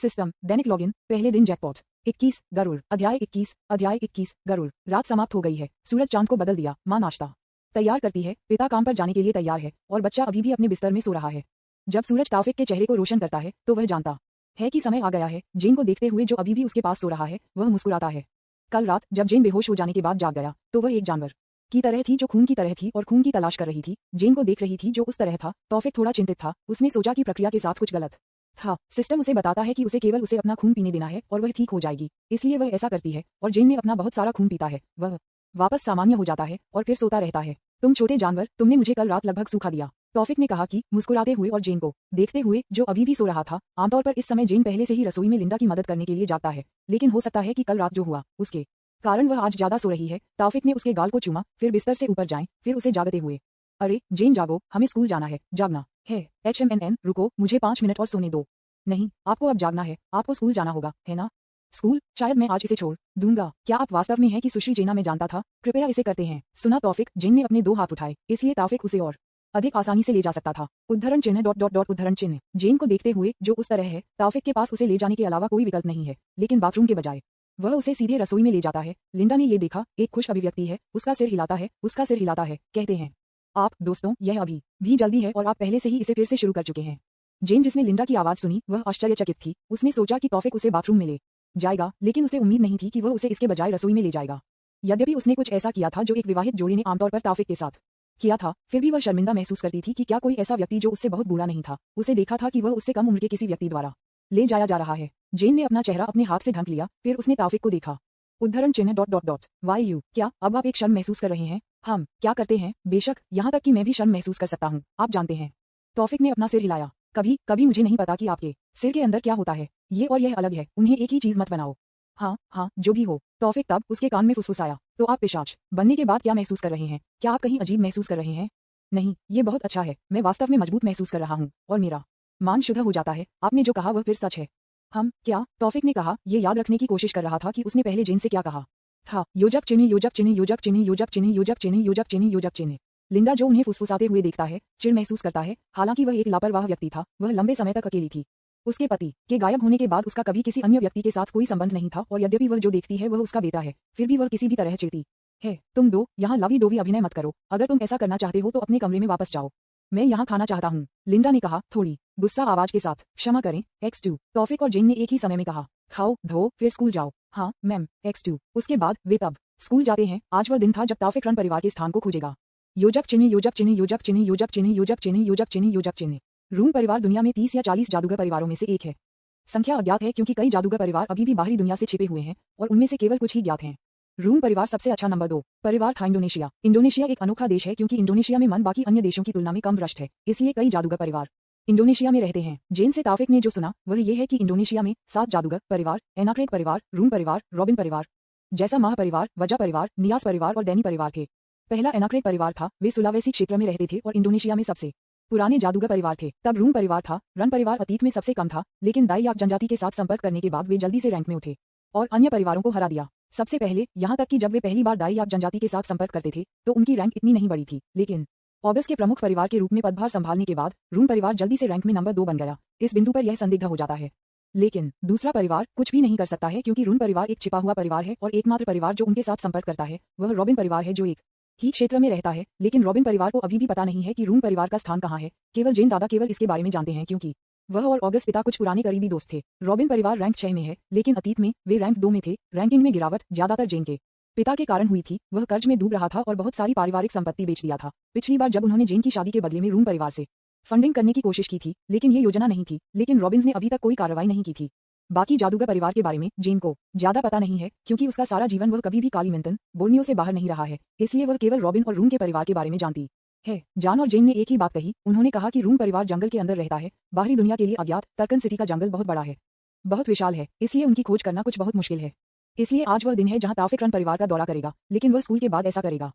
System दैनिक login पहले दिन jackpot 21 Garuda अध्याय 21 गरुड़। रात समाप्त हो गई है। सूरज चांद को बदल दिया। माँ नाश्ता तैयार करती है। पिता काम पर जाने के लिए तैयार है और बच्चा अभी भी अपने बिस्तर में सो रहा है। जब सूरज ताफिक के चेहरे को रोशन करता है तो वह जानता है कि समय आ गया है। जेन को देखते हुए जो अभी भी उसके पास सो रहा है वह मुस्कुराता है। कल रात जब जेन बेहोश हो जाने के बाद जाग गया तो वह एक जानवर की तरह थी जो खून की तरह थी और खून की तलाश कर रही थी। जेन को देख रही थी जो उस तरह था। तौफिक थोड़ा चिंतित था। उसने सोचा कि प्रक्रिया के साथ कुछ गलत था। सिस्टम उसे बताता है कि उसे केवल उसे अपना खून पीने देना है और वह ठीक हो जाएगी, इसलिए वह ऐसा करती है और जेन ने अपना बहुत सारा खून पीता है। वह वापस सामान्य हो जाता है और फिर सोता रहता है। तुम छोटे जानवर, तुमने मुझे कल रात लगभग सूखा दिया, तौफिक ने कहा कि मुस्कुराते हुए और जेन को देखते हुए जो अभी भी सो रहा था। आमतौर पर इस समय जेन पहले से ही रसोई में लिंडा की मदद करने के लिए जाता है, लेकिन हो सकता है कि कल रात जो हुआ उसके कारण वह आज ज्यादा सो रही है। तौफिक ने उसके गाल को चूमा, फिर बिस्तर से ऊपर जाएं, फिर उसे जागते हुए, अरे जेन जागो, हमें स्कूल जाना है। जागना है HMNN, रुको मुझे 5 मिनट और सोने दो। नहीं, आपको अब जागना है, आपको स्कूल जाना होगा, है ना? स्कूल? शायद मैं आज इसे छोड़ दूंगा। क्या आप वास्तव में हैं कि सुश्री जेना मैं जानता था? कृपया इसे करते हैं। सुना तौफिक, जेन ने अपने 2 हाथ उठाए, इसलिए तौफिक उसे और अधिक आसानी से ले जा सकता था। उद्धरण चिन्ह डॉट डॉट डॉट उद्धरण चिन्ह। जेन को देखते हुए जो उस तरह है, तौफिक के पास उसे ले जाने के अलावा कोई विकल्प नहीं है, लेकिन बाथरूम के बजाय वह उसे सीधे रसोई में ले जाता है। लिंडा ने ये देखा, एक खुश अभिव्यक्ति है, उसका सिर हिलाता है, उसका सिर हिलाता है। कहते हैं आप दोस्तों, यह अभी भी जल्दी है और आप पहले से ही इसे फिर से शुरू कर चुके हैं। जेन जिसने लिंडा की आवाज सुनी वह आश्चर्यचकित थी। उसने सोचा कि तौफिक उसे बाथरूम में ले जाएगा, लेकिन उसे उम्मीद नहीं थी कि वह उसे इसके बजाय रसोई में ले जाएगा। यद्यपि उसने कुछ ऐसा किया था जो एक विवाहित जोड़ी ने आमतौर पर तौफिक के साथ किया था, फिर भी वह शर्मिंदा महसूस करती थी कि क्या कोई ऐसा व्यक्ति जो उससे बहुत बूढ़ा नहीं था, उसे देखा था कि वह उससे कम उम्र के किसी व्यक्ति द्वारा ले जाया जा रहा है। जेन ने अपना चेहरा अपने हाथ से ढक लिया, फिर उसने तौफिक को देखा। उद्धरण चिन्ह dot dot dot why you, क्या अब आप एक शर्म महसूस कर रहे हैं? हम क्या करते हैं? बेशक, यहाँ तक कि मैं भी शर्म महसूस कर सकता हूँ, आप जानते हैं। तौफिक ने अपना सिर हिलाया। कभी कभी मुझे नहीं पता कि आपके सिर के अंदर क्या होता है। ये और यह अलग है, उन्हें एक ही चीज मत बनाओ। हाँ हाँ, जो भी हो। तौफिक तब उसके कान में फुसफुसाया। तो आप पिशाच बनने के बाद क्या महसूस कर रहे हैं? क्या आप कहीं अजीब महसूस कर रहे हैं? नहीं, ये बहुत अच्छा है, मैं वास्तव में मजबूत महसूस कर रहा हूँ और मेरा मान शुद्ध हो जाता है। आपने जो कहा वह फिर सच है। हम क्या? तौफिक ने कहा, ये याद रखने की कोशिश कर रहा था कि उसने पहले जेन से क्या कहा था। योजक चिन्ह योजक चिन्ह योजक चिन्ह योजक चिन्ह योजक चिन्ह योजक चिन्ह योजक चिन्ह। लिंडा जो उन्हें फुसफुसाते हुए देखता है, चिढ़ महसूस करता है। हालांकि वह एक लापरवाह व्यक्ति था, वह लंबे समय तक अकेली थी। उसके पति के गायब होने के बाद उसका कभी किसी अन्य व्यक्ति के साथ कोई संबंध नहीं था और यद्यपि वह जो देखती है वह उसका बेटा है, फिर भी वह किसी भी तरह चिढ़ती है। तुम दो यहाँ लवी डोवी अभिनय मत करो। अगर तुम ऐसा करना चाहते हो तो अपने कमरे में वापस जाओ। मैं यहाँ खाना चाहता हूँ, लिंडा ने कहा, थोड़ी गुस्सा आवाज के साथ। क्षमा करें X2, तौफिक और जेन ने एक ही समय में कहा। खाओ धो फिर स्कूल जाओ। हाँ मैम X2। उसके बाद वे तब स्कूल जाते हैं। आज वह दिन था जब तौफिक रन परिवार के स्थान को खोजेगा। योजक चिन्ह योजक चिन्ह योजक चिन्ह योजक चिन्ह योजक चिन्ह योजक चिन्ह योजक चिन्ह। रूम परिवार दुनिया में 30 या 40 जादूगर परिवारों में से एक है। संख्या अज्ञात है क्योंकि कई जादूगर परिवार अभी भी बाहरी दुनिया से छिपे हुए हैं और उनमें से केवल कुछ ही ज्ञात हैं। रूम परिवार सबसे अच्छा नंबर 2 परिवार था। इंडोनेशिया। इंडोनेशिया एक अनोखा देश है क्योंकि इंडोनेशिया में मन बाकी अन्य देशों की तुलना में कम भ्रष्ट है, इसलिए कई जादूगर परिवार इंडोनेशिया में रहते हैं। जेन से तौफिक ने जो सुना वह ये है कि इंडोनेशिया में 7 जादूगर परिवार, एनाक्रेक परिवार, रूम परिवार, रॉबिन परिवार जैसा माह परिवार, वजा परिवार, नियास परिवार और डैनी परिवार थे। पहला एनाक्रेक परिवार था, वे सुलावेसी क्षेत्र में रहते थे और इंडोनेशिया में सबसे पुराने जादूगर परिवार थे। तब रूम परिवार था। रन परिवार अतीत में सबसे कम था, लेकिन दाइयाक जनजाति के साथ संपर्क करने के बाद वे जल्दी से रैंक में उठे और अन्य परिवारों को हरा दिया। सबसे पहले, यहाँ तक कि जब वे पहली बार दाइयाक जनजाति के साथ संपर्क करते थे तो उनकी रैंक इतनी नहीं बढ़ी थी, लेकिन ऑगस्ट के प्रमुख परिवार के रूप में पदभार संभालने के बाद रूम परिवार जल्दी से रैंक में नंबर 2 बन गया। इस बिंदु पर यह संदिग्ध हो जाता है, लेकिन दूसरा परिवार कुछ भी नहीं कर सकता है क्योंकि रूम परिवार एक छिपा हुआ परिवार है और एकमात्र परिवार जो उनके साथ संपर्क करता है वह रॉबिन परिवार है, जो एक ही क्षेत्र में रहता है। लेकिन रॉबिन परिवार को अभी भी पता नहीं है कि रूम परिवार का स्थान कहाँ है। केवल जेन दादा केवल इसके बारे में जानते हैं क्योंकि वह और ऑगस्ट पिता कुछ पुराने करीबी दोस्त थे। रॉबिन परिवार रैंक 6 में है, लेकिन अतीत में वे रैंक 2 में थे। रैंकिंग में गिरावट ज्यादातर जेन के पिता के कारण हुई थी। वह कर्ज में डूब रहा था और बहुत सारी पारिवारिक संपत्ति बेच दिया था। पिछली बार जब उन्होंने जेन की शादी के बदले में रूम परिवार से फंडिंग करने की कोशिश की थी, लेकिन ये योजना नहीं थी, लेकिन रॉबिन्स ने अभी तक कोई कार्रवाई नहीं की थी। बाकी जादूगर परिवार के बारे में जेन को ज्यादा पता नहीं है क्योंकि उसका सारा जीवन वह कभी भी कालीमेंटन बोर्नियो से बाहर नहीं रहा है, इसलिए वह केवल रॉबिन और रूम के परिवार के बारे में जानती है। जान और जेन ने एक ही बात कही। उन्होंने कहा कि रूम परिवार जंगल के अंदर रहता है, बाहरी दुनिया के लिए अज्ञात। टर्कन सिटी का जंगल बहुत बड़ा है, बहुत विशाल है, इसलिए उनकी खोज करना कुछ बहुत मुश्किल है। इसलिए आज वह दिन है जहां तौफिक रन परिवार का दौरा करेगा, लेकिन वह स्कूल के बाद ऐसा करेगा।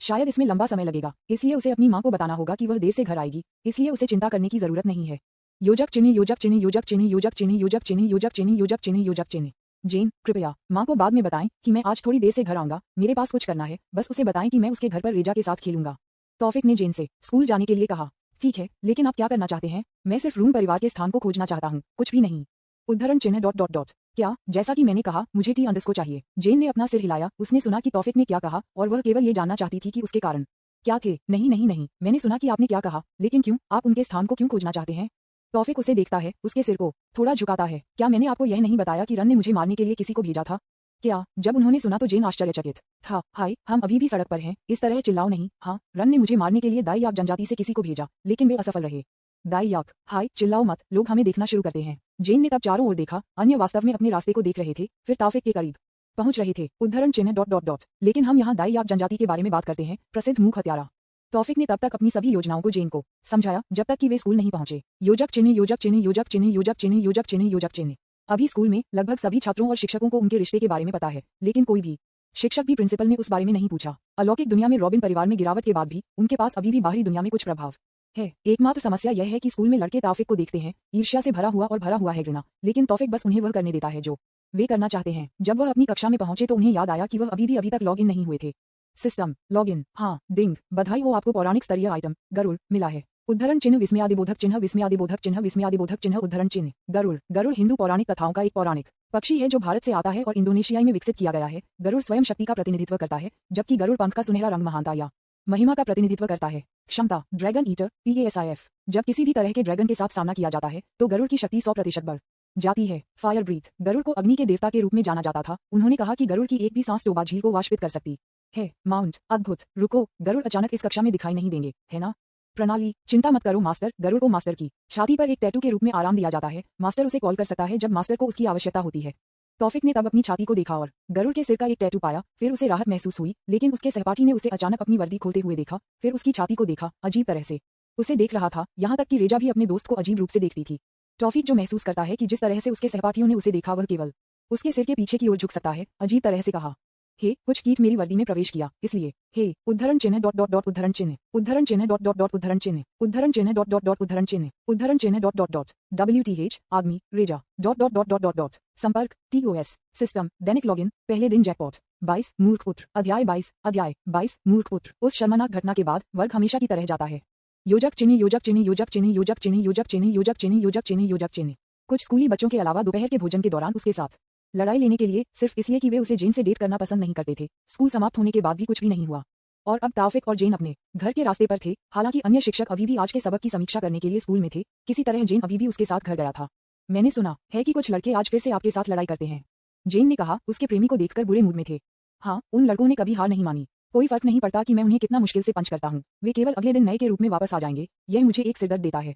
शायद इसमें लंबा समय लगेगा, इसलिए उसे अपनी माँ को बताना होगा कि वह देर से घर आएगी, इसलिए उसे चिंता करने की जरूरत नहीं है। योजक चिन्ह योजक चिन्ह योजक चिन्ह योजक चिन्ह योजक चिन्ह योजक चिन्ह योजक चिन्ह योजक चिन्ह। जेन, कृपया माँ को बाद में बताएं कि मैं आज थोड़ी देर से घर आऊंगा, मेरे पास कुछ करना है, बस उसे बताएं कि मैं उसके घर पर रेजा के साथ खेलूंगा। तौफिक ने जेन से स्कूल जाने के लिए कहा। ठीक है, लेकिन आप क्या करना चाहते हैं? मैं सिर्फ रूम परिवार के स्थान को खोजना चाहता हूँ, कुछ भी नहीं। उद्धरण चिन्ह डॉट डॉट डॉट। क्या, जैसा कि मैंने कहा, मुझे टी अंडरस्कोर चाहिए। जेन ने अपना सिर हिलाया। उसने सुना कि तौफिक ने क्या कहा और वह केवल ये जानना चाहती थी कि उसके कारण क्या थे। नहीं नहीं नहीं, मैंने सुना कि आपने क्या कहा, लेकिन क्यों? आप उनके स्थान को क्यों खोजना चाहते हैं? तौफिक उसे देखता है, उसके सिर को थोड़ा झुकाता है। क्या मैंने आपको यह नहीं बताया कि रन ने मुझे मारने के लिए किसी को भेजा था? क्या? जब उन्होंने सुना तो जेन आश्चर्यचकित था। हाय, हम अभी भी सड़क पर हैं, इस तरह चिल्लाओ नहीं। हाँ, रन ने मुझे मारने के लिए दाईयाक जनजाति से किसी को भेजा, लेकिन वे असफल रहे। दाईयाक? हाय, चिल्लाओ मत, लोग हमें देखना शुरू करते हैं। जेन ने तब चारों ओर देखा, अन्य वास्तव में अपने रास्ते को देख रहे थे, फिर तौफिक के करीब पहुंच रहे थे। उद्धरण चिन्ह डॉट डॉट डॉट। लेकिन हम यहाँ दाईयाक जनजाति के बारे में बात करते हैं, प्रसिद्ध मूक हत्यारा। तौफिक ने तब तक अपनी सभी योजनाओं को जेन को समझाया, जब तक कि वे स्कूल नहीं पहुंचे। योजक चिन्ह योजक चिन्ह योजक चिन्ह योजक चिन्ह योजक चिन्ह योजक चिन्ह। अभी स्कूल में लगभग सभी छात्रों और शिक्षकों को उनके रिश्ते के बारे में पता है, लेकिन कोई भी शिक्षक भी प्रिंसिपल ने उस बारे में नहीं पूछा। अलौकिक दुनिया में रॉबिन परिवार में गिरावट के बाद भी उनके पास अभी भी बाहरी दुनिया में कुछ प्रभाव है। एकमात्र समस्या यह है कि स्कूल में लड़के तौफिक को देखते हैं, ईर्ष्या से भरा हुआ है घृणा, लेकिन तौफिक बस उन्हें वह करने देता है जो वे करना चाहते हैं। जब वह अपनी कक्षा में पहुंचे तो उन्हें याद आया कि वह अभी तक लॉग इन नहीं हुए थे। सिस्टम लॉग इन, हाँ, डिंग, बधाई हो, आपको पौराणिक स्तरीय आइटम गरुड़ मिला है। उद्धरण चिन्ह विस्मयादिबोधक चिन्ह विस्मयादिबोधक चिन्ह विस्मयादिबोधक चिन्ह उद्धरण चिन्ह। गरुड़ गरुड़ हिंदू पौराणिक कथाओं का एक पौराणिक पक्षी है जो भारत से आता है और इंडोनेशिया में विकसित किया गया है। गरुड़ स्वयं शक्ति का प्रतिनिधित्व करता है, जबकि गरुड़ पंख का सुनहरा रंग महानता या महिमा का प्रतिनिधित्व करता है। क्षमता ड्रैगन ईटर PASIF। जब किसी भी तरह के ड्रैगन के साथ सामना किया जाता है तो गरुड़ की शक्ति 100% बढ़ जाती है। फायर ब्रीथ, गरुड़ को अग्नि के देवता के रूप में जाना जाता था। उन्होंने कहा कि गरुड़ की एक भी सांस टोबा झील को वाष्पित कर सकती है। माउंट, अद्भुत। रुको, गरुड़ अचानक इस कक्षा में दिखाई नहीं देंगे, है ना? प्रणाली, चिंता मत करो मास्टर। गरुड़ को मास्टर की छाती पर एक टैटू के रूप में आराम दिया जाता है। मास्टर उसे कॉल कर सकता है जब मास्टर को उसकी आवश्यकता होती है। तौफिक ने तब अपनी छाती को देखा और गरुड़ के सिर का एक टैटू पाया। फिर उसे राहत महसूस हुई, लेकिन उसके सहपाठी ने उसे अचानक अपनी वर्दी खोलते हुए देखा, फिर उसकी छाती को देखा, अजीब तरह से उसे देख रहा था, यहाँ तक कि रेजा भी अपने दोस्त को अजीब रूप से देखती थी। तौफिक जो महसूस करता है कि जिस तरह से उसके सहपाठियों ने उसे देखा वह केवल उसके सिर के पीछे की ओर झुक सकता है। अजीब तरह से कहा, हे, कुछ कीट मेरी वर्दी में प्रवेश किया, इसलिए हे। उद्धरण चिन्ह डॉट डॉट डॉट उद्धरण चिन्ह उद्धरण चिन्ह डॉट डॉट डॉट उद्धरण चिन्ह उद्धरण चिन्ह डॉट डॉट डॉट उद्धरण चिन्ह उद्धरण चिन्ह डॉट डॉट डॉट WTH आदमी रेजा dot dot dot dot dot dot संपर्क TOS सिस्टम दैनिक लॉगिन पहले दिन जैकपॉट 22 मूर्ख पुत्र अध्याय 22 मूर्ख पुत्र। उस शर्मनाक घटना के बाद वर्ग हमेशा की तरह जाता है। योजक चिन्ह योजक चिन्ह योजक चिन्ह योजक चिन्ह योजक चिन्ह योजक चिन्ह योजक चिन्ह योजक चिन्ह। कुछ स्कूली बच्चों के अलावा दोपहर के भोजन के दौरान उसके साथ लड़ाई लेने के लिए, सिर्फ इसलिए कि वे उसे जेन से डेट करना पसंद नहीं करते थे। स्कूल समाप्त होने के बाद भी कुछ भी नहीं हुआ और अब तौफिक और जेन अपने घर के रास्ते पर थे। हालांकि अन्य शिक्षक अभी भी आज के सबक की समीक्षा करने के लिए स्कूल में थे। किसी तरह जेन अभी भी उसके साथ घर गया था। मैंने सुना है कि कुछ लड़के आज फिर से आपके साथ लड़ाई करते हैं, जेन ने कहा। उसके प्रेमी को देखकर बुरे मूड में थे। हाँ, उन लड़कों ने कभी हार नहीं मानी। कोई फर्क नहीं पड़ता कि मैं उन्हें कितना मुश्किल से पंच करता हूँ, वे केवल अगले दिन नए के रूप में वापस आ जाएंगे। यह मुझे एक सिरदर्द देता है।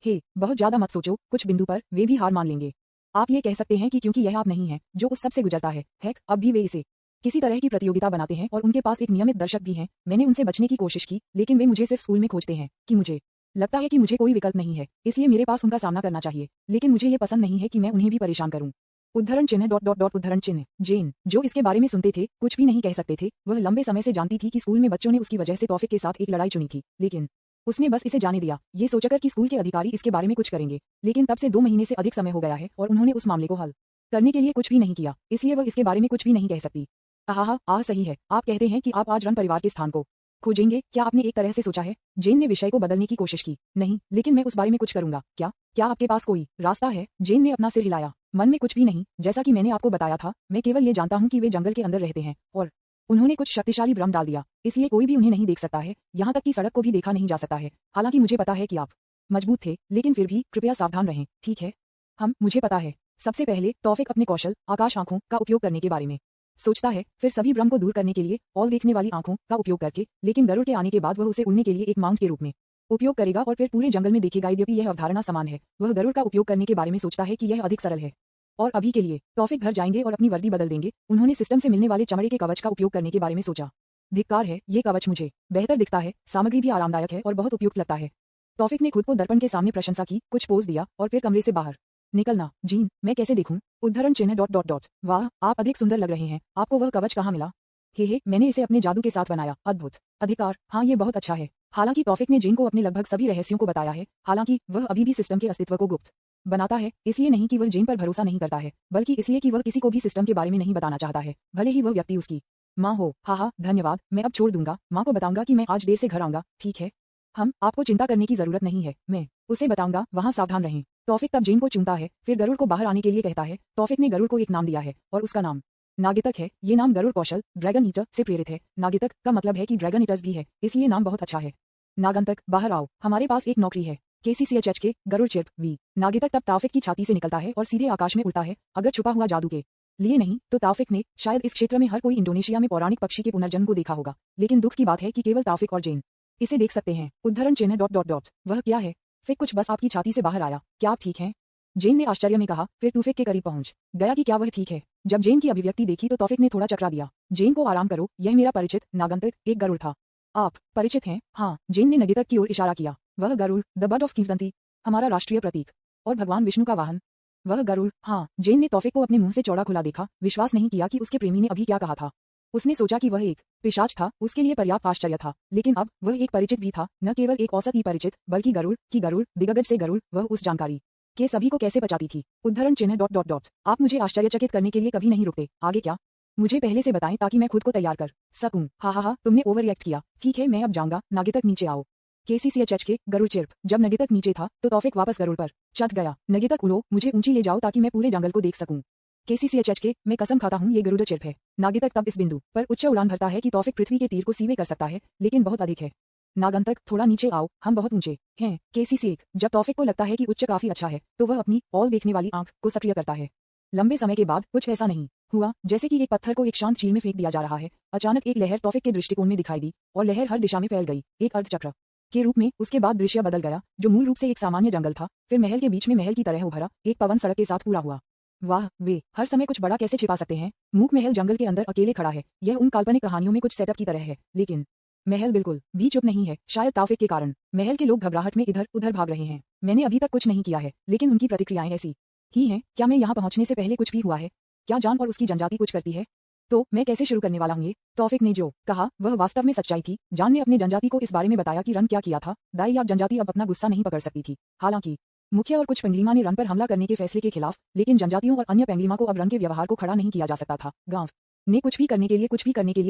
हे, बहुत ज्यादा मत सोचो, कुछ बिंदु पर वे भी हार मान लेंगे। आप ये कह सकते हैं कि क्योंकि यह आप नहीं है जो उस सब से गुजरता है। हेक, अब भी वे इसे किसी तरह की प्रतियोगिता बनाते हैं और उनके पास एक नियमित दर्शक भी हैं। मैंने उनसे बचने की कोशिश की, लेकिन वे मुझे सिर्फ स्कूल में खोजते हैं कि मुझे लगता है कि मुझे कोई विकल्प नहीं है, इसलिए मेरे पास उनका सामना करना चाहिए, लेकिन मुझे ये पसंद नहीं है कि मैं उन्हें भी परेशान करूं। उद्धरण चिन्ह डॉट डॉट डॉट उद्धरण चिन्ह। जेन, जो इसके बारे में सुनते थे, कुछ भी नहीं कह सकते थे। वह लंबे समय से जानती थी कि स्कूल में बच्चों ने उसकी वजह से तौफिक के साथ एक लड़ाई चुनी थी, लेकिन उसने बस इसे जाने दिया, ये सोचकर कि स्कूल के अधिकारी इसके बारे में कुछ करेंगे। लेकिन तब से 2 महीने से अधिक समय हो गया है और उन्होंने उस मामले को हल करने के लिए कुछ भी नहीं किया, इसलिए वह इसके बारे में कुछ भी नहीं कह सकती। सही है, आप कहते हैं कि आप आज रन परिवार के स्थान को खोजेंगे। क्या आपने एक तरह से सोचा है? जेन ने विषय को बदलने की कोशिश की। नहीं, लेकिन मैं उस बारे में कुछ करूंगा। क्या आपके पास कोई रास्ता है? जेन ने अपना सिर हिलाया। मन में कुछ भी नहीं, जैसा कि मैंने आपको बताया था, मैं केवल ये जानता हूँ कि वे जंगल के अंदर रहते हैं और उन्होंने कुछ शक्तिशाली भ्रम डाल दिया, इसलिए कोई भी उन्हें नहीं देख सकता है, यहाँ तक कि सड़क को भी देखा नहीं जा सकता है। हालांकि मुझे पता है कि आप मजबूत थे, लेकिन फिर भी कृपया सावधान रहें, ठीक है? मुझे पता है। सबसे पहले तौफिक अपने कौशल आकाश आंखों का उपयोग करने के बारे में सोचता है, फिर सभी भ्रम को दूर करने के लिए ऑल देखने वाली आंखों का उपयोग करके, लेकिन गरुड़ के आने के बाद वह उसे उड़ने के लिए एक माउंट के रूप में उपयोग करेगा और फिर पूरे जंगल में देखेगा। यद्यपि यह अवधारणा समान है, वह गरुड़ का उपयोग करने के बारे में सोचता है कि यह अधिक सरल है। और अभी के लिए तौफिक घर जाएंगे और अपनी वर्दी बदल देंगे। उन्होंने सिस्टम से मिलने वाले चमड़े के कवच का उपयोग करने के बारे में सोचा। धिक्कार है, ये कवच मुझे बेहतर दिखता है, सामग्री भी आरामदायक है और बहुत उपयुक्त लगता है। तौफिक ने खुद को दर्पण के सामने प्रशंसा की, कुछ पोज दिया और फिर कमरे से बाहर निकलना। जीन, मैं कैसे देखूं? उद्धरण चिन्ह डॉट डॉट डॉट। वाह, आप अधिक सुंदर लग रहे हैं। आपको वह कवच कहाँ मिला? हे, मैंने इसे अपने जादू के साथ बनाया। अद्भुत। अधिकार, हाँ, ये बहुत अच्छा है। हालांकि तौफिक ने जेन को अपने लगभग सभी रहस्यों को बताया है। हालांकि वह अभी भी सिस्टम के अस्तित्व को गुप्त बनाता है, इसलिए नहीं कि वह जेन पर भरोसा नहीं करता है, बल्कि इसलिए कि वह किसी को भी सिस्टम के बारे में नहीं बताना चाहता है, भले ही वह व्यक्ति उसकी माँ हो। धन्यवाद, मैं अब छोड़ दूंगा। माँ को बताऊंगा कि मैं आज देर से घर आऊंगा, ठीक है? हम आपको चिंता करने की जरूरत नहीं है, मैं उसे बताऊंगा, वहां सावधान रहें। तौफिक तब जेन को चूमता है, फिर गरुड़ को बाहर आने के लिए कहता है। तौफिक ने गरुड़ को एक नाम दिया है और उसका नाम नागितक है। ये नाम गरुड़ कौशल ड्रैगन ईटर से प्रेरित है। नागितक का मतलब है कि ड्रैगन ईटर्स भी है, इसलिए नाम बहुत अच्छा है। नागंतक, बाहर आओ, हमारे पास एक नौकरी है। KCCHH के गरुड़ चिर्प वी। नागितक तब तौफिक की छाती से निकलता है और सीधे आकाश में उड़ता है। अगर छुपा हुआ जादू के लिए नहीं तो तौफिक ने शायद इस क्षेत्र में हर कोई इंडोनेशिया में पौराणिक पक्षी के पुनर्जन्म को देखा होगा, लेकिन दुख की बात है कि केवल तौफिक और जेन इसे देख सकते हैं। उद्धरण चिन्ह डॉट डॉट डॉट। वह क्या है? फिर कुछ बस आपकी छाती से बाहर आया, क्या आप ठीक हैं? जेन ने आश्चर्य में कहा, फिर तौफिक के करीब पहुंच गया कि क्या वह ठीक है। जब जेन की अभिव्यक्ति देखी तो तौफिक ने थोड़ा चकरा दिया। जेन को आराम करो, यह मेरा परिचित नागंतक एक गरुड़ था। आप परिचित हैं? हाँ, जेन ने नगितक की ओर इशारा किया। वह गरुड़, द बर्ड ऑफ किंवदंती, हमारा राष्ट्रीय प्रतीक और भगवान विष्णु का वाहन। वह गरुड़, हाँ। जेन ने तौफिक को अपने मुंह से चौड़ा खुला देखा, विश्वास नहीं किया कि उसके प्रेमी ने अभी क्या कहा था। उसने सोचा कि वह एक पिशाच था, उसके लिए पर्याप्त आश्चर्य था, लेकिन अब वह एक परिचित भी था, न केवल एक औसत ही परिचित, बल्कि गरुड़ की गरुड़, दिग्गज से गरुड़। वह उस जानकारी के सभी को कैसे बचाती थी? उद्धरण चिन्ह डॉट डॉट डॉट। आप मुझे आश्चर्यचकित करने के लिए कभी नहीं रुकते, आगे क्या? मुझे पहले से बताएं ताकि मैं खुद को तैयार कर सकूं। हा, तुमने ओवर रिएक्ट किया। ठीक है, मैं अब जाऊंगा। नागितक नीचे आओ। KCCHH के गरुड़ चिर्प। जब नगितक नीचे था तो तौफिक वापस गरुड़ पर चढ़ गया। नगितक उड़ो, मुझे ऊंची ले जाओ ताकि मैं पूरे जंगल को देख सकूं। KCCHH के, मैं कसम खाता हूं ये गरुड़ चिर्प है। नागितक तब इस बिंदु पर उच्च उड़ान भरता है कि तौफिक पृथ्वी के तीर को सीवे कर सकता है, लेकिन बहुत अधिक है। नागंतक, थोड़ा नीचे आओ, हम बहुत ऊंचे हैं। KCC1। जब तौफिक को लगता है कि उच्च काफी अच्छा है तो वह अपनी ऑल देखने वाली आंख को सक्रिय करता है। लंबे समय के बाद कुछ ऐसा नहीं हुआ जैसे कि एक पत्थर को एक शांत झील में फेंक दिया जा रहा है। अचानक एक लहर तौफिक के दृष्टिकोण में दिखाई दी और लहर हर दिशा में फैल गई, एक अर्धचक्र के रूप में। उसके बाद दृश्य बदल गया, जो मूल रूप से एक सामान्य जंगल था, फिर महल के बीच में महल की तरह उभरा, एक पवन सड़क के साथ पूरा हुआ। वाह, वे हर समय कुछ बड़ा कैसे छिपा सकते हैं? मूक महल जंगल के अंदर अकेले खड़ा है। यह उन काल्पनिक कहानियों में कुछ सेटअप की तरह है, लेकिन महल बिल्कुल भी चुप नहीं है, शायद तौफिक के कारण। महल के लोग घबराहट में इधर उधर भाग रहे हैं। मैंने अभी तक कुछ नहीं किया है, लेकिन उनकी प्रतिक्रियाएं ऐसी ही हैं। क्या मैं यहाँ पहुंचने से पहले कुछ भी हुआ है? क्या जान और उसकी जनजाति कुछ करती है? तो मैं कैसे शुरू करने वाला हूँ ये? तौफिक ने जो कहा वह वास्तव में सच्चाई थी। जान ने अपने जनजाति को इस बारे में बताया कि रन क्या किया था। दाई याक जनजाति अब अपना गुस्सा नहीं पकड़ सकती थी। हालांकि मुख्य और कुछ पेंगलिमा ने रन पर हमला करने के फैसले के खिलाफ, लेकिन जनजातियों और अन्य पेंगलिमा को अब रन के व्यवहार को खड़ा नहीं किया जा सकता था। गांव ने कुछ भी करने के लिए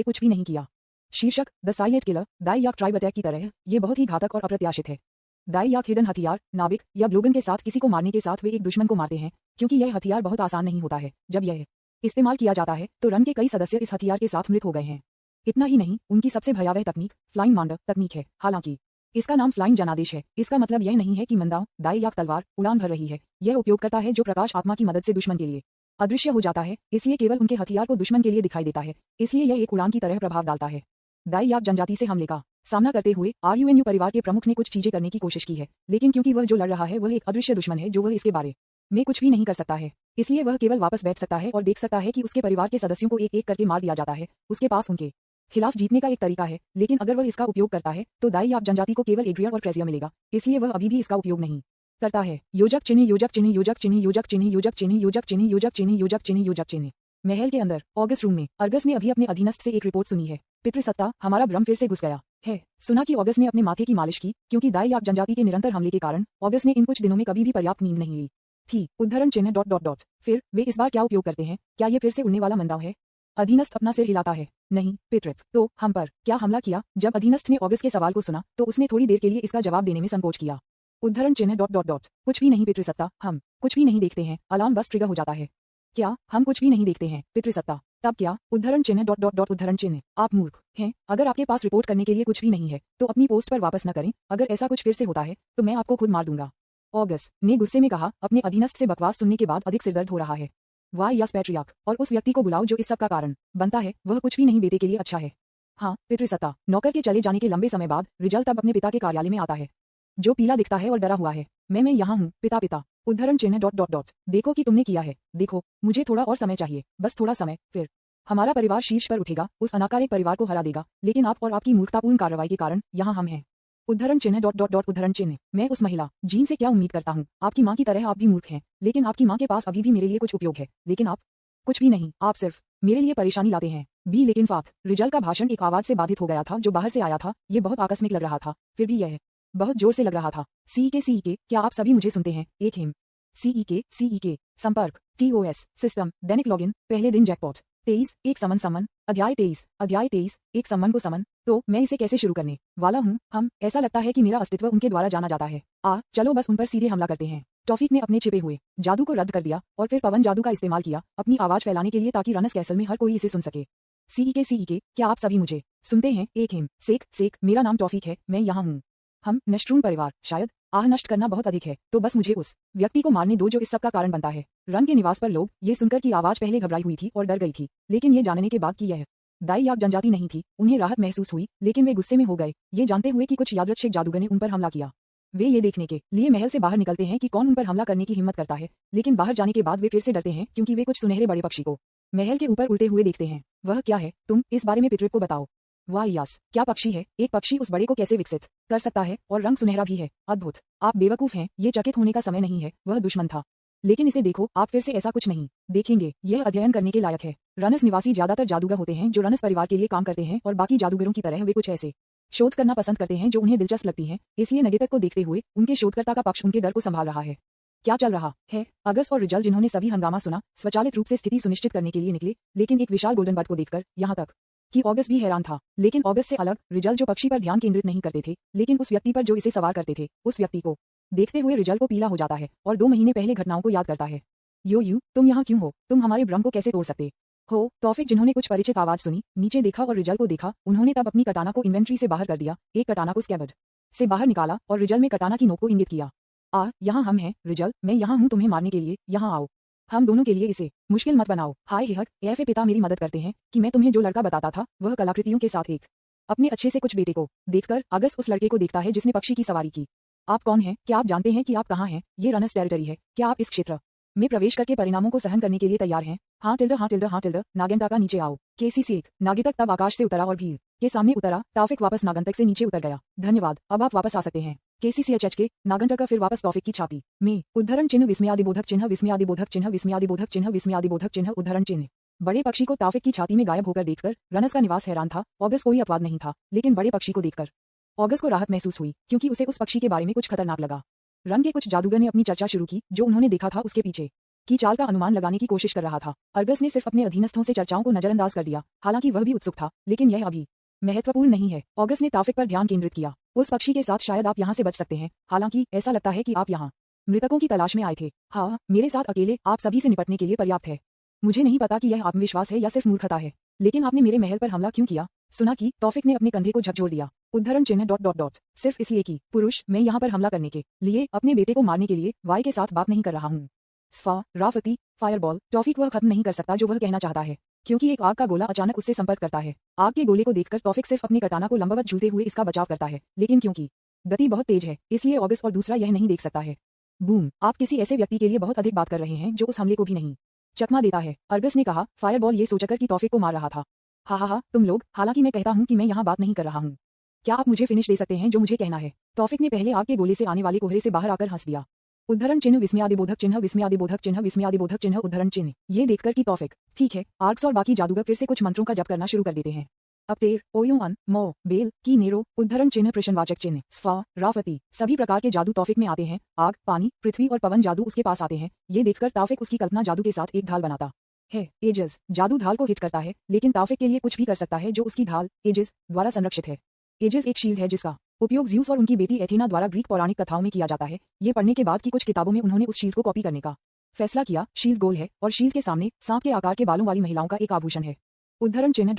कुछ भी नहीं किया। शीर्षक, the silent killer, Dai yak tribe attack की तरह। ये बहुत ही घातक और अप्रत्याशित है। दाई याक हिडन हथियार, नाविक या ब्लोगन के साथ किसी को मारने के साथ वे एक दुश्मन को मारते हैं, क्योंकि यह हथियार बहुत आसान नहीं होता है। जब यह इस्तेमाल किया जाता है तो रन के कई सदस्य इस हथियार के साथ मृत हो गए हैं। इतना ही नहीं, उनकी सबसे भयावह तकनीक फ्लाइंग मांडर तकनीक है। हालांकि इसका नाम फ्लाइंग जनादेश है, इसका मतलब यह नहीं है कि मंदाव दाई याक तलवार उड़ान भर रही है। यह उपयोग करता है जो प्रकाश आत्मा की मदद से दुश्मन के लिए अदृश्य हो जाता है, इसलिए केवल उनके हथियार को दुश्मन के लिए दिखाई देता है, इसलिए यह एक उड़ान की तरह प्रभाव डालता है। दाई याक जनजाति से हमले का सामना करते हुए RUNU परिवार के प्रमुख ने कुछ चीजें करने की कोशिश की है, लेकिन क्योंकि वह जो लड़ रहा है वह एक अदृश्य दुश्मन है जो वह इसके बारे में कुछ भी नहीं कर सकता है, इसलिए वह केवल वापस बैठ सकता है और देख सकता है कि उसके परिवार के सदस्यों को एक एक करके मार दिया जाता है। उसके पास उनके खिलाफ जीतने का एक तरीका है, लेकिन अगर वह इसका उपयोग करता है तो दाई याक जनजाति को केवल एड्रिया और क्रेजिया मिलेगा, इसलिए वह अभी भी इसका उपयोग नहीं करता है। योजक चिन्ह, योजक चिन्ह, योजक चिन्ह, योजक चिन्ह, योजक चिन्ह, योजक चिन्ह, योजक चिन्ह, योजक चिन्ह, योजक चिन्ह। महल के अंदर ऑगस्ट रूम में अर्गस ने अभी अपने अधीनस्थ से एक रिपोर्ट सुनी है। पितृसत्ता, हमारा भ्रम फिर से घुस गया है। सुना कि ऑगस्ट ने अपने माथे की मालिश की, क्योंकि दाई याक जनजाति के निरंतर हमले के कारण ऑगस्ट ने इन कुछ दिनों में कभी भी पर्याप्त नींद नहीं ली थी। उद्धरण चिन्ह डॉट डॉट डॉट। फिर वे इस बार क्या उपयोग करते हैं? क्या ये फिर से उड़ने वाला मंदाव है? अधीनस्थ अपना सिर हिलाता है। नहीं पितृप, तो हम पर क्या हमला किया? जब अधीनस्थ ने ऑगस्ट के सवाल को सुना तो उसने थोड़ी देर के लिए इसका जवाब देने में संकोच किया। उद्धरण चिन्ह डॉट डॉट डॉट। कुछ भी नहीं पितृसत्ता, हम कुछ भी नहीं देखते हैं। अलार्म बस ट्रिगर हो जाता है। क्या हम कुछ भी नहीं देखते हैं पितृसत्ता? तब क्या? उद्धरण चिन्ह डॉट डॉट डॉट। उद्धरण चिन्ह, आप मूर्ख हैं। अगर आपके पास रिपोर्ट करने के लिए कुछ भी नहीं है तो अपनी पोस्ट पर वापस न करें। अगर ऐसा कुछ फिर से होता है तो मैं आपको खुद मार दूंगा। ऑगस्ट ने गुस्से में कहा, अपने अधीनस्थ से बकवास सुनने के बाद अधिक सिरदर्द हो रहा है। वाह यस पैट्रियार्क, और उस व्यक्ति को बुलाओ जो इस सब का कारण बनता है। वह कुछ भी नहीं बेटे के लिए अच्छा है। हाँ पितृसत्ता। नौकर के चले जाने के लंबे समय बाद रिजल्ट तब अपने पिता के कार्यालय में आता है, जो पीला दिखता है और डरा हुआ है। मैं यहाँ हूँ पिता पिता। उद्धरण चिन्ह डॉट डॉट डॉट। देखो कि तुमने किया है। देखो, मुझे थोड़ा और समय चाहिए, बस थोड़ा समय, फिर हमारा परिवार शीर्ष पर उठेगा, उस अनाकारिक परिवार को हरा देगा, लेकिन आप और आपकी मूर्खतापूर्ण कार्रवाई के कारण यहाँ हम हैं। उद्धरण चिन्ह डॉट डॉट डॉट। उद्धरण चिन्ह, मैं उस महिला जीन से क्या उम्मीद करता हूँ? आपकी माँ की तरह आप भी मूर्ख हैं, लेकिन आपकी माँ के पास अभी भी मेरे लिए कुछ उपयोग है, लेकिन आप कुछ भी नहीं। आप सिर्फ मेरे लिए परेशानी लाते हैं। बी लेकिन फात। रिजल्ट का भाषण एक आवाज से बाधित हो गया था जो बाहर से आया था। ये बहुत आकस्मिक लग रहा था, फिर भी यह बहुत जोर से लग रहा था। CEK, क्या आप सभी मुझे सुनते हैं? एक हिम। CEK, संपर्क, TOS, सिस्टम, दैनिक लॉगिन, पहले दिन जैकपॉट। 23 एक समन अध्याय 23 एक समन को समन। तो मैं इसे कैसे शुरू करने वाला हूँ। ऐसा लगता है कि मेरा अस्तित्व उनके द्वारा जाना जाता है। चलो बस उन पर सीधे हमला करते हैं। टॉफिक ने अपने छिपे हुए जादू को रद्द कर दिया और फिर पवन जादू का इस्तेमाल किया अपनी आवाज फैलाने के लिए ताकि रनस कैसल में हर कोई इसे सुन सके। सीई के क्या आप सभी मुझे सुनते हैं। एक हिम सेक मेरा नाम टॉफिक है, मैं यहाँ हूँ। हम नष्टरून परिवार शायद नष्ट करना बहुत अधिक है तो बस मुझे उस व्यक्ति को मारने दो जो इस सब का कारण बनता है। रन के निवास पर लोग ये सुनकर की आवाज पहले घबराई हुई थी और डर गई थी, लेकिन ये जानने के बाद कि यह दाई या जनजाति नहीं थी उन्हें राहत महसूस हुई। लेकिन वे गुस्से में हो गए ये जानते हुए कि कुछ यादृच्छिक जादूगर ने उन पर हमला किया। वे ये देखने के लिए महल से बाहर निकलते हैं कि कौन उन पर हमला करने की हिम्मत करता है, लेकिन बाहर जाने के बाद वे फिर से डरते हैं क्योंकि वे कुछ सुनहरे बड़े पक्षी को महल के ऊपर उड़ते हुए देखते हैं। वह क्या है, तुम इस बारे में पितृप को बताओ। वाह यास, क्या पक्षी है। एक पक्षी उस बड़े को कैसे विकसित कर सकता है और रंग सुनहरा भी है, अद्भुत। आप बेवकूफ हैं, ये चकित होने का समय नहीं है, वह दुश्मन था। लेकिन इसे देखो, आप फिर से ऐसा कुछ नहीं देखेंगे। यह अध्ययन करने के लायक है। रनस निवासी ज्यादातर जादूगर होते हैं जो रनस परिवार के लिए काम करते हैं और बाकी जादूगरों की तरह वे कुछ ऐसे शोध करना पसंद करते हैं जो उन्हें दिलचस्प लगती हैं। इसलिए नगेतक को देखते हुए उनके शोधकर्ता का पक्ष उनके डर को संभाल रहा है। क्या चल रहा है। अगस्त और रिजल जिन्होंने सभी हंगामा सुना स्वचालित रूप से स्थिति सुनिश्चित करने के लिए निकले, लेकिन एक विशाल गोल्डन बर्ड को देखकर यहाँ तक कि ऑगस्ट भी हैरान था। लेकिन ऑगस्ट से अलग रिजल जो पक्षी पर ध्यान केंद्रित नहीं करते थे, लेकिन उस व्यक्ति पर जो इसे सवार करते थे, उस व्यक्ति को देखते हुए रिजल को पीला हो जाता है और 2 महीने पहले घटनाओं को याद करता है। यू तुम यहाँ क्यों हो, तुम हमारे भ्रम को कैसे तोड़ सकते हो। तौफिक जिन्होंने कुछ परिचित आवाज सुनी नीचे देखा और रिजल को देखा। उन्होंने तब अपनी कटाना को इन्वेंट्री से बाहर कर दिया, एक कटाना को स्कैबर्ड से बाहर निकाला और रिजल में कटाना की नोक को इंगित किया। यहाँ हम हैं रिजल, मैं यहाँ हूँ तुम्हें मारने के लिए, यहाँ आओ। हम दोनों के लिए इसे मुश्किल मत बनाओ। हाय हिहक एफे पिता मेरी मदद करते हैं कि मैं तुम्हें जो लड़का बताता था वह कलाकृतियों के साथ एक अपने अच्छे से कुछ बेटे को देखकर अगस्त उस लड़के को देखता है जिसने पक्षी की सवारी की। आप कौन हैं, क्या आप जानते हैं कि आप कहाँ हैं। ये रनस टेरिटरी है, क्या आप इस क्षेत्र में प्रवेश करके परिणामों को सहन करने के लिए तैयार हैं। हाँ टिल्ड नागंतक नीचे आओ। केसी एक नागंतक तब आकाश से उतरा और भीड़ के सामने उतरा। तौफिक वापस नागंतक से नीचे उतर गया। धन्यवाद, अब आप वापस आ सकते हैं। केसीसीएच के नागंतक फिर वापस तौफिक की छाती में उद्धरण चिन्ह विस्मयादिबोधक चिन्ह विस्मयादिबोधक चिन्ह विस्मयादिबोधक चिन्ह विस्मयादिबोधक चिन्ह उद्धरण चिन्ह। बड़े पक्षी को तौफिक की छाती में गायब होकर देखकर रनस का निवास हैरान था। ऑगस्ट कोई अपवाद नहीं था, लेकिन बड़े पक्षी को देखकर ऑगस्ट को राहत महसूस हुई क्योंकि उसे उस पक्षी के बारे में कुछ खतरनाक लगा। रन के कुछ जादूगर ने अपनी चर्चा शुरू की जो उन्होंने देखा था उसके पीछे की चाल का अनुमान लगाने की कोशिश कर रहा था। अर्गस ने सिर्फ अपने अधीनस्थों से चर्चाओं को नजरअंदाज कर दिया, हालांकि वह भी उत्सुक था, लेकिन यह अभी महत्वपूर्ण नहीं है। ऑगस्ट ने तौफिक पर ध्यान केंद्रित किया। उस पक्षी के साथ शायद आप यहाँ से बच सकते हैं, हालांकि ऐसा लगता है कि आप यहाँ मृतकों की तलाश में आए थे। हाँ, मेरे साथ अकेले आप सभी से निपटने के लिए पर्याप्त है। मुझे नहीं पता कि यह आत्मविश्वास है या सिर्फ मूर्खता है, लेकिन आपने मेरे महल पर हमला क्यों किया। सुना कि तौफिक ने अपने कंधे को झकझोर दिया। उद्धरण चिन्ह ... सिर्फ इसलिए कि पुरुष मैं यहाँ पर हमला करने के लिए अपने बेटे को मारने के लिए वाई के साथ बात नहीं कर रहा हूँ। स्फा राफती फायरबॉल तौफिक वह खत्म नहीं कर सकता जो वह कहना चाहता है, क्योंकि एक आग का गोला अचानक उससे संपर्क करता है। आग के गोले को देखकर तौफिक सिर्फ अपनी कटाना को लंबवत झूलते हुए इसका बचाव करता है, लेकिन क्योंकि गति बहुत तेज है इसलिए ऑगस्ट और दूसरा यह नहीं देख सकता है। बूम, आप किसी ऐसे व्यक्ति के लिए बहुत अधिक बात कर रहे हैं जो उस हमले को भी नहीं चकमा देता है। अर्गस ने कहा, फायरबॉल ये सोचकर कि तौफिक को मार रहा था। हा तुम लोग, हालांकि मैं कहता हूँ कि मैं यहाँ बात नहीं कर रहा हूँ। क्या आप मुझे फिनिश दे सकते हैं जो मुझे कहना है। तौफिक ने पहले आग के गोले से आने वाले कोहरे से बाहर आकर हंस दिया। उद्धरण चिन्ह विस्मयादिबोधक चिन्ह विस्मयादिबोधक चिन्ह विस्मयादिबोधक चिन्ह उद्धरण चिन्ह। ये देखकर कि तौफिक ठीक है, आर्क्स और बाकी जादूगर फिर से कुछ मंत्रों का जप करना शुरू कर देते हैं। अपटेर ओयुअन मो बेल की नेरो उद्धरण चिन्ह प्रश्नवाचक चिन्ह स्फा राफती सभी प्रकार के जादू तौफिक में आते हैं। आग, पानी, पृथ्वी और पवन जादू उसके पास आते हैं। ये देखकर तौफिक उसकी कल्पना जादू के साथ एक ढाल बनाता है। एजेस जादू ढाल को हिट करता है, लेकिन तौफिक के लिए कुछ भी कर सकता है जो उसकी ढाल एजेस द्वारा संरक्षित है। एजेस एक शील्ड है जिसका उपयोग ज़्यूस और उनकी बेटी एथेना द्वारा ग्रीक पौराणिक कथाओं में किया जाता है। ये पढ़ने के बाद कि कुछ किताबों में उन्होंने उस शील्ड को कॉपी करने का फैसला किया। शील्ड गोल है और शील्ड के सामने सांप के आकार के बालों वाली महिलाओं का एक आभूषण है। उद्धरण चिन्ह ...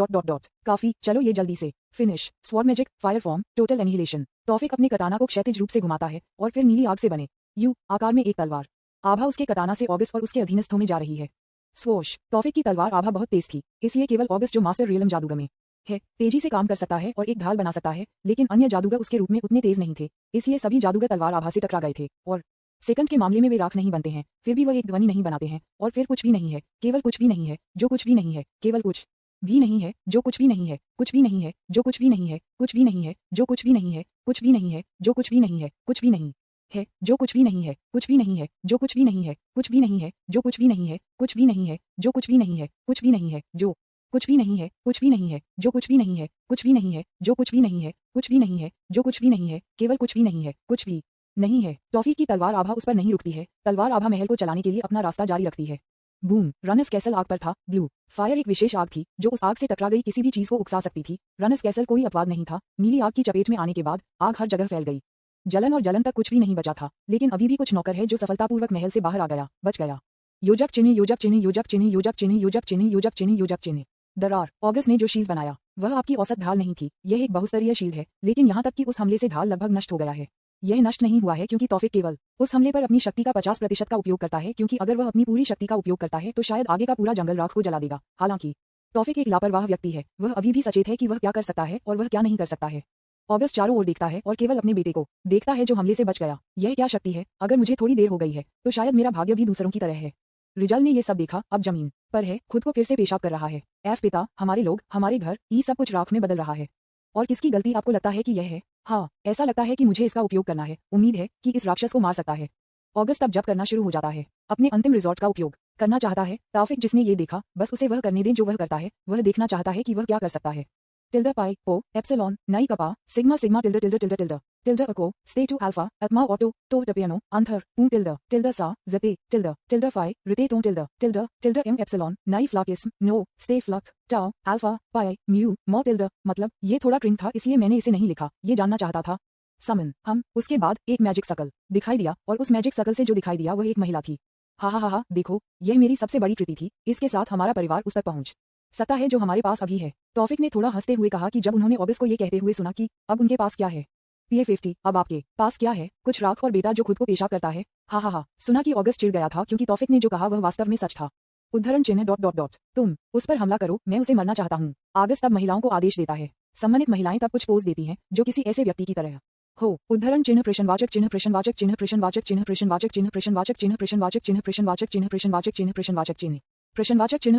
काफी, चलो ये जल्दी से finish. Sword magic, fire form, total annihilation. Taufiq अपने कटाना को क्षैतिज रूप से घुमाता है और फिर नीली आग से बने यू आकार में एक तलवार आभा उसके कटाना से ऑगस्ट और उसके अधीनस्थों में जा रही है। स्वोश, तौफिक की तलवार आभा बहुत तेज थी, इसलिए केवल ऑगस्ट जो मास्टर रियलम जादूगर में है तेजी से काम कर सकता है और एक ढाल बना सकता है, लेकिन अन्य जादूगर उसके रूप में उतने तेज नहीं थे, इसलिए सभी जादूगर तलवार आभा से टकरा गए थे। और सेकंड के मामले में वे राख नहीं बनते हैं, फिर भी वह एक ध्वनि नहीं बनाते हैं। और फिर कुछ भी नहीं है, केवल कुछ भी नहीं है, जो कुछ भी नहीं है, केवल कुछ भी नहीं है, जो कुछ भी नहीं है, कुछ भी नहीं है, जो कुछ भी नहीं है, कुछ भी नहीं है, जो कुछ भी नहीं है, कुछ भी नहीं है, जो कुछ भी नहीं है, कुछ भी नहीं है, जो कुछ भी नहीं है, कुछ भी नहीं है, जो कुछ भी नहीं है, कुछ भी नहीं है, जो कुछ भी नहीं है, कुछ भी नहीं है, जो कुछ भी नहीं है, कुछ भी नहीं है, जो कुछ भी नहीं है, कुछ भी नहीं है, जो कुछ भी नहीं है, कुछ भी नहीं है, जो कुछ भी नहीं है, कुछ भी नहीं है, जो कुछ भी नहीं है, केवल कुछ भी नहीं है, कुछ भी नहीं है। तौफीक की तलवार आभा उस पर नहीं रुकती है। तलवार आभा महल को चलाने के लिए अपना रास्ता जारी रखती है। बूम, रनस कैसल आग पर था। ब्लू फायर एक विशेष आग थी जो उस आग से टकरा गई किसी भी चीज को उकसा सकती थी। रनस कैसल कोई अपवाद नहीं था। नीली आग की चपेट में आने के बाद आग हर जगह फैल गई। जलन और जलन तक कुछ भी नहीं बचा था, लेकिन अभी भी कुछ नौकर है जो सफलतापूर्वक महल से बाहर आ गया, बच गया। योजक चिन्ह, योजक चिन्ह, योजक चिन्ह, योजक चिन्ह, योजक चिन्ह, योजक चिन्ह, योजक चिन्ह। दरार ऑगस्ट ने जो शील्ड बनाया वह आपकी औसत ढाल नहीं थी। यह एक बहुस्तरीय शील्ड है, लेकिन यहाँ तक कि उस हमले से ढाल लगभग नष्ट हो गया है। यह नष्ट नहीं हुआ है क्योंकि तौफिक केवल उस हमले पर अपनी शक्ति का 50% का उपयोग करता है, क्योंकि अगर वह अपनी पूरी शक्ति का उपयोग करता है तो शायद आगे का पूरा जंगल राख को जला देगा। हालांकि तौफिक एक लापरवाह व्यक्ति है, वह अभी भी सचेत है कि वह क्या कर सकता है और वह क्या नहीं कर सकता है। ऑगस्ट चारों ओर देखता है और केवल अपने बेटे को देखता है जो हमले से बच गया। यह क्या शक्ति है? अगर मुझे थोड़ी देर हो गई है तो शायद मेरा भाग्य भी दूसरों की तरह है। रिजल ने यह सब देखा, अब जमीन पर है, खुद को फिर से पेशाब कर रहा है। एफ पिता, हमारे लोग, हमारे घर, ये सब कुछ राख में बदल रहा है। और किसकी गलती आपको लगता है कि यह है? हाँ, ऐसा लगता है कि मुझे इसका उपयोग करना है। उम्मीद है कि इस राक्षस को मार सकता है। ऑगस्ट अब जब करना शुरू हो जाता है, अपने अंतिम रिजॉर्ट का उपयोग करना चाहता है। तौफिक जिसने ये देखा, बस उसे वह करने दें जो वह करता है। वह देखना चाहता है कि वह क्या कर सकता है। टिल्डा पाई ओ एप्सिलॉन नाई कपा सिग्मा सिग्मा टिल्डा टिल्डा टिल्डा टिल्डा टिल्डा अको स्टे टू अल्फा एटमा ऑटो तो टपियानो अंथर टिल्डा टिल्डा सा जते टिल्डा फाई रिते तो टिल्डा एम एप्सिलॉन नाई फ्लाकिस नो स्टे फ्लक टाओ अल्फा पाई म्यू मो टिल्डा। मतलब ये थोड़ा क्रिंज था, इसलिए मैंने इसे नहीं लिखा। ये जानना चाहता था। समन हम उसके बाद एक मैजिक सकल दिखाई दिया, और उस मैजिक सकल से जो दिखाई दिया वह एक महिला थी। हा हा हा हा, देखो, यह मेरी सबसे बड़ी कृति थी। इसके साथ हमारा परिवार उस तक पहुंच सकता है जो हमारे पास अभी है। तौफिक ने थोड़ा हंसते हुए कहा कि जब उन्होंने ऑगस्ट को ये कहते हुए सुना कि अब उनके पास क्या है। PA50, अब आपके पास क्या है? कुछ राख और बेटा जो खुद को पेशाब करता है। हा हा हा, सुना कि ऑगस्ट चिढ़ गया था क्योंकि तौफिक ने जो कहा वह वास्तव में सच था। उद्धरण चिन्ह डॉट डॉट डॉट तुम उस पर हमला करो, मैं उसे मरना चाहता हूँ। ऑगस्ट तब महिलाओं को आदेश देता है। सम्मानित महिलाएं तब कुछ पोज देती हैं जो किसी ऐसे व्यक्ति की तरह हो। उद्धरण चिन्ह प्रश्नवाचक चिन्ह प्रश्नवाचक चिन्ह प्रश्नवाचक चिन्ह प्रश्नवाचक चिन्ह प्रश्नवाचक चिन्ह प्रश्नवाचक चिन्ह प्रश्नवाचक चिन्ह प्रश्नवाचक चिन्ह प्रश्नवाचक चिन्ह प्रश्नवाचक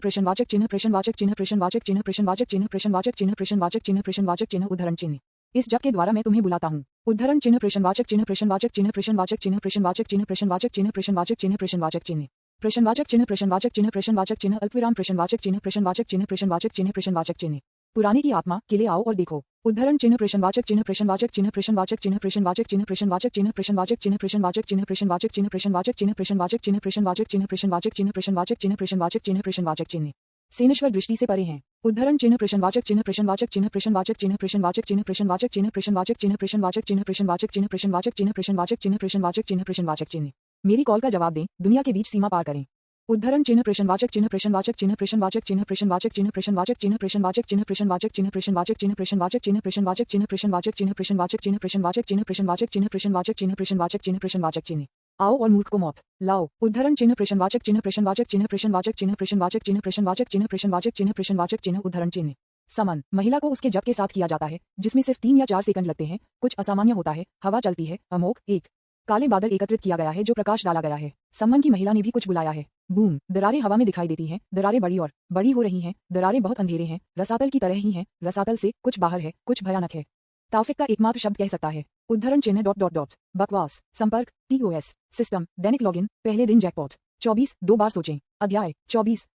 चिन्ह प्रश्नवाचक चिन्ह प्रश्नवाचक चिन्ह प्रश्नवाचक चिन्ह प्रश्नवाचक चिन्ह प्रश्नवाचक चिन्ह प्रश्नवाचक चिन्ह प्रश्नवाचक चिन्ह उद्धरण चिन्ह इस जप के द्वारा मैं तुम्हें बुलाता हूँ। उद्धरण चिन्ह प्रश्नवाचक चिन्ह प्रश्नवाचक चिन्ह प्रश्नवाचक चिन्ह प्रश्नवाचक चिन्ह प्रश्नवाचक चिन्ह प्रश्नवाचक चिन्ह प्रश्नवाचक चिन्ह प्रश्नवाचक चिन्ह प्रश्नवाचक चिन्ह प्रश्नवाचक चिन्ह अल्पविराम प्रश्नवाचक चिन्ह प्रश्नवाचक चिन्ह प्रश्नवाचक चिन्ह प्रश्नवाचक चिन्ह पुराने की आत्मा किले आओ और देखो। उद्धरण चिन्ह प्रश्नवाचक चिन्ह प्रश्नवाचक चिन्ह प्रश्नवाचक चिन्ह प्रश्नवाचक चिन्ह प्रश्नवाचक चिन्ह प्रश्नवाचक चिन्ह प्रश्नवाचक चिन्ह प्रश्नवाचक चिन्ह प्रश्नवाचक चिन्ह प्रश्नवाचक चिन्ह प्रश्नवाचक चिन्ह प्रश्नवाचक चिन्ह प्रश्नवाचक चिन्ह प्रश्नवाचक चिन्ह प्रश्नवाचक चिन्ह सेनेश्वर दृष्टि से परे हैं। उद्धरण चिन्ह प्रश्नवाचक चिन्ह प्रश्नवाचक चिन्ह प्रश्नवाचक चिन्ह प्रश्नवाचक चिन्ह प्रश्नवाचक चिन्ह प्रश्नवाचक चिन्ह प्रश्नवाचक चिन्ह प्रश्नवाचक चिन्ह प्रश्नवाचक चिन्ह प्रश्नवाचक चिन्ह प्रश्नवाचक चिन्ह प्रश्नवाचक चिन्ह मेरी कॉल का जवाब दें, दुनिया के बीच सीमा पार करें। उद्धरण चिन्ह प्रश्नवाचक चिन्ह प्रश्नवाचक चिन्ह प्रश्नवाचक चिन्ह प्रश्नवाचक चिन्ह प्रश्नवाचक चिन्ह प्रश्नवाचक चिन्ह प्रश्नवाचक चिन्ह प्रश्नवाचक चिन्ह प्रश्नवाचक चिन्ह प्रश्नवाचक चिन्ह प्रश्नवाचक चिन्ह प्रश्नवाचक चिन्ह प्रश्नवाचक चिन्ह प्रश्नवाचक चिन्ह प्रश्नवाचक चिन्ह प्रश्नवाचक चिन्ह प्रश्नवाचक चिन्ह आओ और मूर्ख को मौत लाओ। उद्धरण चिन्ह प्रश्नवाचक चिन्ह प्रश्नवाचक चिन्ह प्रश्नवाचक चिन्ह प्रश्नवाचक चिन्ह प्रश्नवाचक चिन्ह प्रश्नवाचक चिन्ह प्रश्नवाचक चिन्ह उद्धरण चिन्ह समन महिला को उसके जप के साथ किया जाता है, जिसमें सिर्फ 3 या 4 सेकंड लगते हैं। कुछ असामान्य होता है, हवा चलती है, अमोघ एक काले बादल एकत्रित किया गया है जो प्रकाश डाला गया है। सम्मन की महिला ने भी कुछ बुलाया है। बूम, दरारें हवा में दिखाई देती हैं, दरारें बड़ी और बड़ी हो रही हैं, दरारें बहुत अंधेरे हैं, रसातल की तरह ही हैं, रसातल से कुछ बाहर है, कुछ भयानक है। तौफिक का एकमात्र शब्द कह सकता है। उद्धरण चिन्ह डॉट डॉट डॉट बकवास संपर्क TOS सिस्टम दैनिक लॉगिन पहले दिन जैकपॉट 24 2 बार सोचें अध्याय 24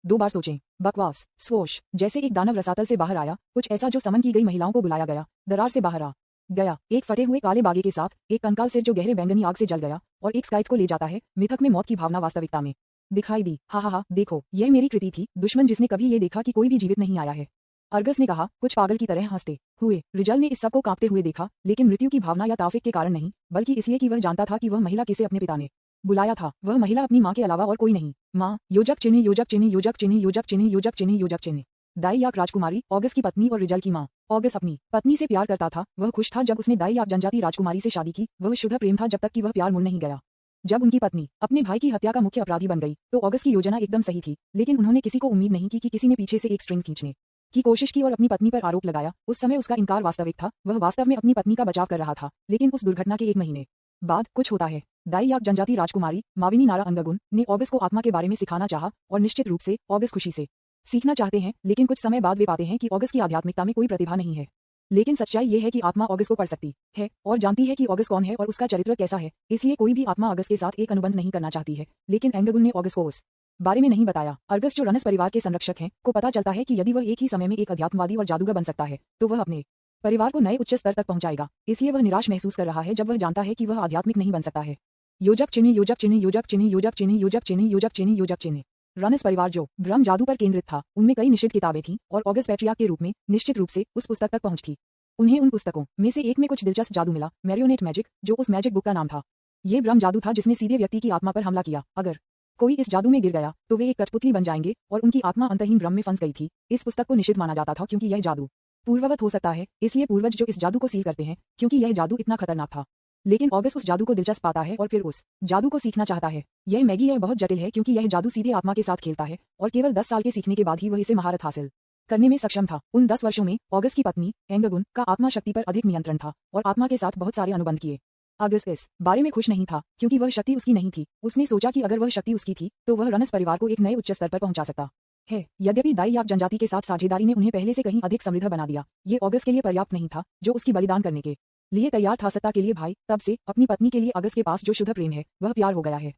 2 बार सोचें बकवास स्वोश जैसे एक दानव रसातल से बाहर आया, कुछ ऐसा जो समन की गई महिलाओं को बुलाया गया दरार से बाहर आ गया, एक फटे हुए काले बागे के साथ, एक कंकाल सिर जो गहरे बैंगनी आग से जल गया, और एक स्काइट को ले जाता है। मिथक में मौत की भावना वास्तविकता में दिखाई दी। हा हा हा, देखो, यह मेरी कृति थी। दुश्मन जिसने कभी ये देखा कि कोई भी जीवित नहीं आया है। अर्गस ने कहा, कुछ पागल की तरह हंसते हुए। रिजल ने इस सब को कांपते हुए देखा, लेकिन मृत्यु की भावना या तौफिक के कारण नहीं, बल्कि इसलिए कि वह जानता था कि वह महिला किसे अपने पिता ने बुलाया था। वह महिला अपनी माँ के अलावा और कोई नहीं। माँ, योजक चिन्ह योजक चिन्ह योजक चिन्ह योजक चिन्ह योजक चिन्ह योजक चिन्ह दाईयाक राजकुमारी, ऑगस्ट की पत्नी और रिजल की माँ। ऑगस्ट अपनी पत्नी से प्यार करता था। वह खुश था जब उसने दाईयाक जनजाति राजकुमारी से शादी की। वह शुद्ध प्रेम था जब तक कि वह प्यार मुड़ नहीं गया। जब उनकी पत्नी अपने भाई की हत्या का मुख्य अपराधी बन गई, तो ऑगस्ट की योजना एकदम सही थी, लेकिन उन्होंने किसी को उम्मीद नहीं की कि किसी ने पीछे से एक स्ट्रिंग खींचने की कोशिश की और अपनी पत्नी पर आरोप लगाया। उस समय उसका इनकार वास्तविक था। वह वास्तव में अपनी पत्नी का बचाव कर रहा था, लेकिन उस दुर्घटना के 1 महीने बाद कुछ होता है। दाईयाक जनजाति राजकुमारी माविनी नारा अंगगुन ने ऑगस्ट को आत्मा के बारे में सिखाना चाहा, और निश्चित रूप से ऑगस्ट खुशी से सीखना चाहते हैं, लेकिन कुछ समय बाद वे पाते हैं कि ऑगस्ट की आध्यात्मिकता में कोई प्रतिभा नहीं है। लेकिन सच्चाई ये है कि आत्मा ऑगस्ट को पढ़ सकती है और जानती है कि ऑगस्ट कौन है और उसका चरित्र कैसा है। इसलिए कोई भी आत्मा ऑगस्ट के साथ एक अनुबंध नहीं करना चाहती है, लेकिन एंगगुन ने ऑगस्ट को उस बारे में नहीं बताया। अर्गस जो रनस परिवार के संरक्षक हैं, को पता चलता है कि यदि वह एक ही समय में एक अध्यात्मवादी और जादूगर बन सकता है, तो वह अपने परिवार को नए उच्च स्तर तक पहुंचाएगा। इसलिए वह निराश महसूस कर रहा है जब वह जानता है कि वह आध्यात्मिक नहीं बन सकता है। योजक चिन्ह योजक चिन्ह योजक चिन्ह योजक चिन्ह योजक चिन्ह योजक चिन्ह योजक चिन्ह। रनस परिवार जो ब्रह्म जादू पर केंद्रित था, उनमें कई निषिद्ध किताबें थीं और ऑगस्ट पैट्रियार्क के रूप में निश्चित रूप से उस पुस्तक तक पहुंच थी। उन्हें उन पुस्तकों में से एक में कुछ दिलचस्प जादू मिला, मैरियोनेट मैजिक, जो उस मैजिक बुक का नाम था। ये ब्रह्म जादू था जिसने सीधे व्यक्ति की आत्मा पर हमला किया। अगर कोई इस जादू में गिर गया तो वे एक कठपुतली बन जाएंगे और उनकी आत्मा अंतहीन ब्रह्म में फंस गई थी। इस पुस्तक को निषिद्ध माना जाता था क्योंकि यह जादू पूर्ववत हो सकता है, इसलिए पूर्वज जो इस जादू को सील करते हैं क्योंकि यह जादू इतना खतरनाक था। लेकिन ऑगस्ट उस जादू को दिलचस्प पाता है और फिर उस जादू को सीखना चाहता है। यह बहुत जटिल है क्योंकि यह जादू सीधे आत्मा के साथ खेलता है और केवल 10 साल के सीखने के बाद ही वह इसे महारत हासिल करने में सक्षम था। उन 10 वर्षों में ऑगस्ट की पत्नी एंगगुन का आत्मा शक्ति पर अधिक नियंत्रण था और आत्मा के साथ बहुत सारे अनुबंध किए। ऑगस्ट इस बारे में खुश नहीं था क्योंकि वह शक्ति उसकी नहीं थी। उसने सोचा कि अगर वह शक्ति उसकी थी तो वह रनस परिवार को एक नए उच्च स्तर पर पहुंचा सकता है। यद्यपि दाई याक जनजाति के साथ साझेदारी ने उन्हें पहले से कहीं अधिक समृद्ध बना दिया, ये ऑगस्ट के लिए पर्याप्त नहीं था जो उसकी बलिदान करने के लिए तैयार था सत्ता के लिए। भाई तब से अपनी पत्नी के लिए ऑगस्ट के पास जो शुद्ध प्रेम है वह प्यार हो गया है।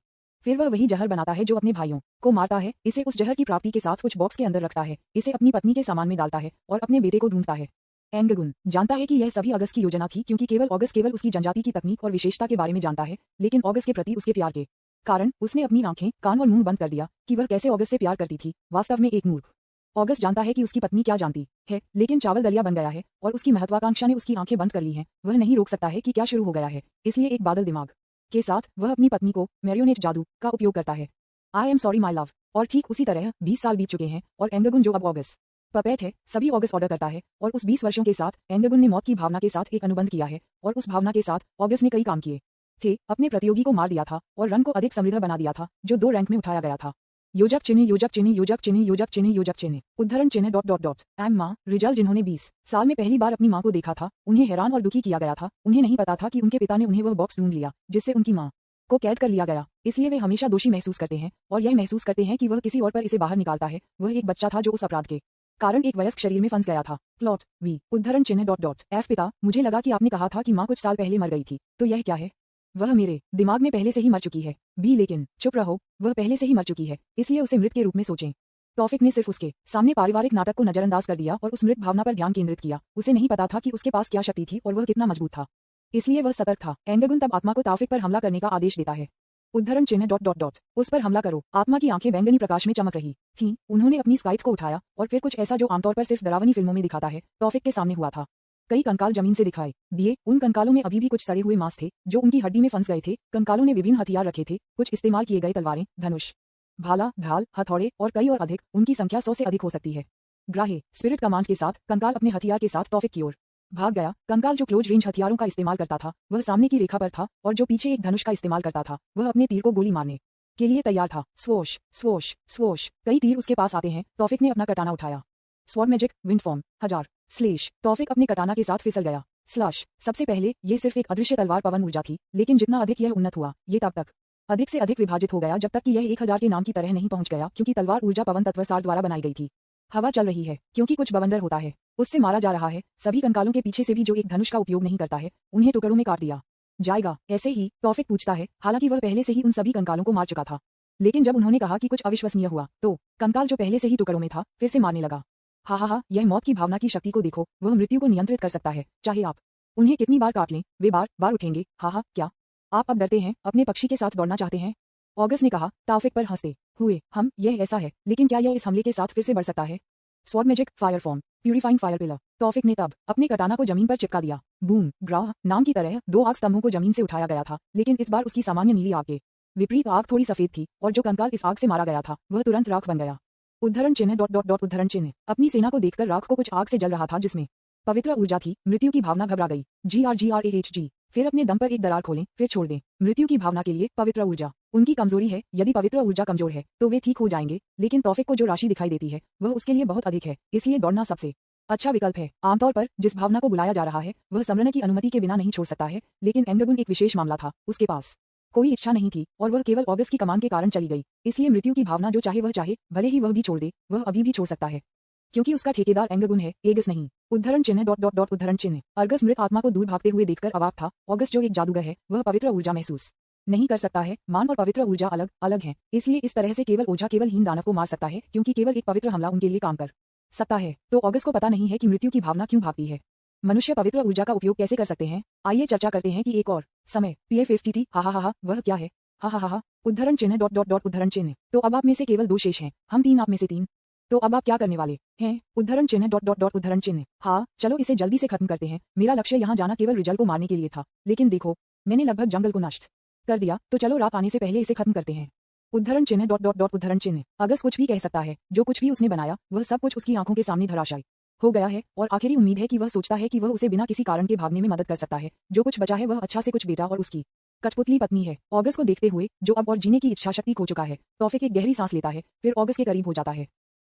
फिर वह वही जहर बनाता है जो अपने भाइयों को मारता है, इसे उस जहर की प्राप्ति के साथ कुछ बॉक्स के अंदर रखता है, इसे अपनी पत्नी के सामान में डालता है और अपने बेटे को ढूंढता है। एंगगुन जानता है कि यह सभी ऑगस्ट की योजना थी क्योंकि ऑगस्ट केवल उसकी जनजाति की तकनीक और विशेषता के बारे में जानता है, लेकिन ऑगस्ट के प्रति उसके प्यार के कारण उसने अपनी आंखें, कान और मुंह बंद कर दिया कि वह कैसे ऑगस्ट से प्यार करती थी। वास्तव में एक मूर्ख ऑगस्ट जानता है कि उसकी पत्नी क्या जानती है, लेकिन चावल दलिया बन गया है और उसकी महत्वाकांक्षा ने उसकी आंखें बंद कर ली हैं। वह नहीं रोक सकता है कि क्या शुरू हो गया है, इसलिए एक बादल दिमाग के साथ वह अपनी पत्नी को मैरियोनेट जादू का उपयोग करता है। I am sorry my love. और ठीक उसी तरह 20 साल बीत चुके हैं और एंगगुन जो अब ऑगस्ट पपेट है, सभी ऑगस्ट ऑर्डर करता है और उस 20 वर्षों के साथ एंगगुन ने मौत की भावना के साथ एक अनुबंध किया है और उस भावना के साथ ऑगस्ट ने कई काम किए थे। अपने प्रतियोगी को मार दिया था और रन को अधिक समृद्ध बना दिया था जो 2 रैंक में उठाया गया था। योजक चिन्ह योजक चिन्ह योजक चिन्ह योजक चिन्ह योजक चिन्ह उद्धरण चिन्ह डॉट डॉट डॉट एम माँ रिजल जिन्होंने 20 साल में पहली बार अपनी माँ को देखा था, उन्हें हैरान और दुखी किया गया था। उन्हें नहीं पता था कि उनके पिता ने उन्हें वह बॉक्स ढूंढ लिया जिससे उनकी माँ को कैद कर लिया गया, इसलिए वे हमेशा दोषी महसूस करते हैं और यह महसूस करते हैं कि वह किसी और पर इसे बाहर निकालता है। वह एक बच्चा था जो उस अपराध के कारण एक वयस्क शरीर में फंस गया था। प्लॉट वी उद्धरण चिन्ह डॉट डॉट एफ पिता, मुझे लगा कि आपने कहा था कि माँ कुछ साल पहले मर गई थी, तो यह क्या है? वह मेरे दिमाग में पहले से ही मर चुकी है। बी लेकिन चुप रहो, वह पहले से ही मर चुकी है, इसलिए उसे मृत के रूप में सोचें। तौफिक ने सिर्फ उसके सामने पारिवारिक नाटक को नजरअंदाज कर दिया और उस मृत भावना पर ध्यान केंद्रित किया। उसे नहीं पता था कि उसके पास क्या शक्ति थी और वह कितना मजबूत था, इसलिए वह सतर्क था। एंगगुन तब आत्मा को तौफिक पर हमला करने का आदेश देता है। उद्धरण चिन्ह डॉट डॉट डॉट उस पर हमला करो। आत्मा की आंखें बैंगनी प्रकाश में चमक रही थीं। उन्होंने अपनी स्काइट्स को उठाया और फिर कुछ ऐसा जो आमतौर पर सिर्फ डरावनी फिल्मों में दिखाता है तौफिक के सामने हुआ था। कई कंकाल जमीन से दिखाई दिए। उन कंकालों में अभी भी कुछ सड़े हुए मांस थे जो उनकी हड्डी में फंस गए थे। कंकालों ने विभिन्न हथियार रखे थे, कुछ इस्तेमाल किए गए तलवारें, धनुष, भाला, ढाल, हथौड़े और कई और अधिक। उनकी संख्या 100 से अधिक हो सकती है। ग्राहे स्पिरिट कमांड के साथ कंकाल अपने हथियार के साथ तौफिक की ओर भाग गया। कंकाल जो क्लोज रेंज हथियारों का इस्तेमाल करता था वह सामने की रेखा पर था और जो पीछे एक धनुष का इस्तेमाल करता था वह अपने तीर को गोली मारने के लिए तैयार था। स्वोश स्वोश स्वोश कई तीर उसके पास आते हैं। तौफिक ने अपना कटाना उठाया। स्वॉर्ड मैजिक विंड फॉर्म हजार स्लेश तौफिक अपने कटाना के साथ फिसल गया। स्लश सबसे पहले ये सिर्फ एक अदृश्य तलवार पवन ऊर्जा थी, लेकिन जितना अधिक यह उन्नत हुआ ये तब तक अधिक से अधिक विभाजित हो गया जब तक कि यह 1000 के नाम की तरह नहीं पहुंच गया, क्योंकि तलवार ऊर्जा पवन तत्व सार द्वारा बनाई गई थी। हवा चल रही है क्योंकि कुछ बवंडर होता है, उससे मारा जा रहा है। सभी कंकालों के पीछे से भी जो एक धनुष का उपयोग नहीं करता है उन्हें टुकड़ों में काट दिया जाएगा। ऐसे ही तौफिक पूछता है, हालांकि वह पहले से ही उन सभी कंकालों को मार चुका था, लेकिन जब उन्होंने कहा कि कुछ अविश्वसनीय हुआ तो कंकाल जो पहले से ही टुकड़ों में था फिर से मारने लगा। हा, यह मौत की भावना की शक्ति को देखो, वह मृत्यु को नियंत्रित कर सकता है। चाहे आप उन्हें कितनी बार काट लें वे बार बार उठेंगे। हा, क्या आप अब डरते हैं? अपने पक्षी के साथ दौड़ना चाहते हैं? ऑगस्ट ने कहा तौफिक पर हंसते हुए। यह ऐसा है, लेकिन क्या यह इस हमले के साथ फिर से बढ़ सकता है? Sword magic fire form purifying fire pillar Taufiq ने तब अपने कटाना को जमीन पर चिपका दिया। बूम ग्राह नाम की तरह 2 आग स्तंभों को जमीन से उठाया गया था, लेकिन इस बार उसकी सामान्य नीली आग के विपरीत आग थोड़ी सफेद थी और जो कंकाल इस आग से मारा गया था वह तुरंत राख बन गया। उद्धरण चिन्ह डॉट डॉट डॉट उद्धरण चिन्ह अपनी सेना को देखकर राख को कुछ आग से जल रहा था जिसमें पवित्र ऊर्जा थी। मृत्यु की भावना घबरा गई। GRGRAHG फिर अपने दम पर एक दरार खोलें फिर छोड़ दें। मृत्यु की भावना के लिए पवित्र ऊर्जा उनकी कमजोरी है। यदि पवित्र ऊर्जा कमजोर है तो वे ठीक हो जाएंगे, लेकिन तौफिक को जो राशि दिखाई देती है वह उसके लिए बहुत अधिक है, इसलिए दौड़ना सबसे अच्छा विकल्प है। आमतौर पर जिस भावना को बुलाया जा रहा है वह समरण की अनुमति के बिना नहीं छोड़ सकता है, लेकिन एंगगुन एक विशेष मामला था। उसके पास कोई इच्छा नहीं थी और वह केवल ऑगस्ट की कमान के कारण चली गई, इसलिए मृत्यु की भावना जो चाहे वह चाहे, भले ही वह भी छोड़ दे, वह अभी भी छोड़ सकता है क्योंकि उसका ठेकेदार एंगगुन है, एगस नहीं। उद्धरण चिन्ह डॉट डॉट डॉट उद्धरण चिन्ह अर्गस मृत आत्मा को दूर भागते हुए देखकर अवाक था। ऑगस्ट जो एक जादूगर है वह पवित्र ऊर्जा महसूस नहीं कर सकता है। मान और पवित्र ऊर्जा अलग अलग हैं, इसलिए इस तरह से केवल ओझा केवल हीन दानव को मार सकता है, क्योंकि केवल एक पवित्र हमला उनके लिए काम कर सकता है। तो ऑगस्ट को पता नहीं है कि मृत्यु की भावना क्यों भागती है। मनुष्य पवित्र ऊर्जा का उपयोग कैसे कर सकते हैं, आइए चर्चा करते हैं कि एक और समय PFFTT हा वह क्या है, हा उद्धरण चिन्ह डॉट डॉट डॉट उद्धरण चिन्ह। तो अब आप में से केवल 2 शेष हैं, हम 3 आप में से 3। तो अब आप क्या करने वाले हैं, उद्धरण चिन्ह डॉट डॉट डॉट उद्धरण चिन्ह। हाँ चलो इसे जल्दी से खत्म करते हैं, मेरा लक्ष्य यहाँ जाना केवल रिजल को मारने के लिए था, लेकिन देखो मैंने लगभग जंगल को नष्ट कर दिया, तो चलो रात आने से पहले इसे खत्म करते हैं। उद्धरण चिन्ह डॉट डॉट डॉट उद्धरण चिन्ह। अगस्त कुछ भी कह सकता है, जो कुछ भी उसने बनाया वह सब कुछ उसकी आंखों के सामने धराशायी हो गया है, और आखिरी उम्मीद है कि वह सोचता है कि वह उसे बिना किसी कारण के भागने में मदद कर सकता है। जो कुछ बचा है वह अच्छा से कुछ बेटा और उसकी कठपुतली पत्नी है। ऑगस्ट को देखते हुए, जो अब और जीने की इच्छा शक्ति खो चुका है, तौफिक एक गहरी सांस लेता है, फिर ऑगस्ट के करीब हो जाता है।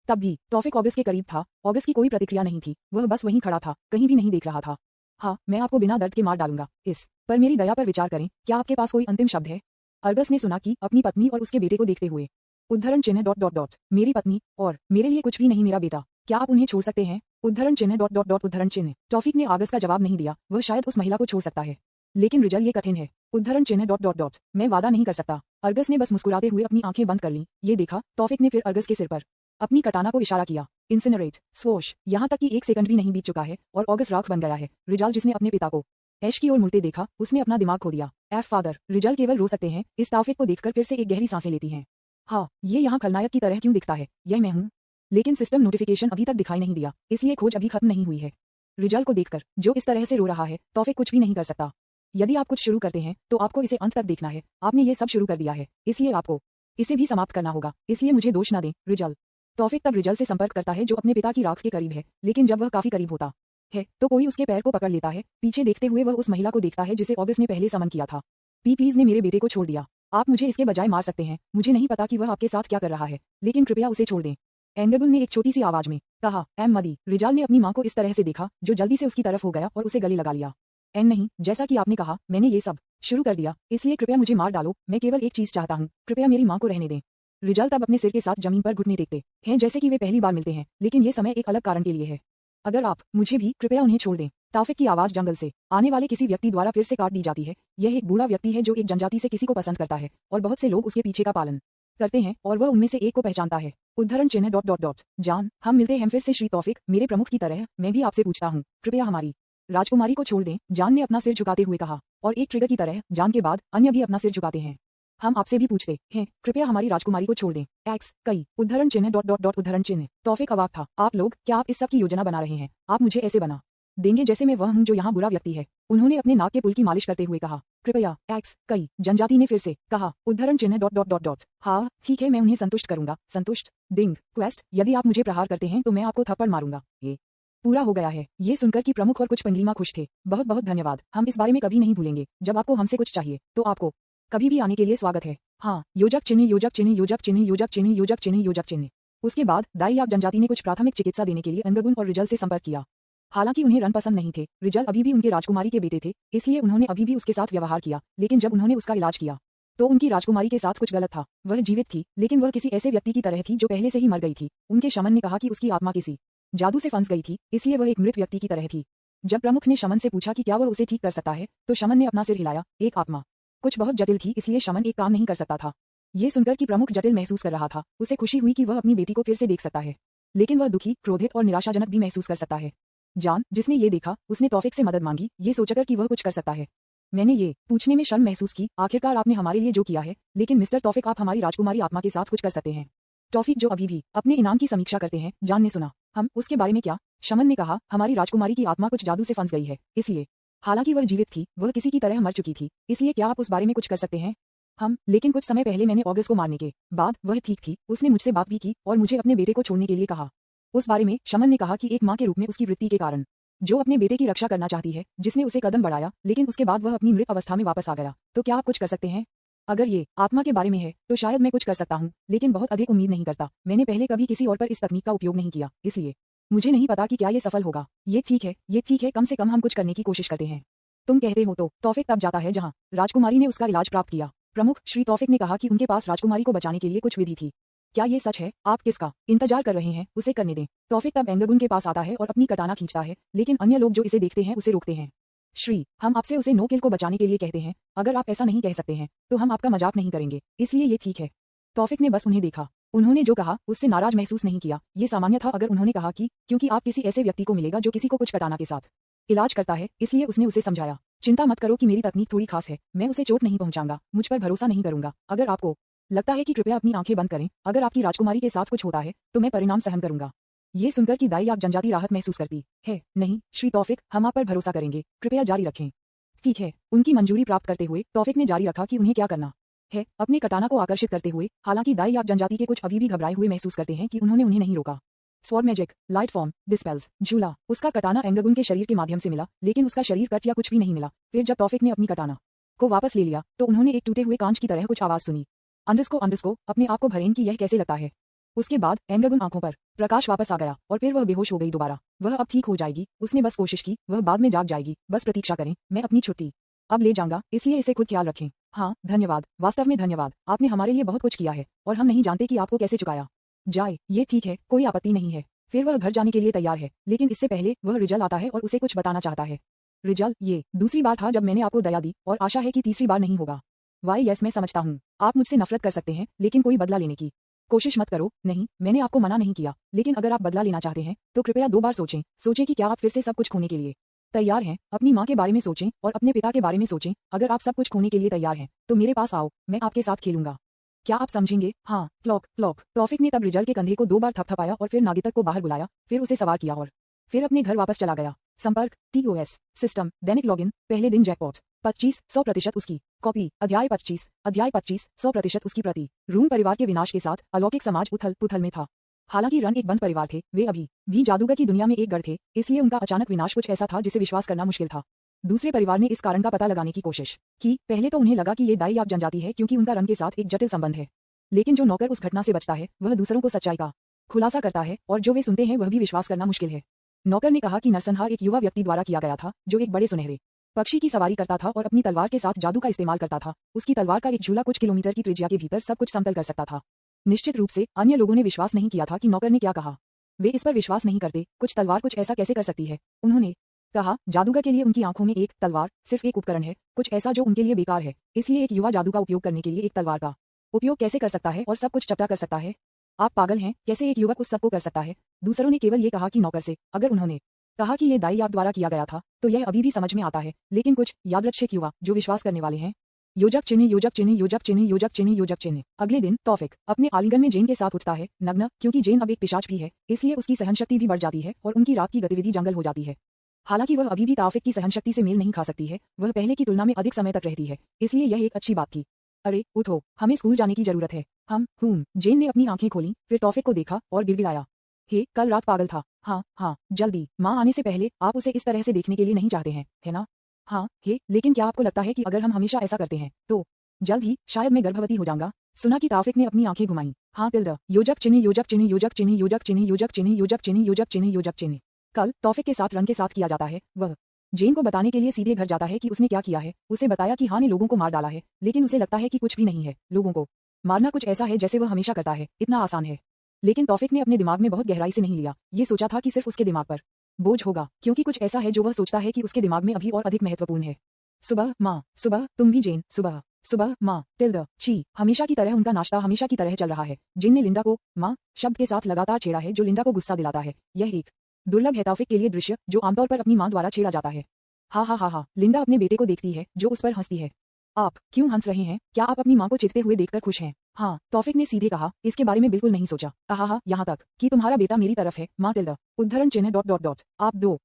तब भी तौफिक ऑगस्ट के करीब था, ऑगस्ट की कोई प्रतिक्रिया नहीं थी, वह बस वहीं खड़ा था, कहीं भी नहीं देख रहा था। हाँ मैं आपको बिना दर्द के मार डालूंगा, इस पर मेरी दया पर विचार करें, क्या आपके पास कोई अंतिम शब्द है? अर्गस ने सुना कि अपनी पत्नी और उसके बेटे को देखते हुए, उद्धरण चिन्ह डॉट डॉट डॉट मेरी पत्नी और मेरे लिए कुछ भी नहीं मेरा बेटा, क्या आप उन्हें छोड़ सकते हैं? उद्धरण चिन्ह डॉट डॉट डॉट उद्धरण चिन्ह। तौफिक ने ऑगस्ट का जवाब नहीं दिया, वह शायद उस महिला को छोड़ सकता है, लेकिन रिजल ये कठिन है। उद्धरण चिन्ह डॉट डॉट डॉट मैं वादा नहीं कर सकता। अर्गस ने बस मुस्कुराते हुए अपनी आंखें बंद कर लीं, ये देखा तौफिक ने फिर अर्गस के सिर पर अपनी कटाना को इशारा किया। Incinerate, swoosh. यहाँ तक कि 1 सेकंड भी नहीं बीत चुका है और ऑगस्ट राख बन गया है। रिजाल जिसने अपने पिता को ऐश की ओर मुड़ते देखा, उसने अपना दिमाग खो दिया। F father. रिजल केवल रो सकते हैं, इस तौफिक को देखकर फिर से एक गहरी सांसें लेती हैं। हाँ ये यहाँ खलनायक की तरह क्यों दिखता है, यह मैं हूँ, लेकिन सिस्टम नोटिफिकेशन अभी तक दिखाई नहीं दिया, इसलिए खोज अभी खत्म नहीं हुई है। रिजल को देखकर जो इस तरह से रो रहा है, तौफिक कुछ भी नहीं कर सकता। यदि आप कुछ शुरू करते हैं तो आपको इसे अंत तक देखना है, आपने ये सब शुरू कर दिया है, इसलिए आपको इसे भी समाप्त करना होगा, इसलिए मुझे दोष न दें रिजल। तौफिक तब रिजल से संपर्क करता है जो अपने पिता की राख के करीब है, लेकिन जब वह काफी करीब होता है तो कोई उसके पैर को पकड़ लेता है। पीछे देखते हुए वह उस महिला को देखता है जिसे ऑगस्ट ने पहले समन किया था। प्लीज ने मेरे बेटे को छोड़ दिया, आप मुझे इसके बजाय मार सकते हैं, मुझे नहीं पता कि वह आपके साथ क्या कर रहा है, लेकिन कृपया उसे छोड़ दें। एंगगुन ने एक छोटी सी आवाज में कहा। एम मदी। रिजाल ने अपनी मां को इस तरह से देखा, जो जल्दी से उसकी तरफ हो गया और उसे गले लगा लिया। एन नहीं, जैसा कि आपने कहा मैंने ये सब शुरू कर दिया, इसलिए कृपया मुझे मार डालो, मैं केवल एक चीज चाहता हूँ, कृपया मेरी मां को रहने दें। रिजाल तब अपने सिर के साथ जमीन पर घुटने टेकते हैं जैसे कि वे पहली बार मिलते हैं, लेकिन ये समय एक अलग कारण के लिए है। अगर आप मुझे भी कृपया उन्हें छोड़ दें। तौफिक की आवाज जंगल से आने वाले किसी व्यक्ति द्वारा फिर से काट दी जाती है। यह एक बूढ़ा व्यक्ति है जो एक जनजाति से किसी को पसंद करता है और बहुत से लोग उसके पीछे का पालन करते हैं और वह उनमें से एक को पहचानता है। उद्धरण चिन्ह डॉट डॉट डॉट जान, हम मिलते हैं फिर से श्री तौफिक, मेरे प्रमुख की तरह मैं भी आपसे पूछता हूँ, कृपया हमारी राजकुमारी को छोड़ दें। जान ने अपना सिर झुकाते हुए कहा, और एक ट्रिगर की तरह जान के बाद अन्य भी अपना सिर झुकाते हैं। हम आपसे भी पूछते हैं, कृपया हमारी राजकुमारी को छोड़ दें। एक्स कई उद्धरण चिन्ह डॉट डॉट डॉट उद्धरण चिन्ह। तौफिक अवाक था। आप लोग, क्या आप इस सब की योजना बना रहे हैं? आप मुझे ऐसे बना देंगे जैसे मैं वह हूँ जो यहाँ बुरा व्यक्ति है। उन्होंने अपने नाक के पुल की मालिश करते हुए कहा। कृपया। एक्स कई जनजाति ने फिर से कहा। उद्धरण चिन्ह डॉट डॉट डॉट डॉट। हाँ ठीक है, मैं उन्हें संतुष्ट करूंगा। संतुष्ट। डिंग क्वेस्ट, यदि आप मुझे प्रहार करते हैं तो मैं आपको थप्पड़ मारूंगा। ये पूरा हो गया है। ये सुनकर कि प्रमुख और कुछ पंगलीमा खुश थे। बहुत बहुत धन्यवाद, हम इस बारे में कभी नहीं भूलेंगे। जब आपको हमसे कुछ चाहिए तो आपको कभी भी आने के लिए स्वागत है। हाँ योजक चिन्ह योजक चिन्ह योजक चिन्ह योजक चिन्ह योजक चिन्ह योजक चिन्ह। उसके बाद दाईयाक जनजाति ने कुछ प्राथमिक चिकित्सा देने के लिए एंगगुन और रिजल से संपर्क किया। हालांकि उन्हें रन पसंद नहीं थे, रिजल अभी भी उनके राजकुमारी के बेटे थे, इसलिए उन्होंने अभी भी उसके साथ व्यवहार किया, लेकिन जब उन्होंने उसका इलाज किया तो उनकी राजकुमारी के साथ कुछ गलत था। वह जीवित थी, लेकिन वह किसी ऐसे व्यक्ति की तरह थी जो पहले से ही मर गई थी। उनके शमन ने कहा कि उसकी आत्मा किसी जादू से फंस गई थी, इसलिए वह एक मृत व्यक्ति की तरह थी। जब प्रमुख ने शमन से पूछा कि क्या वह उसे ठीक कर सकता है, तो शमन ने अपना सिर हिलाया। एक आत्मा कुछ बहुत जटिल थी, इसलिए शमन एक काम नहीं कर सकता था। ये सुनकर कि प्रमुख जटिल महसूस कर रहा था, उसे खुशी हुई कि वह अपनी बेटी को फिर से देख सकता है, लेकिन वह दुखी, क्रोधित और निराशाजनक भी महसूस कर सकता है। जान, जिसने ये देखा, उसने तौफिक से मदद मांगी, ये सोचकर कि वह कुछ कर सकता है। मैंने ये पूछने में शर्म महसूस की, आखिरकार आपने हमारे लिए जो किया है, लेकिन मिस्टर तौफिक आप हमारी राजकुमारी आत्मा के साथ कुछ कर सकते हैं। तौफिक जो अभी भी अपने इनाम की समीक्षा करते हैं, जान ने सुना। हम उसके बारे में क्या? शमन ने कहा, हमारी राजकुमारी की आत्मा कुछ जादू से फंस गई है, इसलिए हालांकि वह जीवित थी, वह किसी की तरह मर चुकी थी, इसलिए क्या आप उस बारे में कुछ कर सकते हैं? हम, लेकिन कुछ समय पहले मैंने ऑगस्ट को मारने के बाद वह ठीक थी, उसने मुझसे बात भी की और मुझे अपने बेटे को छोड़ने के लिए कहा। उस बारे में शमन ने कहा कि एक मां के रूप में उसकी वृत्ति के कारण जो अपने बेटे की रक्षा करना चाहती है, जिसने उसे कदम बढ़ाया, लेकिन उसके बाद वह अपनी मृत अवस्था में वापस आ गया। तो क्या आप कुछ कर सकते हैं? अगर ये आत्मा के बारे में है तो शायद मैं कुछ कर सकता हूँ, लेकिन बहुत अधिक उम्मीद नहीं करता। मैंने पहले कभी किसी और पर इस तकनीक का उपयोग नहीं किया, इसलिए मुझे नहीं पता कि क्या ये सफल होगा। ये ठीक है, कम से कम हम कुछ करने की कोशिश करते हैं। तुम कहते हो तो तौफिक तब जाता है जहाँ राजकुमारी ने उसका इलाज प्राप्त किया। प्रमुख श्री तौफिक ने कहा कि उनके पास राजकुमारी को बचाने के लिए कुछ विधि थी। क्या ये सच है? आप किसका इंतजार कर रहे हैं? उसे करने दें। तौफिक तब एंगगुन के पास आता है और अपनी कटाना खींचता है, लेकिन अन्य लोग जो इसे देखते हैं उसे रोकते हैं। श्री, हम आपसे उसे नो किल को बचाने के लिए कहते हैं, अगर आप ऐसा नहीं कह सकते हैं तो हम आपका मजाक नहीं करेंगे, इसलिए ये ठीक है। तौफिक ने बस उन्हें देखा, उन्होंने जो कहा उससे नाराज महसूस नहीं किया। ये सामान्य था अगर उन्होंने कहा कि क्योंकि आप किसी ऐसे व्यक्ति को मिलेगा जो किसी को कुछ कटाना के साथ इलाज करता है, इसलिए उसने उसे समझाया, चिंता मत करो कि मेरी तकनीक थोड़ी खास है, मैं उसे चोट नहीं पहुंचाऊंगा, मुझ पर भरोसा नहीं करूंगा। अगर आपको लगता है कि कृपया अपनी आंखें बंद करें, अगर आपकी राजकुमारी के साथ कुछ होता है तो मैं परिणाम सहन करूंगा। ये सुनकर कि दाई आप जनजाति राहत महसूस करती है। नहीं श्री तौफिक, हम आप पर भरोसा करेंगे, कृपया जारी रखें। ठीक है। उनकी मंजूरी प्राप्त करते हुए तौफिक ने जारी रखा कि उन्हें क्या करना है, अपने कटाना को आकर्षित करते हुए। हालांकि दाई आप जनजाति के कुछ अभी भी घबराए हुए महसूस करते हैं कि उन्होंने उन्हें नहीं रोका। Sword magic, light form, dispels, झूला। उसका कटाना एंगगुन के शरीर के माध्यम से मिला, लेकिन उसका शरीर कट या कुछ भी नहीं मिला। फिर जब तौफिक ने अपनी कटाना को वापस ले लिया तो उन्होंने एक टूटे हुए कांच की तरह कुछ आवाज सुनी। अंडस्को अपने आप को भरें कि यह कैसे लगता है। उसके बाद एंगगुन आंखों पर प्रकाश वापस आ गया और फिर वह बेहोश हो गई दोबारा। वह अब ठीक हो जाएगी, उसने बस कोशिश की, वह बाद में जाग जाएगी, बस प्रतीक्षा करें, मैं अपनी छुट्टी अब ले जाऊंगा, इसलिए इसे खुद ख्याल रखें। हाँ धन्यवाद, वास्तव में धन्यवाद, आपने हमारे लिए बहुत कुछ किया है और हम नहीं जानते कि आपको कैसे चुकाया जाए। ये ठीक है, कोई आपत्ति नहीं है। फिर वह घर जाने के लिए तैयार है, लेकिन इससे पहले वह रिजल आता है और उसे कुछ बताना चाहता है। रिजल, ये दूसरी बार था जब मैंने आपको दया दी और आशा है कि तीसरी बार नहीं होगा। वाई यस, मैं समझता हूँ आप मुझसे नफरत कर सकते हैं, लेकिन कोई बदला लेने की कोशिश मत करो। नहीं, मैंने आपको मना नहीं किया, लेकिन अगर आप बदला लेना चाहते हैं तो कृपया 2 बार सोचें कि क्या आप फिर से सब कुछ खोने के लिए तैयार हैं। अपनी माँ के बारे में सोचें और अपने पिता के बारे में सोचें। अगर आप सब कुछ खोने के लिए तैयार हैं तो मेरे पास आओ, मैं आपके साथ खेलूंगा। क्या आप समझेंगे? हाँ। क्लॉक। तौफिक ने तब रिजल के कंधे को 2 बार थपथपाया और फिर नागितक को बाहर बुलाया, फिर उसे सवार किया और फिर अपने घर वापस चला गया। संपर्क TOS सिस्टम, दैनिक लॉगिन, पहले दिन जैकपॉट 25 100% उसकी कॉपी। अध्याय 25 100% उसकी प्रति। रूम परिवार के विनाश के साथ अलौकिक समाज उथल पुथल में था। हालांकि रन एक बंद परिवार थे, वे अभी भी जादूगर की दुनिया में एक गढ़ थे, इसलिए उनका अचानक विनाश कुछ ऐसा था जिसे विश्वास करना मुश्किल था। दूसरे परिवार ने इस कारण का पता लगाने की कोशिश की। पहले तो उन्हें लगा कि ये दाई आप जनजाति है क्योंकि उनका रन के साथ एक जटिल संबंध है, लेकिन जो नौकर उस घटना से बचता है वह दूसरों को सच्चाई का खुलासा करता है और जो वे सुनते हैं वह भी विश्वास करना मुश्किल है। नौकर ने कहा कि नरसंहार एक युवा व्यक्ति द्वारा किया गया था जो एक बड़े सुनहरे पक्षी की सवारी करता था और अपनी तलवार के साथ जादू का इस्तेमाल करता था। उसकी तलवार का एक झूला कुछ किलोमीटर की त्रिज्या के भीतर सब कुछ समतल कर सकता था। निश्चित रूप से अन्य लोगों ने विश्वास नहीं किया था कि नौकर ने क्या कहा। वे इस पर विश्वास नहीं करते, कुछ तलवार कुछ ऐसा कैसे कर सकती है। उन्होंने कहा जादूगर के लिए उनकी आंखों में एक तलवार सिर्फ एक उपकरण है, कुछ ऐसा जो उनके लिए बेकार है, इसलिए एक युवा जादू का उपयोग करने के लिए एक तलवार का उपयोग कैसे कर सकता है और सब कुछ चपटा कर सकता है। आप पागल हैं, कैसे एक युवक उस सबको कर सकता है। दूसरों ने केवल ये कहा कि नौकर से। अगर उन्होंने कहा कि ये दाई आप द्वारा किया गया था तो यह अभी भी समझ में आता है, लेकिन कुछ यादृच्छिक युवा जो विश्वास करने वाले हैं। योजक चिन्ह। अगले दिन तौफिक अपने आलिंगन में जेन के साथ उठता है, नग्न, क्योंकि जेन अब एक पिशाच भी है, इसलिए उसकी सहनशक्ति भी बढ़ जाती है और उनकी रात की गतिविधि जंगल हो जाती है। हालांकि वह अभी भी तौफिक की सहनशक्ति से मेल नहीं खा सकती है, वह पहले की तुलना में अधिक समय तक रहती है, इसलिए यह एक अच्छी बात थी। अरे उठो, हमें स्कूल जाने की जरूरत है। जेन ने अपनी आंखें खोली, फिर तौफिक को देखा और गिड़गिड़ाया, हे कल रात पागल था। हाँ जल्दी, माँ आने से पहले आप उसे इस तरह से देखने के लिए नहीं चाहते हैं, है ना? हाँ हे, लेकिन क्या आपको लगता है कि अगर हम हमेशा ऐसा करते हैं तो जल्द ही शायद मैं गर्भवती हो जाऊंगा? सुना कि तौफिक ने अपनी आंखें घुमाई। हाँ टिल्डा, योजक चिन्ह। कल तौफिक के साथ रन के साथ किया जाता है। वह जेन को बताने के लिए सीधे घर जाता है कि उसने क्या किया है। उसे बताया कि हाँ ने लोगों को मार डाला है, लेकिन उसे लगता है कि कुछ भी नहीं है। लोगों को मारना कुछ ऐसा है जैसे वह हमेशा करता है, इतना आसान है। लेकिन तौफिक ने अपने दिमाग में बहुत गहराई से नहीं लिया, ये सोचा था कि सिर्फ उसके दिमाग पर बोझ होगा, क्योंकि कुछ ऐसा है जो वह सोचता है कि उसके दिमाग में अभी और अधिक महत्वपूर्ण है। सुबह माँ, सुबह तुम भी जेन, सुबह माँ टिल्डा ची। हमेशा की तरह उनका नाश्ता हमेशा की तरह चल रहा है। जेन ने लिंडा को माँ शब्द के साथ लगातार छेड़ा है, जो लिंडा को गुस्सा दिलाता है। यह एक दुर्लभ है तौफिक के लिए दृश्य, जो आमतौर पर अपनी माँ द्वारा छेड़ा जाता है। हाँ, लिंडा अपने बेटे को देखती है जो उस पर हंसती है। आप क्यों हंस रहे हैं? क्या आप अपनी माँ को चिढ़ते हुए देखकर खुश हैं? हाँ, तौफिक ने सीधे कहा, इसके बारे में बिल्कुल नहीं सोचा। यहाँ तक कि तुम्हारा बेटा मेरी तरफ है, माँ टिल्डा उद्धरण चिन्ह ... आप दो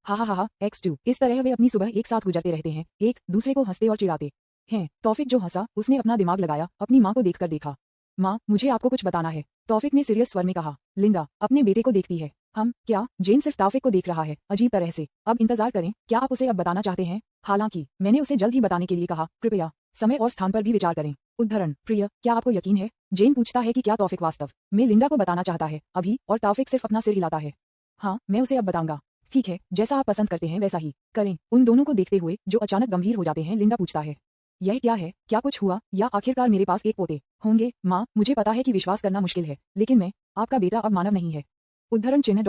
X2। इस तरह वे अपनी सुबह एक साथ गुजरते रहते हैं, एक दूसरे को हंसते और चिढ़ाते हैं। तौफिक जो हंसा, उसने अपना दिमाग लगाया, अपनी माँ को देखकर देखा। माँ, मुझे आपको कुछ बताना है, तौफिक ने सीरियस स्वर में कहा। लिंडा अपने बेटे को देखती है। क्या? जेन सिर्फ तौफिक को देख रहा है, अजीब तरह से। अब इंतजार करें, क्या आप उसे अब बताना चाहते हैं? हालांकि मैंने उसे जल्द ही बताने के लिए कहा, कृपया समय और स्थान पर भी विचार करें। उद्धरण प्रिय, क्या आपको यकीन है? जेन पूछता है कि क्या तौफिक वास्तव में लिंडा को बताना चाहता है अभी, और तौफिक सिर्फ अपना सिर हिलाता है। हाँ, मैं उसे अब बताऊंगा। ठीक है, जैसा आप पसंद करते हैं वैसा ही करें। उन दोनों को देखते हुए जो अचानक गंभीर हो जाते हैं, लिंडा पूछता है, यह क्या है? क्या कुछ हुआ, या आखिरकार मेरे पास एक पोते होंगे? माँ, मुझे पता है कि विश्वास करना मुश्किल है, लेकिन मैं आपका बेटा अब मानव नहीं है। उद्धरण चिन्ह ...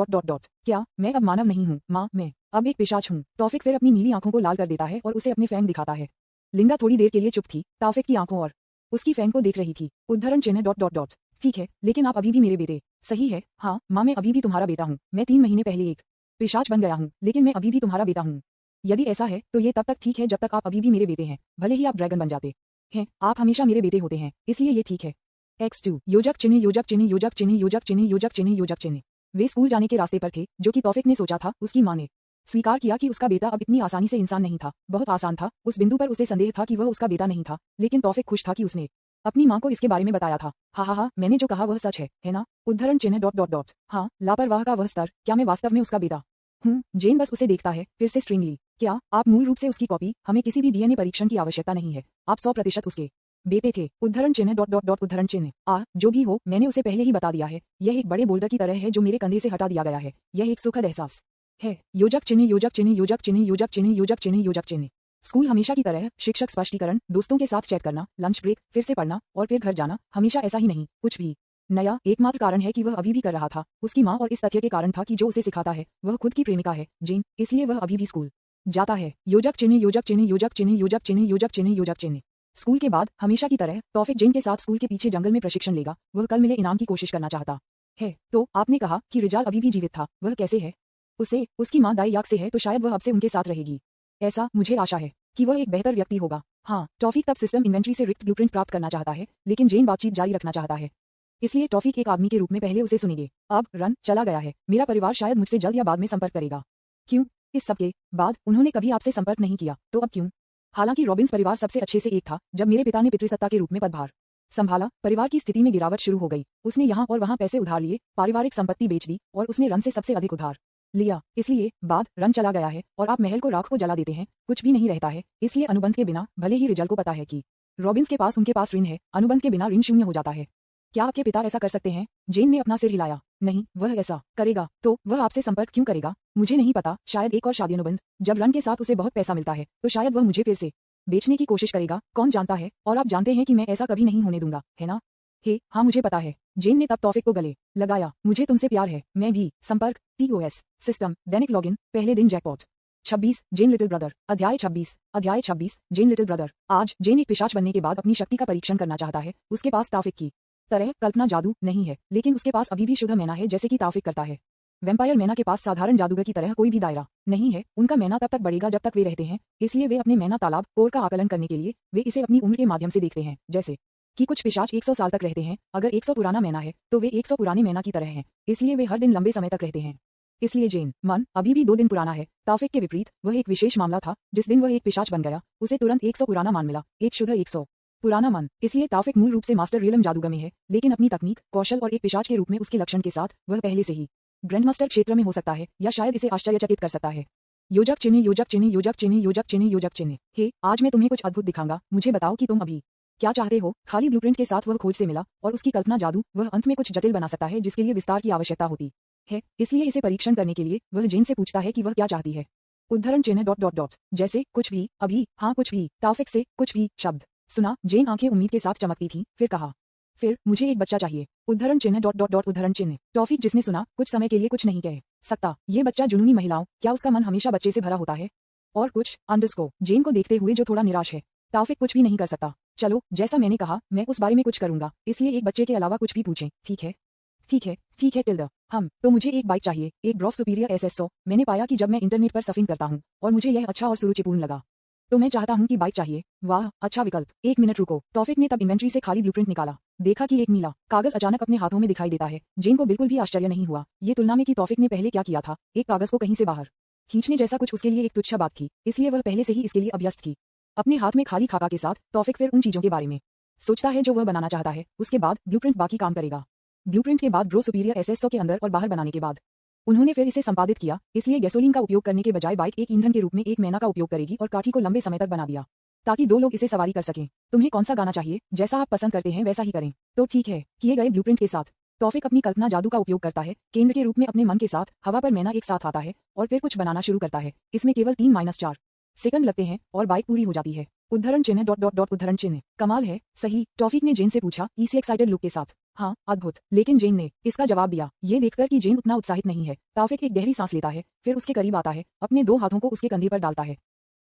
क्या मैं अब मानव नहीं हूँ माँ? मैं अब एक पिशाच हूँ। तौफिक फिर अपनी नीली आंखों को लाल कर देता है और उसे अपने फैंग दिखाता है। लिंडा थोड़ी देर के लिए चुप थी, तौफिक की आंखों और उसकी फैंग को देख रही थी। उद्धरण चिन्ह ... ठीक है, लेकिन आप अभी भी मेरे बेटे सही है? हाँ माँ, मैं अभी भी तुम्हारा बेटा हूँ। मैं 3 महीने पहले एक पिशाच बन गया हूँ, लेकिन मैं अभी भी तुम्हारा बेटा हूँ। यदि ऐसा है तो ये तब तक ठीक है जब तक आप अभी भी मेरे बेटे हैं, भले ही आप ड्रैगन बन जाते हैं, आप हमेशा मेरे बेटे होते हैं, इसलिए ये ठीक है। X2 योजक चिन्ह योजक चिन्ह योजक चिन्ह योजक चिन्ह योजक चिन्ह योजक चिन्ह। वे स्कूल जाने के रास्ते पर थे, जो कि तौफिक ने सोचा था। उसकी माँ ने स्वीकार किया कि उसका बेटा अब इतनी आसानी से इंसान नहीं था, बहुत आसान था। उस बिंदु पर उसे संदेह था कि वह उसका बेटा नहीं था, लेकिन तौफिक खुश था कि उसने अपनी माँ को इसके बारे में बताया था। हा, मैंने जो कहा वह सच है ना? उद्धरण चिन्ह डॉट डॉट डॉट। हाँ, लापरवाह का वह स्तर, क्या मैं वास्तव में उसका बेटा हूँ? जेन बस उसे देखता है, फिर से स्ट्रिंगली। क्या आप मूल रूप से उसकी कॉपी? हमें किसी भी डीएनए परीक्षण की आवश्यकता नहीं है, आप 100% उसके बेटे थे। उद्धरण चिन्ह डॉट डॉट डॉट उद्धरण चिन्ह। जो भी हो, मैंने उसे पहले ही बता दिया है। यह एक बड़े बोल्डर की तरह है जो मेरे कंधे से हटा दिया गया है। यह एक सुखद एहसास है। योजक चिन्ह योजक चिन्ह योजक चिन्ह योजक चिन्ह योजक चिन्ह योजक चिन्ह। स्कूल हमेशा की तरह, शिक्षक स्पष्टीकरण, दोस्तों के साथ चैट करना, लंच ब्रेक, फिर से पढ़ना और फिर घर जाना, हमेशा ऐसा ही नहीं, कुछ भी नया। एकमात्र कारण है कि वह अभी भी कर रहा था, उसकी माँ, और इस तथ्य के कारण था कि जो उसे सिखाता है वह खुद की प्रेमिका है, जेन, इसलिए वह अभी भी स्कूल जाता है। योजक चिन्ह योजक चिन्ह योजक चिन्ह योजक चिन्ह योजक चिन्ह योजक चिन्ह। स्कूल के बाद हमेशा की तरह तौफिक जेन के साथ स्कूल के पीछे जंगल में प्रशिक्षण लेगा। वह कल मिले इनाम की कोशिश करना चाहता है। तो आपने कहा कि रिजाल अभी भी जीवित था, वह कैसे है? उसे उसकी माँ दाई याक से है, तो शायद वह अब से उनके साथ रहेगी। ऐसा मुझे आशा है कि वह एक बेहतर व्यक्ति होगा। हाँ, टॉफिक तब सिस्टम इन्वेंट्री से रिक्त ब्लूप्रिंट प्राप्त करना चाहता है, लेकिन जेन बातचीत जारी रखना चाहता है, इसलिए टॉफिक एक आदमी के रूप में पहले उसे सुनेंगे। अब रन चला गया है, मेरा परिवार शायद मुझसे जल्द या बाद में संपर्क करेगा। क्यों? इस सब के बाद उन्होंने कभी आपसे संपर्क नहीं किया, तो अब क्यों? हालांकि रॉबिन्स परिवार सबसे अच्छे से एक था। जब मेरे पिता ने पितृसत्ता के रूप में पदभार संभाला, परिवार की स्थिति में गिरावट शुरू हो गई। उसने यहाँ और वहाँ पैसे उधार लिए, पारिवारिक संपत्ति बेच दी, और उसने रन से सबसे अधिक उधार लिया। इसलिए बाद रन चला गया है और आप महल को राख को जला देते हैं, कुछ भी नहीं रहता है। इसलिए अनुबंध के बिना, भले ही रिजल को पता है कि रॉबिन्स के पास उनके पास ऋण है, अनुबंध के बिना ऋण शून्य हो जाता है। क्या आपके पिता ऐसा कर सकते हैं? जेन ने अपना सिर हिलाया। नहीं, वह ऐसा करेगा तो वह आपसे संपर्क क्यों करेगा? मुझे नहीं पता, शायद एक और शादी अनुबंध। जब रन के साथ उसे बहुत पैसा मिलता है तो शायद वह मुझे फिर से बेचने की कोशिश करेगा, कौन जानता है। और आप जानते हैं कि मैं ऐसा कभी नहीं होने दूंगा, है ना? हाँ, मुझे पता है। जेन ने तब तौफिक को गले लगाया। मुझे तुमसे प्यार है, मैं भी। संपर्क TOS सिस्टम दैनिक लॉगिन। पहले दिन जैकपॉट 26 जेन लिटिल ब्रदर। अध्याय 26 जेन लिटिल ब्रदर। आज जेन एक पिशाच बनने के बाद अपनी शक्ति का परीक्षण करना चाहता है। उसके पास तौफिक की तरह कल्पना जादू नहीं है, लेकिन उसके पास अभी भी शुद्ध मैना है, जैसे कि तौफिक करता है। वैम्पायर मैना के पास साधारण जादूगर की तरह कोई भी दायरा नहीं है। उनका मैना तब तक बढ़ेगा जब तक वे रहते हैं, इसलिए वे अपने मैना तालाब कोर का आकलन करने के लिए वे इसे अपनी उम्र के माध्यम से देखते हैं। जैसे कि कुछ पिशाच 100 साल तक रहते हैं। अगर 100 पुराना मैना है तो वे 100 पुराने मैना की तरह हैं, इसलिए वे हर दिन लंबे समय तक रहते हैं। इसलिए जेन मन अभी भी 2 दिन पुराना है। तौफिक के विपरीत, वह एक विशेष मामला था। जिस दिन वह एक पिशाच बन गया, उसे तुरंत 100 पुराना मान मिला, एक शुद्ध 100 पुराना मन। इसलिए तौफिक मूल रूप से मास्टर रियलम जादूगर में है, लेकिन अपनी तकनीक, कौशल और एक पिशाच के रूप में उसके लक्षण के साथ वह पहले से ही ग्रैंडमास्टर क्षेत्र में हो सकता है, या शायद इसे आश्चर्यचकित कर सकता है। योजक चिन्ह योजक चिन्ह योजक चिन्ह योजक चिन्ह योजक चिन्ह। हे, आज मैं तुम्हें कुछ अद्भुत दिखाऊंगा। मुझे बताओ कि तुम अभी क्या चाहते हो? खाली ब्लूप्रिंट के साथ वह खोज से मिला, और उसकी कल्पना जादू वह अंत में कुछ जटिल बना सकता है जिसके लिए विस्तार की आवश्यकता होती है। इसलिए इसे परीक्षण करने के लिए वह जेन से पूछता है कि वह क्या चाहती है। उद्धरण चिन्ह डॉट डॉट डॉट। जैसे कुछ भी, अभी, हाँ कुछ भी। तौफिक से कुछ भी शब्द सुना। जेन आंखें उम्मीद के साथ चमकती थीं, फिर कहा, फिर मुझे एक बच्चा चाहिए। उद्धरण चिन्ह डॉट डॉट डॉट उद्धरण चिन्ह। टॉफिक जिसने सुना, कुछ समय के लिए कुछ नहीं कह सकता। ये बच्चा जुनूनी महिलाओं, क्या उसका मन हमेशा बच्चे से भरा होता है? और कुछ अंडरस्को जेन को देखते हुए जो थोड़ा निराश है। तौफिक कुछ भी नहीं कर सकता। चलो, जैसा मैंने कहा, मैं उस बारे में कुछ करूंगा, इसलिए एक बच्चे के अलावा कुछ भी पूछें, ठीक है? ठीक है, ठीक है टिल्डा। तो मुझे एक बाइक चाहिए, एक ब्रॉफ सुपीरियर SS100। मैंने पाया कि जब मैं इंटरनेट पर सर्फिंग करता हूँ और मुझे यह अच्छा और सुरुचिपूर्ण लगा, तो मैं चाहता हूँ कि बाइक चाहिए। वाह, अच्छा विकल्प। 1 मिनट रुको। तौफिक ने तब इन्वेंट्री से खाली ब्लूप्रिंट निकाला। देखा कि एक नीला कागज अचानक अपने हाथों में दिखाई देता है। जेन को बिल्कुल भी आश्चर्य नहीं हुआ, ये तुलना में कि तौफिक ने पहले क्या किया था। एक कागज को कहीं से बाहर खींचने जैसा कुछ उसके लिए एक तुच्छ बात थी, इसलिए वह पहले से ही इसके लिए अभ्यस्त थी। अपने हाथ में खाली खाका के साथ तौफिक फिर उन चीजों के बारे में सोचता है जो वह बनाना चाहता है। उसके बाद ब्लूप्रिंट बाकी काम करेगा। ब्लूप्रिंट के बाद ब्रो सुपीरियर SS100 के अंदर और बाहर बनाने के बाद उन्होंने फिर इसे संपादित किया। इसलिए गैसोलीन का उपयोग करने के बजाय बाइक एक ईंधन के रूप में एक मैना का उपयोग करेगी और काठी को लंबे समय तक बना दिया, ताकि 2 लोग इसे सवारी कर सकें। तुम्हें कौन सा गाना चाहिए? जैसा आप पसंद करते हैं वैसा ही करें। तो ठीक है। किए गए ब्लूप्रिंट के साथ तौफिक अपनी कल्पना जादू का उपयोग करता है। केंद्र के रूप में अपने मन के साथ हवा पर मैना एक साथ आता है और फिर कुछ बनाना शुरू करता है। इसमें केवल 3-4 सेकंड लगते हैं और बाइक पूरी हो जाती है। उद्धरण चिन्ह डॉट डॉट डॉट उद्धरण चिन्ह। कमाल है, सही? टॉफिक ने जेन से पूछा, इसी एक्साइटेड लुक के साथ। हाँ, अद्भुत। लेकिन जेन ने इसका जवाब दिया, ये देखकर कि जेन उतना उत्साहित नहीं है। तौफिक एक गहरी सांस लेता है, फिर उसके करीब आता है, अपने 2 हाथों को उसके कंधे पर डालता है,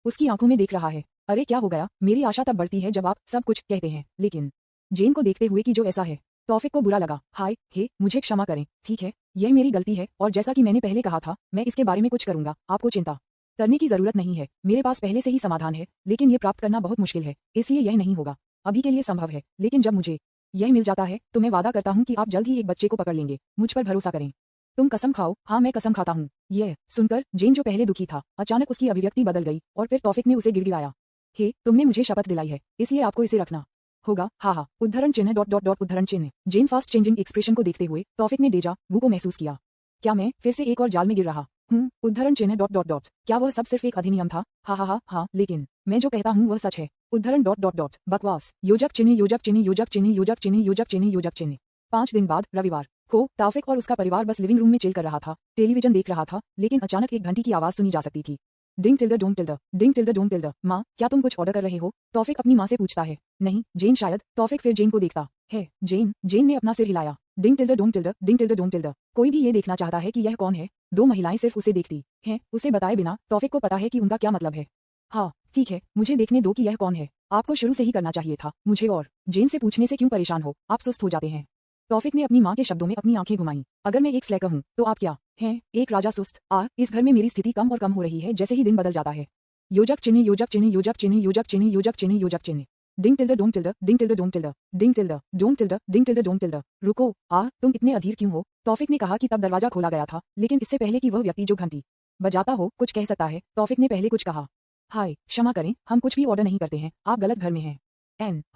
उसकी आंखों में देख रहा है। अरे क्या हो गया? मेरी आशा तब बढ़ती है जब आप सब कुछ कहते हैं, लेकिन जेन को देखते हुए कि जो ऐसा है। तौफिक को बुरा लगा। हाय, हे, मुझे क्षमा करें। ठीक है, यह मेरी गलती है, और जैसा कि मैंने पहले कहा था, मैं इसके बारे में कुछ करूंगा, आपको चिंता करने की जरूरत नहीं है, मेरे पास पहले से ही समाधान है, लेकिन ये प्राप्त करना बहुत मुश्किल है, इसलिए यह नहीं होगा। अभी के लिए संभव है, लेकिन जब मुझे यह मिल जाता है तो मैं वादा करता हूँ कि आप जल्द ही एक बच्चे को पकड़ लेंगे, मुझ पर भरोसा करें। तुम कसम खाओ। हाँ, मैं कसम खाता हूँ। यह सुनकर जेन, जो पहले दुखी था, अचानक उसकी अभिव्यक्ति बदल गई और फिर तौफिक ने उसे गिड़गिड़ाया। हे, तुमने मुझे शपथ दिलाई है, इसलिए आपको इसे रखना होगा। हाँ हाँ, उद्धरण चिन्ह डॉट डॉट डॉट उद्धरण चिन्ह। जेन फास्ट चेंजिंग एक्सप्रेशन को देखते हुए तौफिक ने डेजा वू को महसूस किया। क्या मैं फिर से एक और जाल में गिर रहा हूँ? उद्धरण चिन्ह डॉट डॉट डॉट। क्या वह सब सिर्फ एक अधिनियम था? हाँ हाँ हाँ हाँ, लेकिन मैं जो कहता हूँ वह सच है। उद्धरण डॉट डॉट डॉट। बकवास। योजक चिन्ह योजक चिन्ह योजक चिन्ह योजक चिन्ह योजक चिन्ह योजक चिन्ह। 5 दिन बाद रविवार को तौफिक और उसका परिवार बस लिविंग रूम में चिल कर रहा था, टेलीविजन देख रहा था, लेकिन अचानक एक घंटी की आवाज सुनी जा सकती थी। डिंग टिल्डर डोंट टिल्डर, डिंग टिल्डर डोंट टिल्डर। माँ, क्या तुम कुछ ऑर्डर कर रहे हो? तौफिक अपनी माँ से पूछता है। नहीं, जेन शायद। तौफिक फिर जेन को देखता है। जेन। जेन ने अपना सिर हिलाया। डिंग टिल्डर डोंट टिल्डर, डिंग टिल्डर डोंट टिल्डर। कोई भी ये देखना चाहता है कि यह कौन है? 2 महिलाएं सिर्फ उसे देखती हैं, उसे बताए बिना। तौफिक को पता है कि उनका क्या मतलब है। हाँ ठीक है, मुझे देखने दो कि यह कौन है। आपको शुरू से ही करना चाहिए था मुझे और जेन से पूछने से क्यों परेशान हो? आप सुस्त हो जाते हैं। तौफिक ने अपनी माँ के शब्दों में अपनी आंखें घुमाई। अगर मैं एक स्लैकर हूँ तो आप क्या हैं? एक राजा सुस्त। इस घर में मेरी स्थिति कम और कम हो रही है जैसे ही दिन बदल जाता है। योजक चिन्ह योजक चिन्ह योजक चिन्ह योजक चिन्ह योजक चिन्ह योजक चिन्ह। डिंग टिल्डर डोंट टिल्डर, डिंग टिल्डर डोंट टिल्डर, डिंग टिल्डर डोंट टिल्डर, डिंग टिल्डर डोंट टिल्डर। रुको, तुम इतने अधीर क्यों हो? तौफिक ने कहा कि तब दरवाजा खोला गया था, लेकिन इससे पहले कि वह व्यक्ति जो घंटी बजाता हो कुछ कह सकता है, तौफिक ने पहले कुछ कहा। हाय, क्षमा करें, हम कुछ भी ऑर्डर नहीं करते हैं, आप गलत घर में हैं।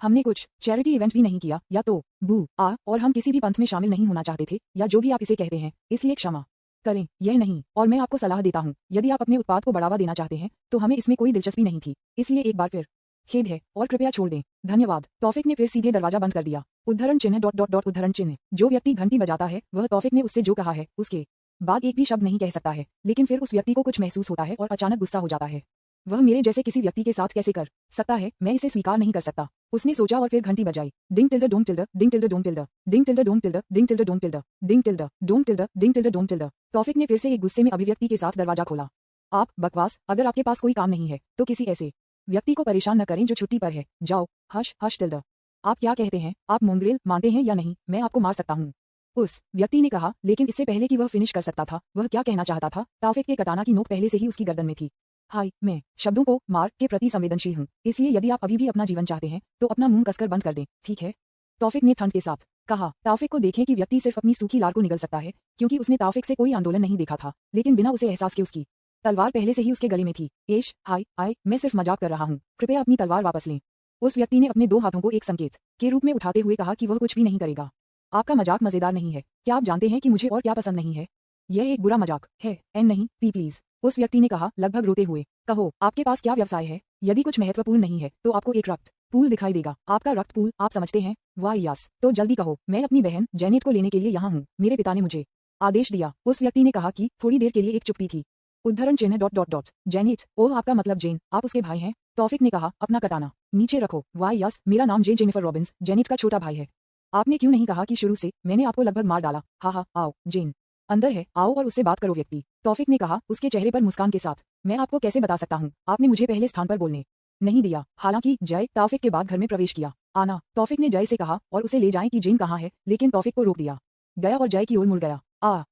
हमने कुछ चैरिटी इवेंट भी नहीं किया, या तो और हम किसी भी पंथ में शामिल नहीं होना चाहते थे, या जो भी आप इसे कहते हैं, इसलिए क्षमा करें, यह नहीं। और मैं आपको सलाह देता हूँ, यदि आप अपने उत्पाद को बढ़ावा देना चाहते हैं तो हमें इसमें कोई दिलचस्पी नहीं थी, इसलिए एक बार फिर खेद है और कृपया छोड़ दें। धन्यवाद। तौफिक ने फिर सीधे दरवाजा बंद कर दिया। उद्धरण चिन्ह डॉट डॉट डॉट उद्धरण चिन्ह। जो व्यक्ति घंटी बजाता है वह तौफिक ने उससे जो कहा है उसके बाद एक भी शब्द नहीं कह सकता है, लेकिन फिर उस व्यक्ति को कुछ महसूस होता है और अचानक गुस्सा हो जाता है। वह मेरे जैसे किसी व्यक्ति के साथ कैसे कर सकता है? मैं इसे स्वीकार नहीं कर सकता, उसने सोचा और फिर घंटी बजाई। डिंग टिल्डर डोंट टिल्डर, डिंग टिल्डर डोंट टिल्डर, डिंग टिल्डर डोंट टिल्डर, डिंग टिल्डर डोंट टिल्डर, डिंग टिल्डर डोंट टिल्डर, डिंग टिल्डर डोंट टिल्डर। तौफिक ने फिर से एक गुस्से में अभिव्यक्ति के साथ दरवाजा खोला। आप बकवास। अगर आपके पास कोई काम नहीं है तो किसी ऐसे व्यक्ति को परेशान न करें जो छुट्टी पर है। जाओ। हश हश टिल्डर। आप क्या कहते हैं? आप मोंग्रेल मानते हैं या नहीं? मैं आपको मार सकता हूँ, उस व्यक्ति ने कहा, लेकिन इससे पहले कि वह फिनिश कर सकता था, वह क्या कहना चाहता था, तौफिक के कटाना की नोक पहले से ही उसकी गर्दन में थी। हाय, मैं शब्दों को मार के प्रति संवेदनशील हूँ, इसलिए यदि आप अभी भी अपना जीवन चाहते हैं तो अपना मुंह कसकर बंद कर दें, ठीक है? तौफिक ने ठंड के साथ कहा। तौफिक को देखें कि व्यक्ति सिर्फ अपनी सूखी लार को निगल सकता है, क्योंकि उसने तौफिक से कोई आंदोलन नहीं देखा था, लेकिन बिना उसे एहसास के उसकी तलवार पहले से ही उसके गले में थी। हाय आय, मैं सिर्फ मजाक कर रहा हूँ, कृपया अपनी तलवार वापस लें। उस व्यक्ति ने अपने 2 हाथों को एक संकेत के रूप में उठाते हुए कहा कि वह कुछ भी नहीं करेगा। आपका मजाक मजेदार नहीं है। क्या आप जानते हैं कि मुझे और क्या पसंद नहीं है? यह एक बुरा मजाक है। नहीं, प्लीज, उस व्यक्ति ने कहा, लगभग रोते हुए। कहो, आपके पास क्या व्यवसाय है? यदि कुछ महत्वपूर्ण नहीं है तो आपको एक रक्त पूल दिखाई देगा। आपका रक्त पूल, आप समझते हैं? वाह यस, तो जल्दी कहो। मैं अपनी बहन जेनेट को लेने के लिए यहाँ हूँ, मेरे पिता ने मुझे आदेश दिया। उस व्यक्ति ने कहा कि थोड़ी देर के लिए एक चुप्पी थी। उद्धरण चिन्ह डॉट डॉट डॉट। जेनेट? ओह, आपका मतलब जेन, आप उसके भाई हैं? तौफिक ने कहा, अपना कटाना नीचे रखो। वाह यस, मेरा नाम जेनिफर रॉबिन्स, जेनेट का छोटा भाई है। आपने क्यों नहीं कहा कि शुरू से मैंने आपको लगभग मार डाला? हाँ, आओ, जेन अंदर है, आओ और उससे बात करो। व्यक्ति तौफिक ने कहा, उसके चेहरे पर मुस्कान के साथ। मैं आपको कैसे बता सकता हूँ, आपने मुझे पहले स्थान पर बोलने नहीं दिया। हालांकि जय तौफिक के बाद घर में प्रवेश किया। आना, तौफिक ने जय से कहा, और उसे ले जाएं कि जेन कहाँ है, लेकिन तौफिक को रोक दिया गया और जय की ओर मुड़ गया।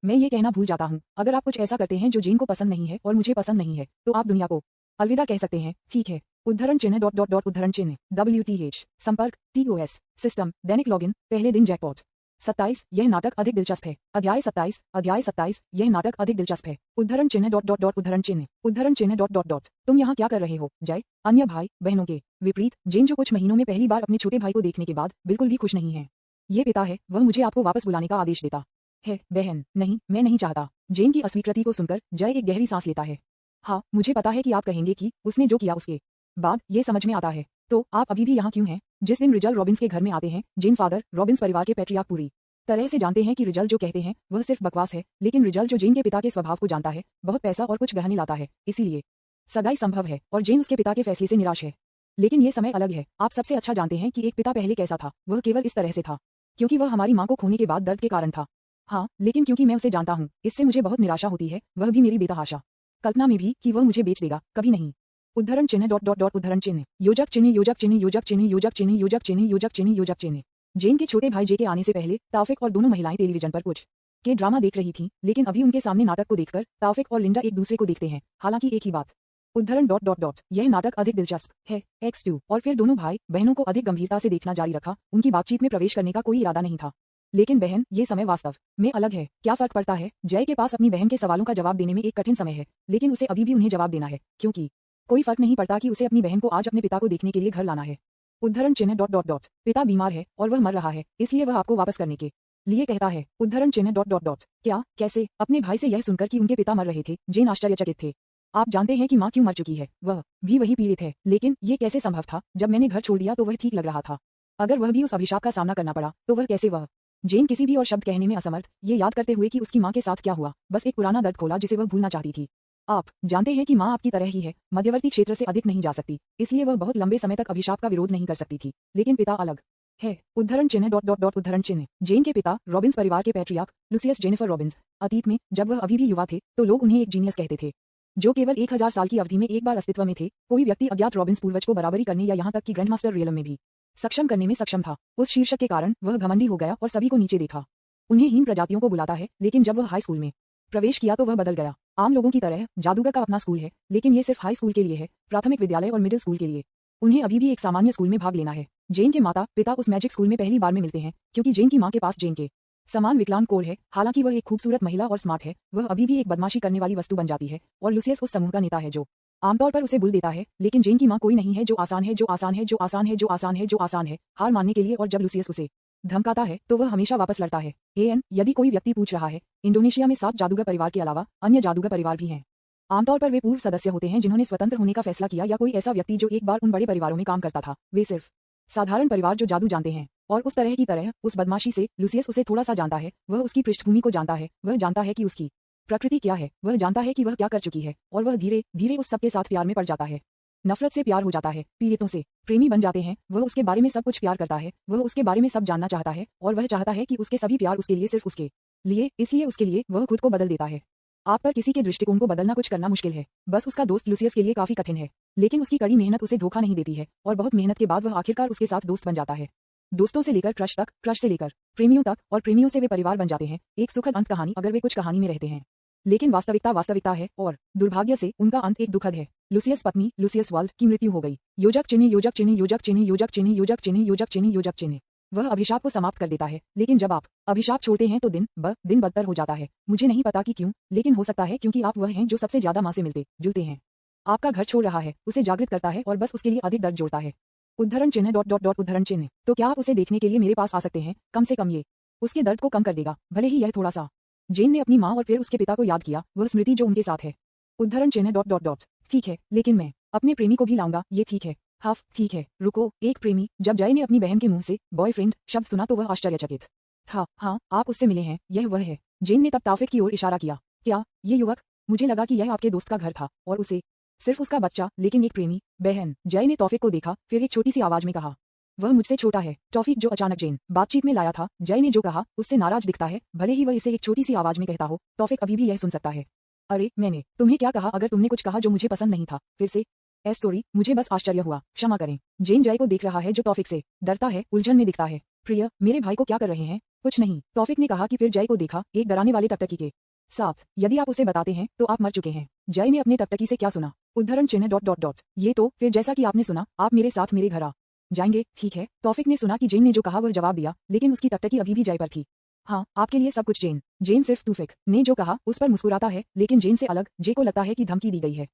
मैं ये कहना भूल जाता हूँ, अगर आप कुछ ऐसा करते हैं जो जेन को पसंद नहीं है और मुझे पसंद नहीं है, तो आप दुनिया को अलविदा कह सकते हैं, ठीक है? उद्धरण चिन्ह डॉट डॉट डॉट उद्धरण चिन्ह। WTH संपर्क TOS सिस्टम दैनिक लॉगिन। पहले दिन जैकपॉट 27। यह नाटक अधिक दिलचस्प है। अध्याय 27। अध्याय 27। यह नाटक अधिक दिलचस्प है। उद्धरण चिन्ह डॉट डॉट डॉट उद्धरण चिन्ह। उद्धरण चिन्ह डॉट डॉट डॉट। तुम यहाँ क्या कर रहे हो जय? अन्य भाई बहनों के विपरीत जेन, जो कुछ महीनों में पहली बार अपने छोटे भाई को देखने के बाद बिल्कुल भी खुश नहीं है। ये पिता है, वह मुझे आपको वापस बुलाने का आदेश देता है। बहन? नहीं, मैं नहीं चाहता। जेन की अस्वीकृति को सुनकर जय एक गहरी सांस लेता है। हाँ, मुझे पता है कि आप कहेंगे कि उसने जो किया उसके बाद ये समझ में आता है। तो आप अभी भी यहाँ क्यों हैं? जिस दिन रिजल रॉबिन्स के घर में आते हैं, जेन फादर रॉबिन्स परिवार के पैट्रियार्क पूरी तरह से जानते हैं कि रिजल जो कहते हैं वह सिर्फ बकवास है, लेकिन रिजल जो जेन के पिता के स्वभाव को जानता है, बहुत पैसा और कुछ गहने लाता है, इसीलिए सगाई संभव है और जेन उसके पिता के फैसले से निराश है। लेकिन ये समय अलग है। आप सबसे अच्छा जानते हैं कि एक पिता पहले कैसा था। वह केवल इस तरह से था क्योंकि वह हमारी माँ को खोने के बाद दर्द के कारण था। हाँ, लेकिन क्योंकि मैं उसे जानता हूँ, इससे मुझे बहुत निराशा होती है, वह भी मेरी बेतहाशा कल्पना में भी, कि वह मुझे बेच देगा, कभी नहीं। उद्धरण चिन्ह डॉट डॉट डॉट उद्धरण चिन्ह। योजक चिन्ह योजक चिन्ह योजक चिन्ह योजक चिन्ह योजक चिन्ह योजक चिन्ह योजक चिन्ह। जेन के छोटे भाई जे के आने से पहले तौफिक और दोनों महिलाएं टेलीविजन पर कुछ के ड्रामा देख रही थीं, लेकिन अभी उनके सामने नाटक को देखकर ताउफिक और लिंडा एक दूसरे को देखते हैं, हालांकि एक ही बात। उद्धरण डॉट डॉट डॉट यह नाटक अधिक दिलचस्प है X2 और फिर दोनों भाई बहनों को अधिक गंभीरता से देखना जारी रखा। उनकी बातचीत में प्रवेश करने का कोई इरादा नहीं था। लेकिन बहन, ये समय वास्तव में अलग है। क्या फर्क पड़ता है? जय के पास अपनी बहन के सवालों का जवाब देने में एक कठिन समय है, लेकिन उसे अभी भी उन्हें जवाब देना है, क्योंकि कोई फर्क नहीं पड़ता कि उसे अपनी बहन को आज अपने पिता को देखने के लिए घर लाना है। उद्धरण चिन्ह डॉट डॉट डॉट पिता बीमार है और वह मर रहा है, इसलिए वह आपको वापस करने के लिए कहता है। उद्धरण चिन्ह डॉट डॉट डॉट क्या, कैसे? अपने भाई से यह सुनकर कि उनके पिता मर रहे थे, जेन आश्चर्यचकित थे। आप जानते हैं कि माँ क्यों मर चुकी है? वह भी वही पीड़ित है। लेकिन ये कैसे संभव था? जब मैंने घर छोड़ दिया तो वह ठीक लग रहा था। अगर वह भी उस अभिशाप का सामना करना पड़ा तो वह कैसे? वह जेन किसी भी और शब्द कहने में असमर्थ, ये याद करते हुए कि उसकी माँ के साथ क्या हुआ, बस एक पुराना दर्द खोला जिसे वह भूलना चाहती थी। आप जानते हैं कि माँ आपकी तरह ही है, मध्यवर्ती क्षेत्र से अधिक नहीं जा सकती, इसलिए वह बहुत लंबे समय तक अभिशाप का विरोध नहीं कर सकती थी। लेकिन पिता अलग है। उद्धरण चिन्ह डॉट डॉट डॉट उद्धरण चिन्ह जेन के पिता रॉबिन्स परिवार के पैट्रियार्क लुसियस जेनिफर रॉबिन्स। अतीत में जब वह अभी भी युवा थे तो लोग उन्हें एक जीनियस कहते थे, जो केवल 1000 साल की अवधि में एक बार अस्तित्व में थे। कोई व्यक्ति अज्ञात रॉबिन्स पूर्वज को बराबरी करने या यहाँ तक कि ग्रैंडमास्टर रियलम में भी सक्षम करने में सक्षम था। उस शीर्षक के कारण वह घमंडी हो गया और सभी को नीचे देखा। उन्हें हीन प्रजातियों को बुलाता है, लेकिन जब वह हाई स्कूल में प्रवेश किया तो वह बदल गया। आम लोगों की तरह जादूगर का अपना स्कूल है, लेकिन ये सिर्फ हाई स्कूल के लिए है, प्राथमिक विद्यालय और मिडिल स्कूल के लिए। उन्हें अभी भी एक सामान्य स्कूल में भाग लेना है। जेन के माता पिता उस मैजिक स्कूल में पहली बार में मिलते हैं, क्योंकि जेन की माँ के पास जेन के समान विकलांग कोर है। हालांकि वह एक खूबसूरत महिला और स्मार्ट है, वह अभी भी एक बदमाशी करने वाली वस्तु बन जाती है और लुसियस उस समूह का नेता है जो आमतौर पर उसे बुल देता है। लेकिन जेन की माँ कोई नहीं है जो आसान है, जो आसान है, जो आसान है, जो आसान है, जो आसान है हार मानने के लिए, और जब लुसियस उसे धमकाता है तो वह हमेशा वापस लड़ता है। यदि कोई व्यक्ति पूछ रहा है, इंडोनेशिया में 7 जादूगर परिवार के अलावा अन्य जादूगर परिवार भी हैं। आमतौर पर वे पूर्व सदस्य होते हैं जिन्होंने स्वतंत्र होने का फैसला किया, या कोई ऐसा व्यक्ति जो एक बार उन बड़े परिवारों में काम करता था। वे सिर्फ साधारण परिवार जो जादू जानते हैं। और उस तरह की तरह उस बदमाशी से लुसियस उसे थोड़ा सा जानता है। वह उसकी पृष्ठभूमि को जानता है, वह जानता है कि उसकी प्रकृति क्या है, वह जानता है कि वह क्या कर चुकी है, और वह धीरे धीरे उस सबके साथ प्यार में पड़ जाता है। नफरत से प्यार हो जाता है, पीड़ितों से प्रेमी बन जाते हैं। वह उसके बारे में सब कुछ प्यार करता है, वह उसके बारे में सब जानना चाहता है, और वह चाहता है कि उसके सभी प्यार उसके लिए, सिर्फ उसके लिए। इसलिए उसके लिए वह खुद को बदल देता है। आप पर किसी के दृष्टिकोण को बदलना कुछ करना मुश्किल है, बस उसका दोस्त लुसियस के लिए काफी कठिन है। लेकिन उसकी कड़ी मेहनत उसे धोखा नहीं देती है, और बहुत मेहनत के बाद वह आखिरकार उसके साथ दोस्त बन जाता है। दोस्तों से लेकर क्रश तक, क्रश से लेकर प्रेमियों तक, और प्रेमियों से वे परिवार बन जाते हैं। एक सुखद अंत कहानी अगर वे कुछ कहानी में रहते हैं, लेकिन वास्तविकता है, और दुर्भाग्य से उनका अंत एक दुखद है। लुसियस पत्नी लुसियस वर्ल्ड की मृत्यु हो गई। योजक चिन्ह योजक चिन्ह योजक चिन्ह योजक चिन्ह योजक चिन्ह योजक चिन्ह योजक चिन्ह वह अभिशाप को समाप्त कर देता है। लेकिन जब आप अभिशाप छोड़ते हैं तो दिन बदतर हो जाता है। मुझे नहीं पता कि क्यों, लेकिन हो सकता है क्योंकि आप वह हैं जो सबसे ज्यादा माँ से मिलते जुलते हैं। आपका घर छोड़ रहा है, उसे जागृत करता है और बस उसके लिए अधिक दर्द जोड़ता है। उद्धरण चिन्ह डॉट डॉट डॉट उद्धरण चिन्ह तो क्या आप उसे देखने के लिए मेरे पास आ सकते हैं? कम से कम ये उसके दर्द को कम कर देगा, भले ही यह थोड़ा सा। जेन ने अपनी माँ और फिर उसके पिता को याद किया, वह स्मृति जो उनके साथ है। उद्धरण चिन्ह डॉट डॉट डॉट ठीक है, लेकिन मैं अपने प्रेमी को भी लाऊंगा। ये ठीक है? हाफ ठीक है। रुको, एक प्रेमी? जब जय ने अपनी बहन के मुंह से बॉयफ्रेंड शब्द सुना तो वह आश्चर्यचकित था। हाँ, आप उससे मिले हैं, यह वह है। जेन ने तब ताउफिक की ओर इशारा किया। क्या ये युवक? मुझे लगा कि यह आपके दोस्त का घर था और उसे सिर्फ उसका बच्चा, लेकिन एक प्रेमी बहन। जय ने तौफिक को देखा, फिर एक छोटी सी आवाज में कहा, वह मुझसे छोटा है। टॉफिक जो अचानक जेन बातचीत में लाया था, जय ने जो कहा उससे नाराज दिखता है, भले ही वह इसे एक छोटी सी आवाज में कहता हो। टॉफिक अभी भी यह सुन सकता है। अरे मैंने तुम्हें क्या कहा? अगर तुमने कुछ कहा जो मुझे पसंद नहीं था, फिर से सॉरी, मुझे बस आश्चर्य हुआ, क्षमा करें। जेन जय को देख रहा है जो टॉफिक से डरता है, उलझन में दिखता है। प्रिय, मेरे भाई को क्या कर रहे हैं? कुछ नहीं, टॉफिक ने कहा कि फिर जय को देखा एक डराने वाले टकटकी के साथ। यदि आप उसे बताते हैं तो आप मर चुके हैं। जय ने अपने टकटकी से क्या सुना? उद्धरण चिन्ह डॉट डॉट डॉट ये तो फिर जैसा कि आपने सुना, आप मेरे साथ मेरे घर आ जाएंगे, ठीक है? टॉफिक ने सुना कि जेन ने जो कहा वह जवाब दिया, लेकिन उसकी टकटकी अभी भी जय पर थी। हाँ, आपके लिए सब कुछ जेन। जेन सिर्फ टॉफिक ने जो कहा उस पर मुस्कुराता है, लेकिन जेन से अलग जे को लगता है कि धमकी दी गई है।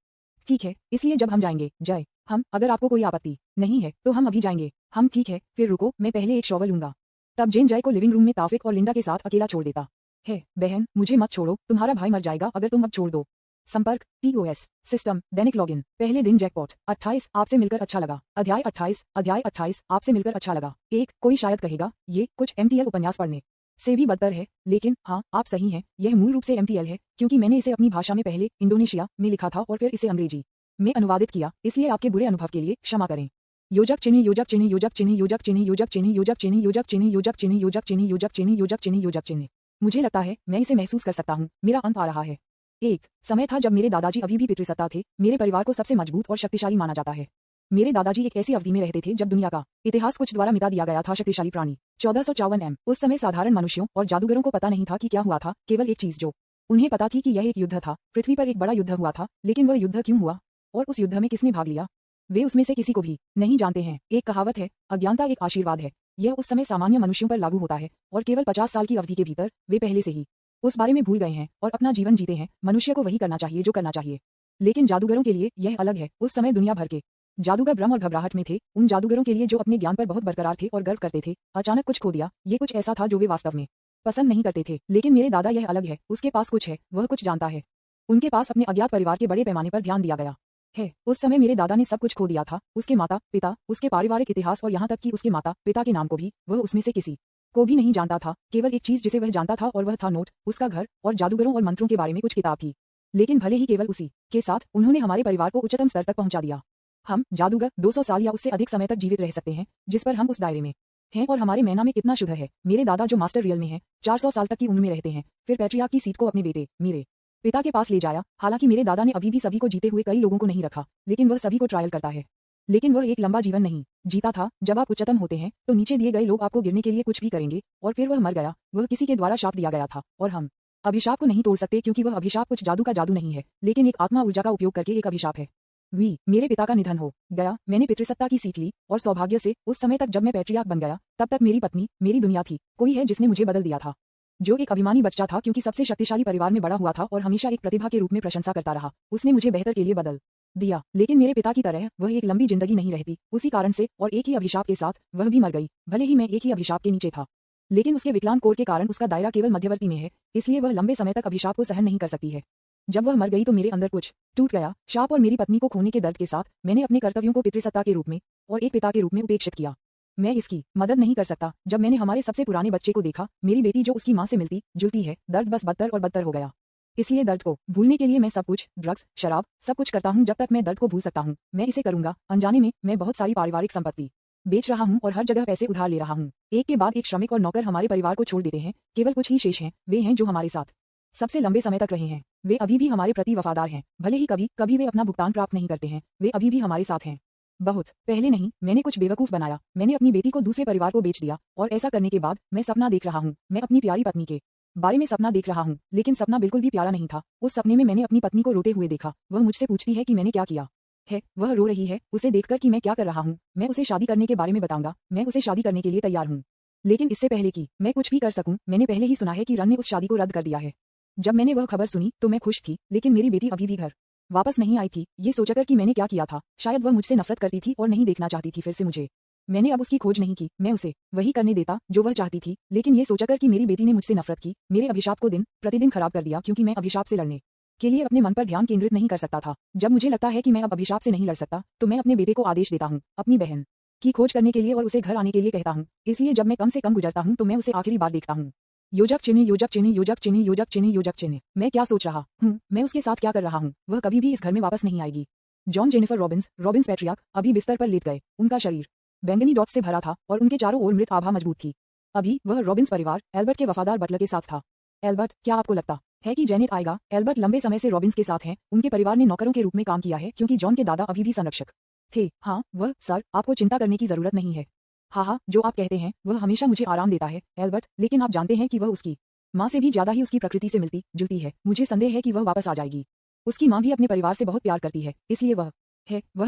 ठीक है, इसलिए जब हम जाएंगे जय, हम, अगर आपको कोई आपत्ति नहीं है तो हम अभी जाएंगे। हम ठीक है, फिर रुको, मैं पहले एक शॉवल लूंगा। तब जेन जय को लिविंग रूम में ताउफिक और लिंडा के साथ अकेला छोड़ देता है। बहन, मुझे मत छोड़ो, तुम्हारा भाई मर जाएगा अगर तुम अब छोड़ दो। संपर्क TOS सिस्टम दैनिक लॉगिन। पहले दिन जैकपॉट 28 आपसे मिलकर अच्छा लगा। अध्याय 28 आपसे मिलकर अच्छा लगा। कोई शायद कहेगा ये कुछ MTL उपन्यास पढ़ने से भी बदतर है, लेकिन हाँ, आप सही हैं, यह मूल रूप से MTL है, क्योंकि मैंने इसे अपनी भाषा में पहले इंडोनेशिया में लिखा था और फिर इसे अंग्रेजी में अनुवादित किया, इसलिए आपके बुरे अनुभव के लिए क्षमा करें। योजक चिन्ह योजक चिन्ह योजक चिन्ह योजक चिन्ह योजक चिन्ह योजक चिन्ह योजक चिन्ह योजक चिन्ह योजक चिन्ह योजक चिन्ह योजक चिन्ह योजक चिन्ह मुझे लगता है मैं इसे महसूस कर सकता हूँ, मेरा अंत आ रहा है। एक समय था जब मेरे दादाजी अभी भी पितृसत्ता थे। मेरे परिवार को सबसे मजबूत और शक्तिशाली माना जाता है। मेरे दादाजी एक ऐसी अवधि में रहते थे जब दुनिया का इतिहास कुछ द्वारा मिटा दिया गया था। शक्तिशाली प्राणी 1454 उस समय साधारण मनुष्यों और जादूगरों को पता नहीं था कि क्या हुआ था, केवल एक चीज जो उन्हें पता थी कि यह एक युद्ध था, पृथ्वी पर एक बड़ा युद्ध हुआ था, लेकिन वह युद्ध क्यों हुआ और उस युद्ध में किसने भाग लिया, वे उसमें से किसी को भी नहीं जानते हैं। एक कहावत है, अज्ञानता एक आशीर्वाद है। यह उस समय सामान्य मनुष्यों पर लागू होता है और केवल 50 साल की अवधि के भीतर वे पहले से ही उस बारे में भूल गए हैं और अपना जीवन जीते हैं। मनुष्य को वही करना चाहिए जो करना चाहिए, लेकिन जादूगरों के लिए यह अलग है। उस समय दुनिया भर के जादूगर भ्रम और घबराहट में थे। उन जादूगरों के लिए जो अपने ज्ञान पर बहुत बरकरार थे और गर्व करते थे, अचानक कुछ खो दिया। ये कुछ ऐसा था जो वे वास्तव में पसंद नहीं करते थे। लेकिन मेरे दादा यह अलग है, उसके पास कुछ है, वह कुछ जानता है। उनके पास अपने अज्ञात परिवार के बड़े पैमाने पर ध्यान दिया गया है। उस समय मेरे दादा ने सब कुछ खो दिया था, उसके माता पिता, उसके पारिवारिक इतिहास और यहाँ तक कि उसके माता पिता के नाम को भी वह उसमें से किसी को भी नहीं जानता था। केवल एक चीज जिसे वह जानता था और वह था नोट, उसका घर और जादूगरों और मंत्रों के बारे में कुछ किताब थी। लेकिन भले ही केवल उसी के साथ उन्होंने हमारे परिवार को उच्चतम स्तर तक पहुंचा दिया। हम जादूगर 200 साल या उससे अधिक समय तक जीवित रह सकते हैं, जिस पर हम उस दायरे में हैं, और हमारे मैना में कितना शुद्ध है। मेरे दादा जो मास्टर रियल में हैं, 400 साल तक की उम्र में रहते हैं। फिर पैट्रियार्क की सीट को अपने बेटे मेरे पिता के पास ले जाया। हालांकि मेरे दादा ने अभी भी सभी को जीते हुए कई लोगों को नहीं रखा, लेकिन वह सभी को ट्रायल करता है। लेकिन वह एक लंबा जीवन नहीं जीता था। जब आप उच्चतम होते हैं तो नीचे दिए गए लोग आपको गिरने के लिए कुछ भी करेंगे, और फिर वह मर गया। वह किसी के द्वारा शाप दिया गया था और हम अभिशाप को नहीं तोड़ सकते, क्योंकि वह अभिशाप कुछ जादू का जादू नहीं है, लेकिन एक आत्मा ऊर्जा का उपयोग करके एक अभिशाप है। मेरे पिता का निधन हो गया। मैंने पितृसत्ता की सीख ली और सौभाग्य से उस समय तक जब मैं पैट्रियार्क बन गया, तब तक मेरी पत्नी मेरी दुनिया थी। कोई है जिसने मुझे बदल दिया था, जो एक अभिमानी बच्चा था क्योंकि सबसे शक्तिशाली परिवार में बड़ा हुआ था और हमेशा एक प्रतिभा के रूप में प्रशंसा करता रहा। उसने मुझे बेहतर के लिए बदल दिया, लेकिन मेरे पिता की तरह वह एक लंबी जिंदगी नहीं रहती उसी कारण से, और एक ही अभिशाप के साथ वह भी मर गई। भले ही मैं एक ही अभिशाप के नीचे था, लेकिन उसके विकलांग कोर के कारण उसका दायरा केवल मध्यवर्ती में है, इसलिए वह लंबे समय तक अभिशाप को सहन नहीं कर सकती है। जब वह मर गई तो मेरे अंदर कुछ टूट गया। शाप और मेरी पत्नी को खोने के दर्द के साथ मैंने अपने कर्तव्यों को पितृसत्ता के रूप में और एक पिता के रूप में उपेक्षित किया। मैं इसकी मदद नहीं कर सकता। जब मैंने हमारे सबसे पुराने बच्चे को देखा, मेरी बेटी जो उसकी मां से मिलती जुलती है, दर्द बस बदतर और बदतर हो गया। इसलिए दर्द को भूलने के लिए मैं सब कुछ, ड्रग्स, शराब, सब कुछ करता हूँ जब तक मैं दर्द को भूल सकता हूँ। मैं इसे करूंगा। अनजाने में मैं बहुत सारी पारिवारिक संपत्ति बेच रहा हूँ और हर जगह पैसे उधार ले रहा हूँ। एक के बाद एक श्रमिक और नौकर हमारे परिवार को छोड़ देते हैं। केवल कुछ ही शेष हैं, वे हैं जो हमारे साथ सबसे लंबे समय तक रहे हैं। वे अभी भी हमारे प्रति वफादार हैं, भले ही कभी कभी वे अपना भुगतान प्राप्त नहीं करते हैं। वे अभी भी हमारे साथ हैं। बहुत पहले नहीं, मैंने कुछ बेवकूफ बनाया। मैंने अपनी बेटी को दूसरे परिवार को बेच दिया, और ऐसा करने के बाद मैं सपना देख रहा हूँ। मैं अपनी प्यारी पत्नी के बारे में सपना देख रहा हूँ, लेकिन सपना बिल्कुल भी प्यारा नहीं था। उस सपने में मैंने अपनी पत्नी को रोते हुए देखा। वह मुझसे पूछती है कि मैंने क्या किया है। वह रो रही है उसे देखकर कि मैं क्या कर रहा हूँ। मैं उसे शादी करने के बारे में बताऊंगा। मैं उसे शादी करने के लिए तैयार हूँ, लेकिन इससे पहले कि मैं कुछ भी कर सकूं, मैंने पहले ही सुना है कि रन ने उस शादी को रद्द कर दिया है। जब मैंने वह खबर सुनी तो मैं खुश थी, लेकिन मेरी बेटी अभी भी घर वापस नहीं आई थी। ये सोचकर कि मैंने क्या किया था। शायद वह मुझसे नफरत करती थी और नहीं देखना चाहती थी फिर से मुझे। मैंने अब उसकी खोज नहीं की। मैं उसे वही करने देता जो वह चाहती थी, लेकिन ये सोचकर कि मेरी बेटी ने मुझसे नफरत की, मेरे अभिशाप को दिन प्रतिदिन खराब कर दिया, क्योंकि मैं अभिशाप से लड़ने के लिए अपने मन पर ध्यान केंद्रित नहीं कर सकता था। जब मुझे लगता है कि मैं अब अभिशाप से नहीं लड़ सकता, तो मैं अपने बेटे को आदेश देता हूँ अपनी बहन की खोज करने के लिए और उसे घर आने के लिए कहता हूँ। इसलिए जब मैं कम से कम गुजरता हूँ तो मैं उसे आखिरी बार देखता हूँ। योजक चिन्ह, योजक चिन्ह, योजक चिन्ह, योजक चिन्ह, योजक चिन्ह। मैं क्या सोच रहा हूँ, मैं उसके साथ क्या कर रहा हूँ। वह कभी भी इस घर में वापस नहीं आएगी। जॉन जेनिफर रॉबिन्स पैट्रियार्क अभी बिस्तर पर लेट गए। उनका शरीर बैंगनी डॉट्स से भरा था और उनके चारों ओर मृत आभा मजबूत थी। अभी वह रॉबिन्स परिवार एल्बर्ट के वफादार बटलर के साथ था। एल्बर्ट, क्या आपको लगता है कि जेनेट आएगा? एल्बर्ट लंबे समय से रॉबिन्स के साथ हैं। उनके परिवार ने नौकरों के रूप में काम किया है, क्योंकि जॉन के दादा अभी भी संरक्षक थे। हाँ वह, सर, आपको चिंता करने की जरूरत नहीं है। हाँ, जो आप कहते हैं वह हमेशा मुझे आराम देता है एल्बर्ट, लेकिन आप जानते हैं कि वह उसकी माँ से भी ज्यादा ही उसकी प्रकृति से मिलती जुलती है। मुझे संदेह है कि वह वापस आ जाएगी। उसकी माँ भी अपने परिवार से बहुत प्यार करती है, इसलिए वह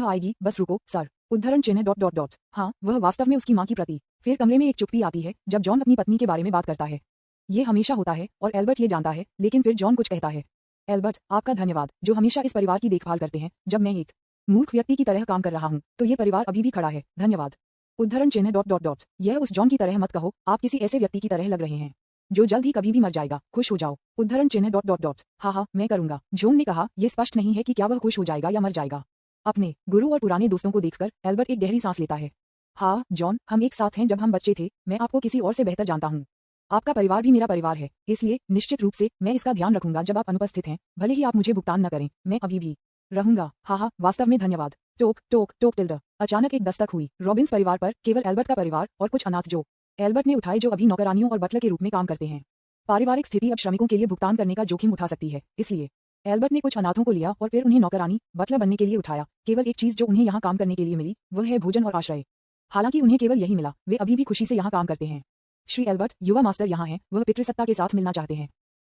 आएगी। बस रुको सर। उद्धरण चिन्ह डॉट डॉट डॉट। हाँ, वह वास्तव में उसकी माँ की प्रति। फिर कमरे में एक चुप्पी आती है जब जॉन अपनी पत्नी के बारे में बात करता है। ये हमेशा होता है और एल्बर्ट ये जानता है, लेकिन फिर जॉन कुछ कहता है। एल्बर्ट, आपका धन्यवाद जो हमेशा इस परिवार की देखभाल करते हैं। जब मैं एक मूर्ख व्यक्ति की तरह काम कर रहा हूँ तो ये परिवार अभी भी खड़ा है। धन्यवाद। उद्धरण चिन्ह डॉट डॉट डॉट। यह उस जॉन की तरह मत कहो, आप किसी ऐसे व्यक्ति की तरह लग रहे हैं जो जल्द ही कभी भी मर जाएगा। खुश हो जाओ। उद्धरण चिन्ह डॉट डॉट डॉट। हाँ, मैं करूंगा। जॉन ने कहा। यह स्पष्ट नहीं है कि क्या वह खुश हो जाएगा या मर जाएगा। अपने गुरु और पुराने दोस्तों को देखकर एल्बर्ट एक गहरी सांस लेता है। हाँ जॉन, हम एक साथ हैं जब हम बच्चे थे। मैं आपको किसी और से बेहतर जानता हूँ। आपका परिवार भी मेरा परिवार है, इसलिए निश्चित रूप से मैं इसका ध्यान रखूंगा जब आप अनुपस्थित हैं। भले ही आप मुझे भुगतान न करें, मैं अभी भी रहूंगा। हाँ, वास्तव में धन्यवाद। टोक टोक टोक टिल्ड। अचानक एक दस्तक हुई। रॉबिन्स परिवार पर केवल एल्बर्ट का परिवार और कुछ अनाथ जो एल्बर्ट ने उठाए, जो अभी नौकरानियों और बटलर के रूप में काम करते हैं। पारिवारिक स्थिति अब श्रमिकों के लिए भुगतान करने का जोखिम उठा सकती है, इसलिए एल्बर्ट ने कुछ अनाथों को लिया और फिर उन्हें नौकरानी बटलर बनने के लिए उठाया। केवल एक चीज जो उन्हें यहाँ काम करने के लिए मिली वह है भोजन और आश्रय। हालांकि उन्हें केवल यही मिला, वे अभी भी खुशी से यहाँ काम करते हैं। श्री एल्बर्ट, युवा मास्टर यहाँ हैं, वह पितृसत्ता के साथ मिलना चाहते हैं।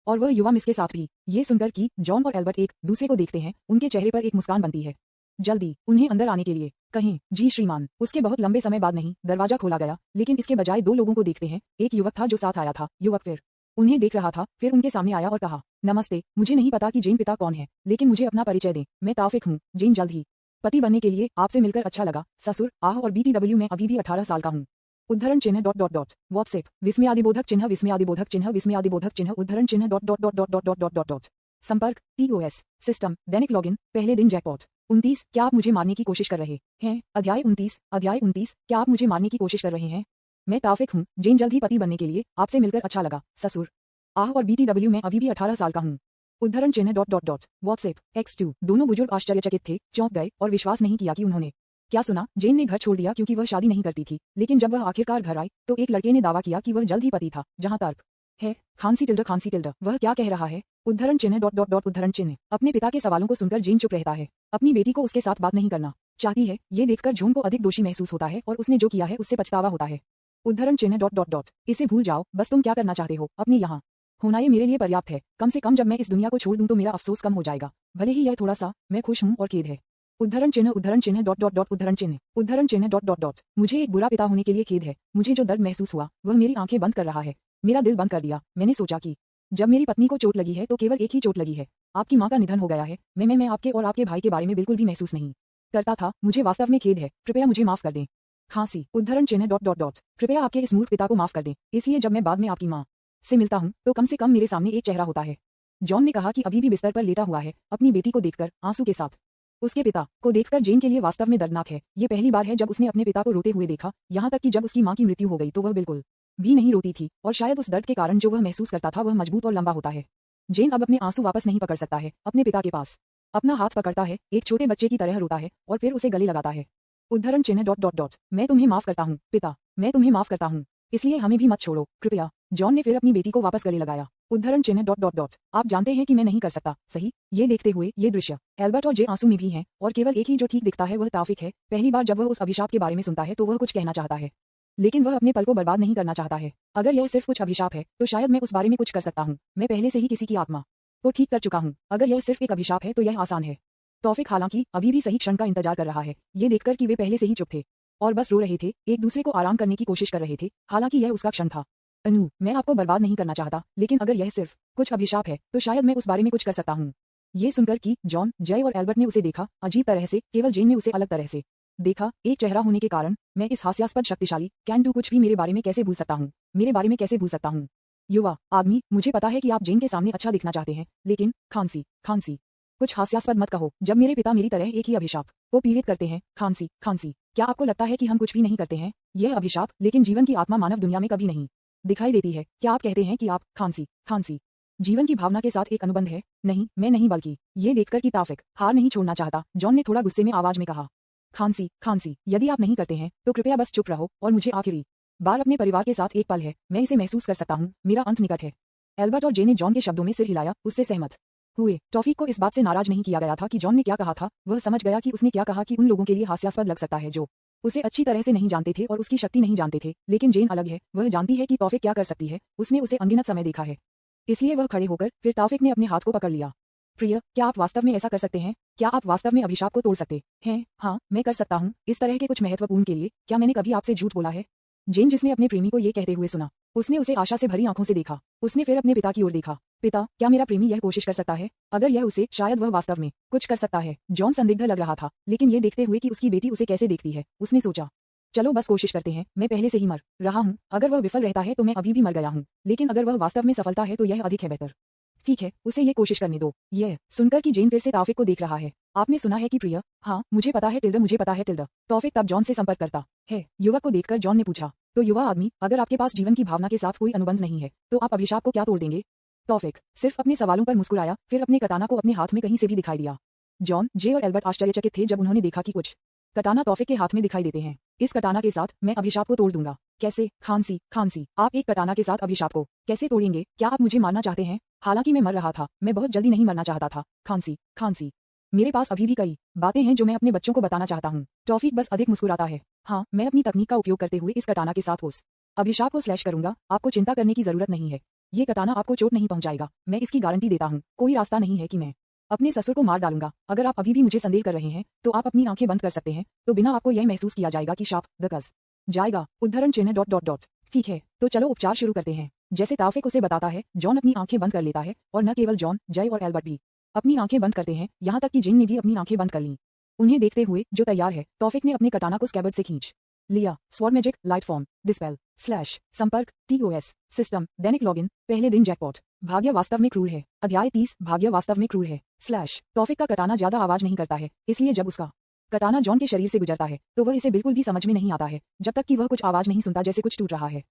और वह युवा मिस के साथ भी। ये सुनकर कि जॉन और एल्बर्ट एक दूसरे को देखते हैं, उनके चेहरे पर एक मुस्कान बनती है। जल्दी उन्हें अंदर आने के लिए कहें। जी श्रीमान। उसके बहुत लंबे समय बाद नहीं दरवाजा खोला गया, लेकिन इसके बजाय दो लोगों को देखते हैं। एक युवक था जो साथ आया था। युवक फिर उन्हें देख रहा था, फिर उनके सामने आया और कहा, नमस्ते, मुझे नहीं पता कि जेन पिता कौन है, लेकिन मुझे अपना परिचय दें। मैं ताफिक हूँ। जेन जल्द ही पति बनने के लिए आपसे मिलकर अच्छा लगा। ससुर आह और BTW में अभी भी 18 साल का हूँ। उद्धरण चिन्ह डॉट डॉट डॉट व्हाट्सएप विस्मयादिबोधक चिन्ह विस्मयादिबोधक चिन्ह विस्मयादिबोधक चिन्ह उद्धरण चिन्ह dot dot dot dot dot dot dot dot dot संपर्क TOS सिस्टम दैनिक लॉगिन पहले दिन जैकपॉट 29। क्या आप मुझे मारने की कोशिश कर रहे हैं? अध्याय 29 क्या आप मुझे मारने की कोशिश कर रहे हैं? मैं ताफिक हूँ। जेन जल्द ही पति बनने के लिए आपसे मिलकर अच्छा लगा। ससुर आह और BTW में अभी भी 18 साल का हूँ। उद्धरण चिन्ह dot dot dot WhatsApp X2। दोनों बुजुर्ग आश्चर्यचकित थे, चौंक गए और विश्वास नहीं किया कि उन्होंने क्या सुना। जेन ने घर छोड़ दिया क्योंकि वह शादी नहीं करती थी, लेकिन जब वह आखिरकार घर आई तो एक लड़के ने दावा किया कि वह जल्द ही पति था। जहां तर्क है खांसी टिल्ड वह क्या कह रहा है? उद्धरण चिन्ह डॉट डॉट डॉट उद्धरण चिन्ह। अपने पिता के सवालों को सुनकर जेन चुप रहता है। अपनी बेटी को उसके साथ बात नहीं करना चाहती है, ये देखकर जॉन को अधिक दोषी महसूस होता है और उसने जो किया है उससे पछतावा होता है। उद्धरण चिन्ह डॉट डॉट डॉट इसे भूल जाओ, बस तुम क्या करना चाहते हो अपने यहाँ होना ये मेरे लिए पर्याप्त है। कम से कम जब मैं इस दुनिया को छोड़ दूं तो मेरा अफसोस कम हो जाएगा, भले ही यह थोड़ा सा। मैं खुश हूं और खेद है। उद्धरण चिन्ह डॉट डॉट डॉट उद्धरण चिन्ह डॉट डॉट डॉट। मुझे एक बुरा पिता होने के लिए खेद है। मुझे जो दर्द महसूस हुआ वह मेरी आंखें बंद कर रहा है, मेरा दिल बंद कर दिया। मैंने सोचा कि जब मेरी पत्नी को चोट लगी है तो केवल एक ही चोट लगी है, आपकी माँ का निधन हो गया है। मैं आपके और आपके भाई के बारे में बिल्कुल भी महसूस नहीं करता था। मुझे वास्तव में खेद है, कृपया मुझे माफ कर दें। खांसी। उद्धरण चिन्ह डॉट डॉट डॉट कृपया आपके इस मूर्ख पिता को माफ कर दें। इसलिए जब मैं बाद में आपकी माँ से मिलता हूँ तो कम से कम मेरे सामने एक चेहरा होता है। जॉन ने कहा कि अभी भी बिस्तर पर लेटा हुआ है, अपनी बेटी को देखकर आंसू के साथ। उसके पिता को देखकर जेन के लिए वास्तव में दर्दनाक है। ये पहली बार है जब उसने अपने पिता को रोते हुए देखा, यहाँ तक कि जब उसकी माँ की मृत्यु हो गई तो वह बिल्कुल भी नहीं रोती थी, और शायद उस दर्द के कारण जो वह महसूस करता था वह मजबूत और लंबा होता है। जेन अब अपने आंसू वापस नहीं पकड़ सकता है, अपने पिता के पास अपना हाथ पकड़ता है, एक छोटे बच्चे की तरह रोता है और फिर उसे गले लगाता है। उद्धरण चिन्ह डॉट डॉट डॉट मैं तुम्हें माफ करता हूँ पिता, मैं तुम्हें माफ करता हूँ, इसलिए हमें भी मत छोड़ो कृपया। जॉन ने फिर अपनी बेटी को वापस गले लगाया। उद्धरण चिन्ह डॉट डॉट डॉट आप जानते हैं कि मैं नहीं कर सकता, सही? ये देखते हुए ये दृश्य एल्बर्ट और जे आंसू में भी हैं, और केवल एक ही जो ठीक दिखता है वह ताफिक है। पहली बार जब वह उस अभिशाप के बारे में सुनता है तो वह कुछ कहना चाहता है, लेकिन वह अपने पल को बर्बाद नहीं करना चाहता है। अगर यह सिर्फ कुछ अभिशाप है तो शायद मैं उस बारे में कुछ कर सकता हूँ। मैं पहले से ही किसी की आत्मा को ठीक कर चुका हूँ। अगर यह सिर्फ एक अभिशाप है तो यह आसान है। तौफिक हालांकि अभी भी सही क्षण का इंतजार कर रहा है, ये देखकर कि वे पहले से ही चुप थे और बस रो रहे थे, एक दूसरे को आराम करने की कोशिश कर रहे थे। हालांकि यह उसका क्षण था। अनु, मैं आपको बर्बाद नहीं करना चाहता, लेकिन अगर यह सिर्फ कुछ अभिशाप है तो शायद मैं उस बारे में कुछ कर सकता हूँ। ये सुनकर कि जॉन, जय और एल्बर्ट ने उसे देखा अजीब तरह से, केवल जेन ने उसे अलग तरह से देखा। एक चेहरा होने के कारण मैं इस हास्यास्पद शक्तिशाली कैन डू कुछ भी मेरे बारे में कैसे भूल सकता हूँ, मेरे बारे में कैसे भूल सकता हूँ। युवा आदमी, मुझे पता है कि आप जेन के सामने अच्छा दिखना चाहते हैं, लेकिन खांसी खांसी कुछ हास्यास्पद मत कहो जब मेरे पिता मेरी तरह एक ही अभिशाप को पीड़ित करते हैं। खांसी खांसी क्या आपको लगता है कि हम कुछ भी नहीं करते हैं? यह अभिशाप, लेकिन जीवन की आत्मा मानव दुनिया में कभी नहीं दिखाई देती है। क्या आप कहते हैं कि आप खांसी खांसी जीवन की भावना के साथ एक अनुबंध है? नहीं, मैं नहीं, बल्कि ये देखकर कि ताफिक हार नहीं छोड़ना चाहता, जॉन ने थोड़ा गुस्से में आवाज में कहा, खांसी खांसी यदि आप नहीं करते हैं तो कृपया बस चुप रहो और मुझे आखिरी बार अपने परिवार के साथ एक पल है, मैं इसे महसूस कर सकता हूँ, मेरा अंत निकट है। एल्बर्ट और जे ने जॉन के शब्दों में सिर हिलाया, उससे सहमत हुए। टॉफिक को इस बात से नाराज नहीं किया गया था कि जॉन ने क्या कहा था। वह समझ गया कि उसने क्या कहा कि उन लोगों के लिए हास्यास्पद लग सकता है जो उसे अच्छी तरह से नहीं जानते थे और उसकी शक्ति नहीं जानते थे, लेकिन जेन अलग है, वह जानती है कि तौफिक क्या कर सकती है। उसने उसे अनगिनत समय देखा है, इसलिए वह खड़े होकर फिर तौफिक ने अपने हाथ को पकड़ लिया। प्रिय, क्या आप वास्तव में ऐसा कर सकते हैं? क्या आप वास्तव में अभिशाप को तोड़ सकते हैं? हाँ, मैं कर सकता हूँ, इस तरह के कुछ महत्वपूर्ण के लिए। क्या मैंने कभी आपसे झूठ बोला है? जेन, जिसने अपने प्रेमी को ये कहते हुए सुना, उसने उसे आशा से भरी आंखों से देखा। उसने फिर अपने पिता की ओर देखा। पिता, क्या मेरा प्रेमी यह कोशिश कर सकता है? अगर यह उसे, शायद वह वास्तव में कुछ कर सकता है। जॉन संदिग्ध लग रहा था, लेकिन ये देखते हुए कि उसकी बेटी उसे कैसे देखती है, उसने सोचा, चलो बस कोशिश करते हैं। मैं पहले से ही मर रहा हूँ, अगर वह विफल रहता है तो मैं अभी भी मर गया हूँ, लेकिन अगर वह वास्तव में सफलता है तो यह अधिक है बेहतर। ठीक है, उसे ये कोशिश करने दो। यह सुनकर कि जेन फिर से तौफिक को देख रहा है। आपने सुना है कि प्रिय? हाँ, मुझे पता है टिल्डा, मुझे पता है टिल्डा। तौफिक तब जॉन से संपर्क करता है। युवक को देखकर जॉन ने पूछा, तो युवा आदमी, अगर आपके पास जीवन की भावना के साथ कोई अनुबंध नहीं है तो आप अभिशाप को क्या तोड़ देंगे? तौफिक सिर्फ अपने सवालों पर मुस्कुराया, फिर अपने कटाना को अपने हाथ में कहीं से भी दिखाई दिया। जॉन, जे और एल्बर्ट आश्चर्यचकित थे जब उन्होंने देखा कि कुछ कटाना तौफिक के हाथ में दिखाई देते हैं। इस कटाना के साथ मैं अभिशाप को तोड़ दूंगा। कैसे? खांसी खांसी आप एक कटाना के साथ अभिशाप को कैसे तोड़ेंगे? क्या आप मुझे मारना चाहते हैं? हालांकि मैं मर रहा था, मैं बहुत जल्दी नहीं मरना चाहता था। खांसी खांसी मेरे पास अभी भी कई बातें हैं जो मैं अपने बच्चों को बताना चाहता हूँ। तौफिक बस अधिक मुस्कुराता है। हाँ, मैं अपनी तकनीक का उपयोग करते हुए इस कटाना के साथ उस अभिशाप को स्लैश करूंगा, आपको चिंता करने की जरूरत नहीं है। ये कटाना आपको चोट नहीं पहुंचाएगा, मैं इसकी गारंटी देता हूँ। कोई रास्ता नहीं है कि मैं अपने ससुर को मार डालूंगा। अगर आप अभी भी मुझे संदेह कर रहे हैं तो आप अपनी आंखें बंद कर सकते हैं, तो बिना आपको यह महसूस किया जाएगा कि शाप दकस जाएगा। उद्धरण चिन्ह डॉट डॉट डॉट। ठीक है, तो चलो उपचार शुरू करते हैं। जैसे ताफिक उसे बताता है, जॉन अपनी आंखें बंद कर लेता है, और न केवल जॉन, जय और एल्बर्ट भी अपनी आंखें बंद करते हैं, यहाँ तक कि जेन ने भी अपनी आंखें बंद कर लीं। उन्हें देखते हुए जो तैयार है, तौफिक ने अपने कटाना को स्कैबर्ड से खींच लिया। Sword magic, light form, dispel, slash, संपर्क, टीओएस, सिस्टम, दैनिक लॉगिन, पहले दिन जैकपॉट। भाग्य वास्तव में क्रूर है। अध्याय 30, भाग्य वास्तव में क्रूर है। स्लैश, तौफिक का कटाना ज्यादा आवाज नहीं करता है, इसलिए जब उसका कटाना जॉन के शरीर से गुजरता है तो वह इसे बिल्कुल भी समझ में नहीं आता है, जब तक कि वह कुछ आवाज नहीं सुनता जैसे कुछ टूट रहा है।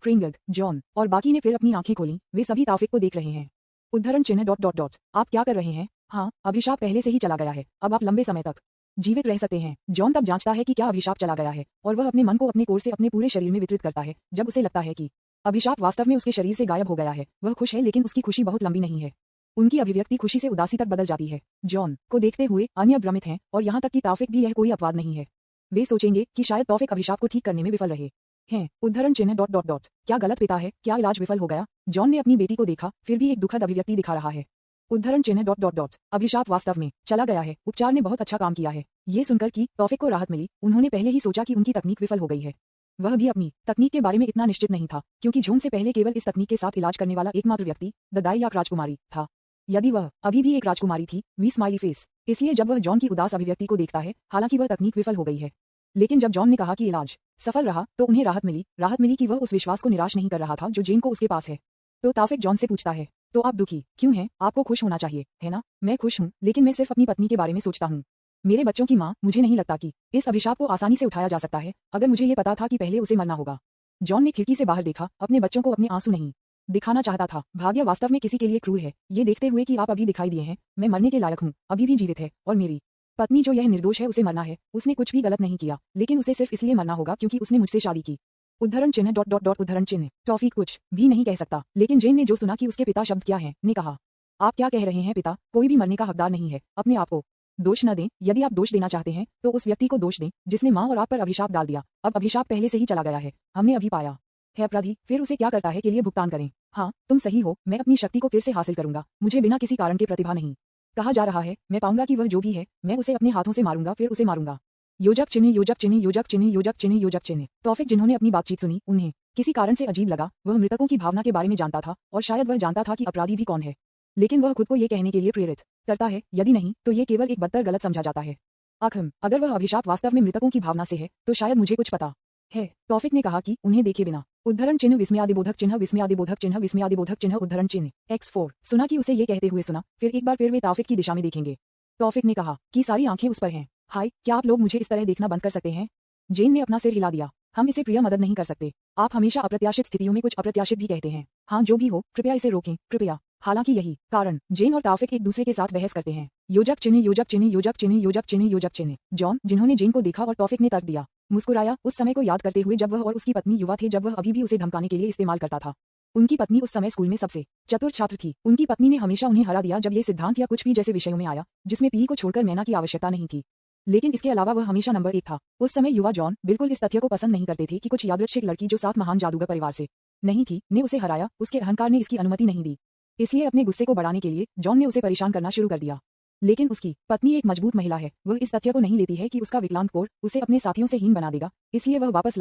फ्रिंगग, जॉन और बाकी ने फिर अपनी आंखें खोली, वे सभी तौफिक को देख रहे हैं। उद्धरण चिन्ह डॉट डॉट डॉट। आप क्या कर रहे हैं? हाँ, अभिशाप पहले से ही चला गया है, अब आप लंबे समय तक जीवित रह सकते हैं। जॉन तब जांचता है कि क्या अभिशाप चला गया है, और वह अपने मन को अपने कोर से अपने पूरे शरीर में वितरित करता है। जब उसे लगता है कि अभिशाप वास्तव में उसके शरीर से गायब हो गया है, वह खुश है, लेकिन उसकी खुशी बहुत लंबी नहीं है। उनकी अभिव्यक्ति खुशी से उदासी तक बदल जाती है। जॉन को देखते हुए अन्य भ्रमित हैं, और यहाँ तक कि तौफिक भी यह कोई अपवाद नहीं है। वे सोचेंगे कि शायद तौफिक अभिशाप को ठीक करने में विफल रहे हैं। उद्धरण चिन्ह डॉट डॉट डॉट। क्या गलत पिता है? क्या इलाज विफल हो गया? जॉन ने अपनी बेटी को देखा, फिर भी एक दुखद अभिव्यक्ति दिखा रहा है। उद्धरण चिन्ह डॉट डॉट डॉट। अभिशाप वास्तव में चला गया है, उपचार ने बहुत अच्छा काम किया है। ये सुनकर कि तौफिक को राहत मिली, उन्होंने पहले ही सोचा कि उनकी तकनीक विफल हो गई है। वह भी अपनी तकनीक के बारे में इतना निश्चित नहीं था, क्योंकि जून से पहले केवल इस तकनीक के साथ इलाज करने वाला एकमात्र व्यक्ति ददाई या राजकुमारी था। यदि वह अभी भी एक राजकुमारी थी, वी स्माइली फेस। इसलिए जब वह जॉन की उदास अभिव्यक्ति को देखता है, हालांकि वह तकनीक विफल हो गई है, लेकिन जब जॉन ने कहा कि इलाज सफल रहा तो उन्हें राहत मिली कि वह उस विश्वास को निराश नहीं कर रहा था जो जेन को उसके पास है। तो तौफिक जॉन से पूछता है, तो आप दुखी क्यों हैं? आपको खुश होना चाहिए, है ना? मैं खुश हूँ, लेकिन मैं सिर्फ अपनी पत्नी के बारे में सोचता हूँ, मेरे बच्चों की माँ। मुझे नहीं लगता कि इस अभिशाप को आसानी से उठाया जा सकता है, अगर मुझे ये पता था कि पहले उसे मरना होगा। जॉन ने खिड़की से बाहर देखा, अपने बच्चों को अपने आंसू नहीं दिखाना चाहता था। भाग्य वास्तव में किसी के लिए क्रूर है। ये देखते हुए कि आप अभी दिखाई दिए हैं, मैं मरने के लायक हूँ, अभी भी जीवित है, और मेरी पत्नी जो यह निर्दोष है, उसे मरना है। उसने कुछ भी गलत नहीं किया, लेकिन उसे सिर्फ इसलिए मरना होगा क्योंकि उसने मुझसे शादी की। उद्धरण चिन्ह डॉट डॉट डॉट। उद्धरण चिन्ह। टॉफी कुछ भी नहीं कह सकता, लेकिन जेन ने जो सुना कि उसके पिता शब्द क्या है, ने कहा, आप क्या कह रहे हैं पिता? कोई भी मरने का हकदार नहीं है। अपने आप को दोष न दें। यदि आप दोष देना चाहते हैं तो उस व्यक्ति को दोष दें जिसने माँ और आप पर अभिशाप डाल दिया। अब अभिशाप पहले से ही चला गया है, हमने अभी पाया है अपराधी, फिर उसे क्या करता है के लिए भुगतान करें। हाँ, तुम सही हो, मैं अपनी शक्ति को फिर से हासिल करूंगा। मुझे बिना किसी कारण के प्रतिभा नहीं कहा जा रहा है। मैं पाऊंगा कि वह जो भी है, मैं उसे अपने हाथों से मारूंगा, फिर उसे मारूंगा। योजक चिन्ह योजक चिन्ह योजक चिन्ह योजक चिन्ह योजक चिन्ह। तौफिक जिन्होंने अपनी बातचीत सुनी, उन्हें किसी कारण से अजीब लगा। वह मृतकों की भावना के बारे में जानता था, और शायद वह जानता था कि अपराधी भी कौन है, लेकिन वह खुद को ये कहने के लिए प्रेरित करता है, यदि नहीं तो ये केवल एक बदतर गलत समझा जाता है। आखिर अगर वह अभिशाप वास्तव में मृतकों की भावना से है, तो शायद मुझे कुछ पता है। तौफिक ने कहा कि उन्हें देखे बिना। उद्धरण चिन्ह विस्मयादिबोधक चिन्ह विस्मयादिबोधक चिन्ह विस्मयादिबोधक चिन्ह। उद्धरण चिन्ह X4। सुना कि उसे ये कहते हुए सुना, फिर एक बार फिर वे तौफिक की दिशा में देखेंगे। तौफिक ने कहा कि सारी आंखें उस पर हैं। हाय, क्या आप लोग मुझे इस तरह देखना बंद कर सकते हैं? जेन ने अपना सिर हिला दिया। हम इसे प्रिय मदद नहीं कर सकते। आप हमेशा अप्रत्याशित स्थितियों में कुछ अप्रत्याशित भी कहते हैं। हाँ, जो भी हो, कृपया इसे रोकें, कृपया। हालांकि यही कारण जेन और तौफिक एक दूसरे के साथ बहस करते हैं। योजक चिन्ह योजक चिन्ह योजक चिन्ह योजक चिन्ह योजक चिन्ह। जॉन, जिन्होंने जेन को देखा और तौफिक ने तर्क दिया, मुस्कुराया, उस समय को याद करते हुए जब वह और उसकी पत्नी युवा थे, जब वह अभी भी उसे धमकाने के लिए इस्तेमाल करता था। उनकी पत्नी उस समय स्कूल में सबसे चतुर छात्र थी। उनकी पत्नी ने हमेशा उन्हें हरा दिया जब ये सिद्धांत या कुछ भी जैसे विषयों में आया जिसमें पी को छोड़कर मैना की आवश्यकता नहीं थी, लेकिन इसके अलावा वह हमेशा नंबर 1 था। उस समय युवा जॉन बिल्कुल इस तथ्य को पसंद नहीं करते थे कि कुछ यादृच्छिक लड़की जो 7 महान जादूगर परिवार से नहीं थी, ने उसे हराया। उसके अहंकार ने इसकी अनुमति नहीं दी, इसलिए अपने गुस्से को बढ़ाने के लिए जॉन ने उसे परेशान करना शुरू कर दिया। लेकिन उसकी पत्नी एक मजबूत महिला है, वह इस तथ्य को नहीं लेती है कि उसका विकलांग कोर उसे अपने साथियों से हीन बना देगा, इसलिए वह वापस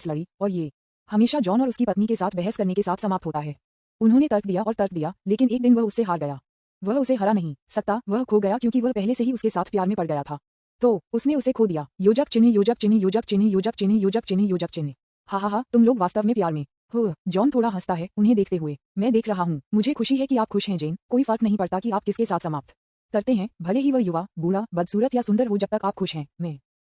लड़ी, और ये हमेशा जॉन और उसकी पत्नी के साथ बहस करने के साथ समाप्त होता है। उन्होंने तर्क दिया, लेकिन एक दिन वह उससे हार गया। वह उसे हरा नहीं सकता, वह खो गया क्योंकि वह पहले से ही उसके साथ प्यार में पड़ गया था, तो उसने उसे खो दिया। योजक चिन्ह योजक चिन्ह योजक चिन्ह योजक चिन्ह योजक चिन्ह योजक चिन्ह। हा, तुम लोग वास्तव में प्यार में हो। जॉन थोड़ा हंसता है उन्हें देखते हुए। मैं देख रहा हूँ, मुझे खुशी है कि आप खुश हैं जेन। कोई फर्क नहीं पड़ता कि आप किसके साथ समाप्त करते हैं, भले ही वह युवा, बूढ़ा, बदसूरत या सुंदर हो, जब तक आप खुश हैं,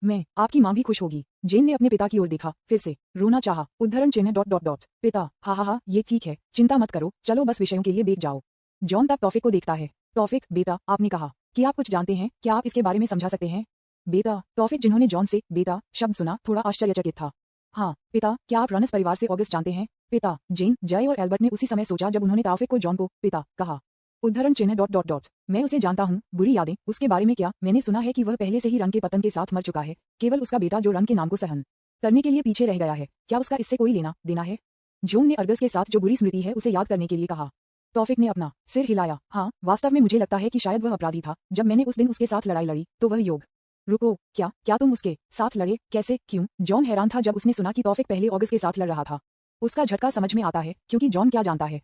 मैं आपकी माँ भी खुश होगी। जेन ने अपने पिता की ओर देखा, फिर से रोना चाहा। उद्धरण चिन्ह डॉट डॉट डॉट। पिता, हा, ये ठीक है, चिंता मत करो, चलो बस विषयों के लिए बैठ जाओ। जॉन तब तौफिक को देखता है। तौफिक, बेटा, आपने कहा कि आप कुछ जानते हैं, क्या आप इसके बारे में समझा सकते हैं? बेटा, तौफिक, जिन्होंने जॉन से बेटा शब्द सुना, थोड़ा आश्चर्यचकित था। हाँ पिता, क्या आप रनस परिवार से ऑगस्ट जानते हैं? पिता, जेन, जय और एल्बर्ट ने उसी समय सोचा जब उन्होंने तौफिक को जॉन को पिता कहा। उद्धरण चिन्ह डॉट डॉट डॉट। मैं उसे जानता हूँ, बुरी यादें, उसके बारे में क्या? मैंने सुना है कि वह पहले से ही रन के पतन के साथ मर चुका है, केवल उसका बेटा जो रन के नाम को सहन करने के लिए पीछे रह गया है। क्या उसका इससे कोई लेना देना है? जॉन ने अर्गस के साथ जो बुरी स्मृति है उसे याद करने के लिए कहा। तौफिक ने अपना सिर हिलाया। हाँ, वास्तव में मुझे लगता है कि शायद वह अपराधी था। जब मैंने उस दिन उसके साथ लड़ाई लड़ी तो वह योग। रुको, क्या तुम उसके साथ लड़े? कैसे, क्यों? जॉन हैरान था जब उसने सुना कि तौफिक पहले ऑगस्ट के साथ लड़ रहा था। उसका झटका समझ में आता है, क्योंकि जॉन क्या जानता है।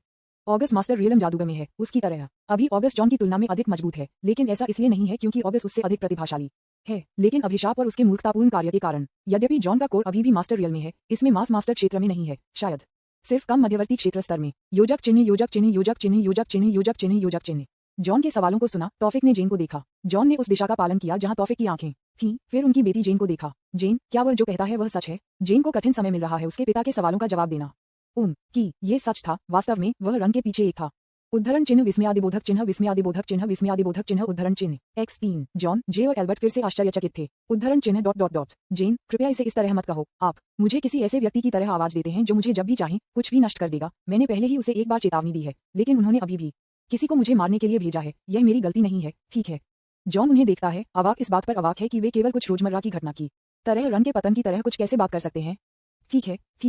ऑगस्ट मास्टर रियलम जादूगर में है, उसकी तरह। अभी ऑगस्ट जॉन की तुलना में अधिक मजबूत है, लेकिन ऐसा इसलिए नहीं है क्योंकि ऑगस्ट उससे अधिक प्रतिभाशाली है, लेकिन अभिशाप और उसके मूर्खतापूर्ण कार्य के कारण। यद्यपि जॉन का कोर अभी भी मास्टर रियल में है, इसमें मास मास्टर क्षेत्र में नहीं है, शायद सिर्फ कम मध्यवर्ती क्षेत्र स्तर में। योजक चिन्ह, योजक चिन्ह, योजक चिन्ह, योजक चिन्ह, योजक चिन्ह, योजक चिन्ह। जॉन के सवालों को सुना, तौफिक ने जेन को देखा। जॉन ने उस दिशा का पालन किया जहां तौफिक की आंखें थीं, फिर उनकी बेटी जेन को देखा। जेन, क्या वह जो कहता है वह सच है? जेन को कठिन समय मिल रहा है उसके पिता के सवालों का जवाब देना। कि ये सच था। वास्तव में वह रंग के पीछे एक था। उद्धरण चिन्ह, विस्मयादिबोधक चिन्ह, विस्मयादिबोधक चिन्ह, विस्मयादिबोधक चिन्ह, उद्धरण चिन्ह। X3। जॉन, जे और एल्बर्ट फिर से आश्चर्यचकित थे। उद्धरण चिन्ह ... जेन, कृपया इसे इस तरह मत कहो। आप मुझे किसी ऐसे व्यक्ति की तरह आवाज देते हैं जो मुझे जब भी चाहे कुछ भी नष्ट कर देगा। मैंने पहले ही उसे एक बार चेतावनी दी है, लेकिन उन्होंने अभी भी किसी को मुझे मारने के लिए भेजा है। यह मेरी गलती नहीं है, ठीक है? जॉन उन्हें देखता है, अवाक इस बात पर अवाक है कि वे केवल कुछ रोजमर्रा की घटना की तरह रन के पतन की तरह कुछ कैसे बात कर सकते हैं। ठीक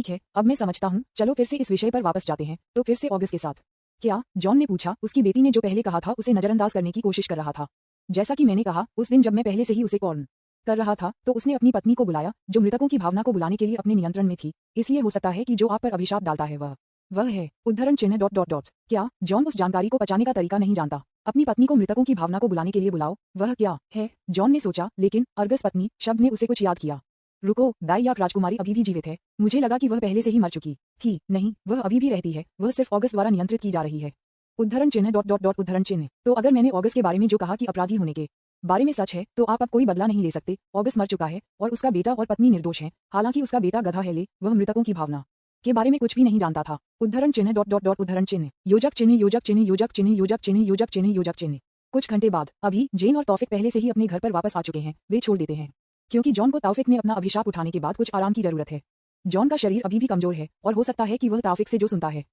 है, अब मैं समझता हूँ। चलो फिर से इस विषय पर वापस जाते हैं। तो फिर से ऑगस्ट के साथ क्या? जॉन ने पूछा। उसकी बेटी ने जो पहले कहा था उसे नजरअंदाज करने की कोशिश कर रहा था। जैसा कि मैंने कहा, उस दिन जब मैं पहले से ही उसे कॉर्न कर रहा था तो उसने अपनी पत्नी को बुलाया, जो मृतकों की भावना को बुलाने के लिए अपने नियंत्रण में थी। इसलिए हो सकता है कि जो आप पर अभिशाप डालता है वह है। उद्धरण चिन्ह ... क्या? जॉन उस जानकारी को पचाने का तरीका नहीं जानता। अपनी पत्नी को मृतकों की भावना को बुलाने के लिए बुलाओ, वह क्या है? जॉन ने सोचा, लेकिन अर्गस पत्नी शब्द ने उसे कुछ याद किया। रुको, दाइयाक राजकुमारी अभी भी जीवित है। मुझे लगा कि वह पहले से ही मर चुकी थी। नहीं, वह अभी भी रहती है। वह सिर्फ ऑगस्ट द्वारा नियंत्रित की जा रही है। उद्धरण चिन्ह ... उद्धरण चिन्ह। तो अगर मैंने ऑगस्ट के बारे में जो कहा कि अपराधी होने के बारे में सच है, तो आप अब कोई बदला नहीं ले सकते। ऑगस्ट मर चुका है और उसका बेटा और पत्नी निर्दोष हैं। हालांकि उसका बेटा गधा है, वह मृतकों की भावना के बारे में कुछ भी नहीं जानता था। उद्धरण चिन्ह ... उद्धरण चिन्ह। योजक चिन्ह, योजक चिन्ह, योजक चिन्ह, योजक चिन्ह, योजक चिन्ह, योजक चिन्ह। कुछ घंटे बाद अभी जेन और तौफिक पहले से ही अपने घर पर वापस आ चुके हैं। वे छोड़ देते हैं क्योंकि जॉन को तौफिक ने अपना अभिशाप उठाने के बाद कुछ आराम की जरूरत है। जॉन का शरीर अभी भी कमजोर है और हो सकता है कि वह तौफिक से जो सुनता है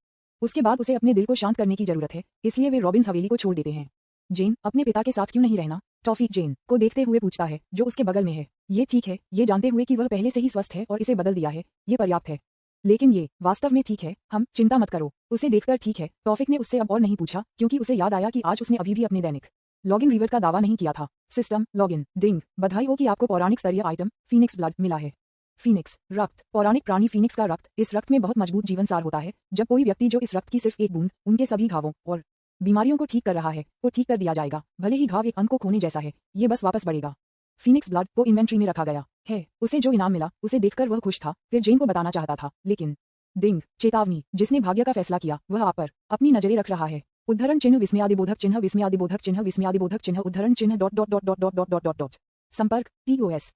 उसके बाद उसे अपने दिल को शांत करने की जरूरत है, इसलिए वे रॉबिन्स हवेली को छोड़ देते हैं। जेन, अपने पिता के साथ क्यों नहीं रहना? तौफिक जेन को देखते हुए पूछता है, जो उसके बगल में है। ये ठीक है, ये जानते हुए कि वह पहले से ही स्वस्थ है और इसे बदल दिया है, ये पर्याप्त है। लेकिन ये वास्तव में ठीक है। हम चिंता मत करो, उसे देखकर ठीक है। तौफिक ने उससे अब और नहीं पूछा, क्योंकि उसे याद आया कि आज उसने अभी भी अपने दैनिक लॉगिन रिवर का दावा नहीं किया था। सिस्टम लॉगिन डिंग, बधाई हो कि आपको पौराणिक स्तरीय आइटम फीनिक्स ब्लड मिला है। फीनिक्स रक्त, पौराणिक प्राणी फीनिक्स का रक्त। इस रक्त में बहुत मजबूत जीवन सार होता है। जब कोई व्यक्ति जो इस रक्त की सिर्फ एक बूंद उनके सभी घावों और बीमारियों को ठीक कर रहा है, को ठीक कर दिया जाएगा। भले ही घाव एक अंक को खोने जैसा है, ये बस वापस बढ़ेगा। फीनिक्स ब्लड को इन्वेंट्री में रखा गया है। उसे जो इनाम मिला उसे देखकर वह खुश था, फिर जेन को बताना चाहता था, लेकिन डिंग, चेतावनी, जिसने भाग्य का फैसला किया वह आप पर अपनी नजरें रख रहा है। उद्धरण चिन्ह, विस्मयादिबोधक चिन्ह, विस्मयादिबोधक चिन्ह, विस्मयादिबोधक चिन्ह, उद्धरण चिन्ह ... संपर्क TOS